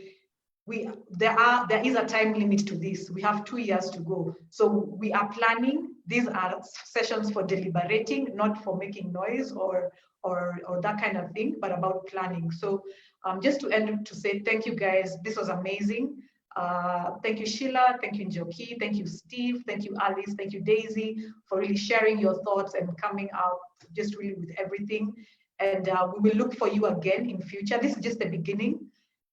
there is a time limit to this. We have 2 years to go. So we are planning. These are sessions for deliberating, not for making noise or that kind of thing, but about planning. So just to end to say thank you guys. This was amazing. Thank you, Sheila. Thank you, Njoki. Thank you, Steve. Thank you, Alice. Thank you, Daisy, for really sharing your thoughts and coming out just really with everything. And we will look for you again in future. This is just the beginning.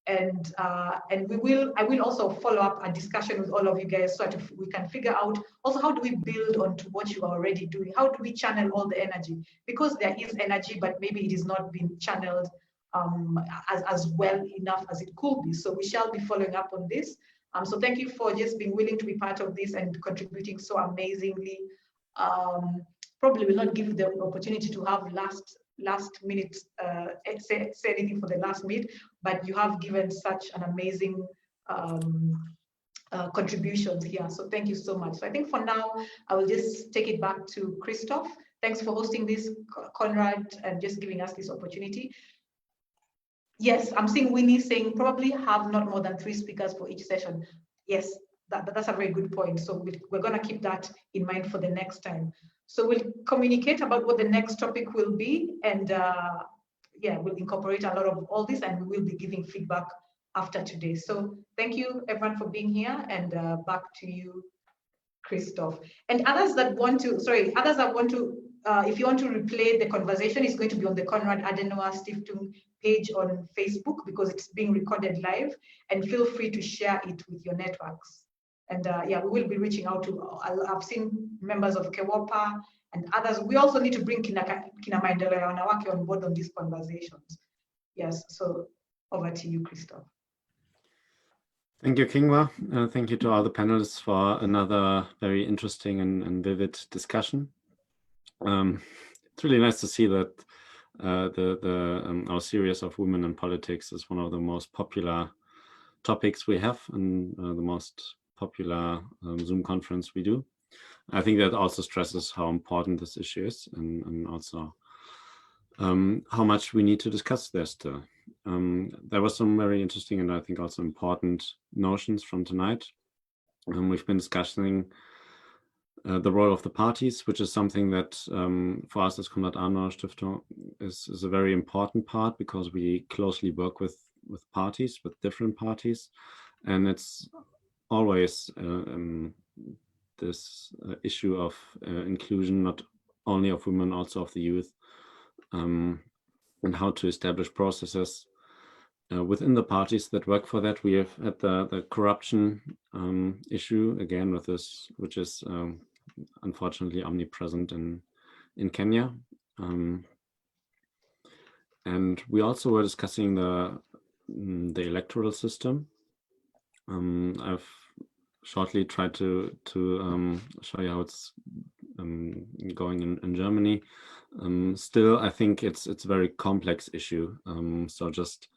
And I will also follow up a discussion with all of you guys so that we can figure out also how do we build on to what you are already doing? How do we channel all the energy? Because there is energy, but maybe it is not being channeled as well enough as it could be. So we shall be following up on this. So thank you for just being willing to be part of this and contributing so amazingly. Probably will not give you the opportunity to have last minute say anything for the last minute, but you have given such an amazing contributions here. So thank you so much. So I think for now, I will just take it back to Christoph. Thanks for hosting this, Conrad, and just giving us this opportunity. Yes, I'm seeing Winnie saying probably have not more than 3 speakers for each session. Yes, that's a very good point. So we're going to keep that in mind for the next time. So we'll communicate about what the next topic will be, and yeah, we'll incorporate a lot of all this, and we will be giving feedback after today. So thank you everyone for being here, and back to you, Christoph. And others that want to if you want to replay the conversation, it's going to be on the Konrad Adenauer Stiftung page on Facebook because it's being recorded live, and feel free to share it with your networks. And yeah, we will be reaching out to, I've seen members of KEWOPA and others. We also need to bring Kina Maendeleo Wanawake on board on these conversations. Yes, so over to you, Christoph. Thank you, Kingwa. Thank you to all the panelists for another very interesting and vivid discussion. It's really nice to see that our series of Women in Politics is one of the most popular topics we have and the most popular Zoom conference we do. I think that also stresses how important this issue is and also how much we need to discuss there still. There were some very interesting and I think also important notions from tonight. We've been discussing the role of the parties, which is something that for us as Konrad Adenauer Stiftung is a very important part because we closely work with parties, with different parties. And it's always this issue of inclusion, not only of women, also of the youth, and how to establish processes within the parties that work for that. We have had the corruption issue again with this, which is unfortunately omnipresent in Kenya. And we also were discussing the electoral system. I've shortly tried to show you how it's going in Germany. Still, I think it's a very complex issue. So just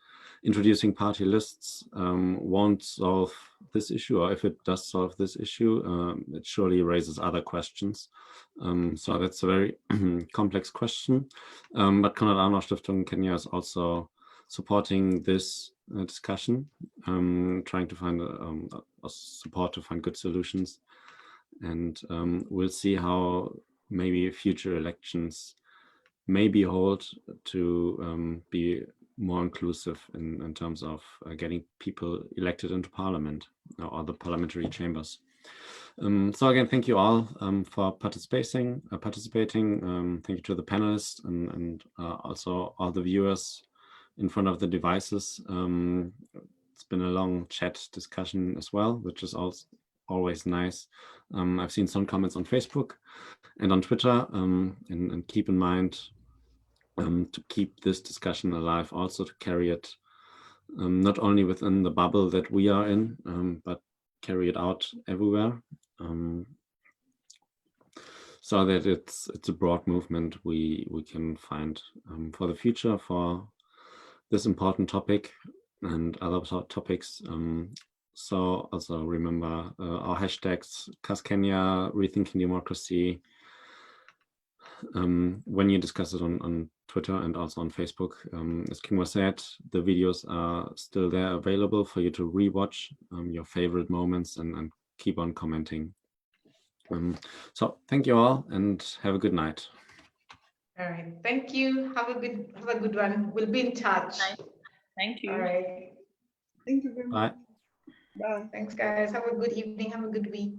introducing party lists won't solve this issue, or if it does solve this issue, it surely raises other questions. So that's a very complex question. But Konrad Adenauer Stiftung Kenya is also supporting this discussion, trying to find a support to find good solutions. And we'll see how maybe future elections may be held to be more inclusive in terms of getting people elected into parliament or the parliamentary chambers. So again, thank you all for participating. Thank you to the panelists and also all the viewers in front of the devices. It's been a long chat discussion as well, which is also always nice. I've seen some comments on Facebook and on Twitter, and keep in mind to keep this discussion alive, also to carry it not only within the bubble that we are in, but carry it out everywhere, so that it's a broad movement we can find for the future for this important topic and other topics. So also remember our hashtags, #CasKenya, Rethinking Democracy. When you discuss it on Twitter and also on Facebook, as Kingwa said, the videos are still there available for you to rewatch your favorite moments and keep on commenting. So thank you all and have a good night. All right, thank you. Have a good one. We'll be in touch. Thank you. All right. Thank you very much. Bye. Bye. Thanks, guys. Have a good evening. Have a good week.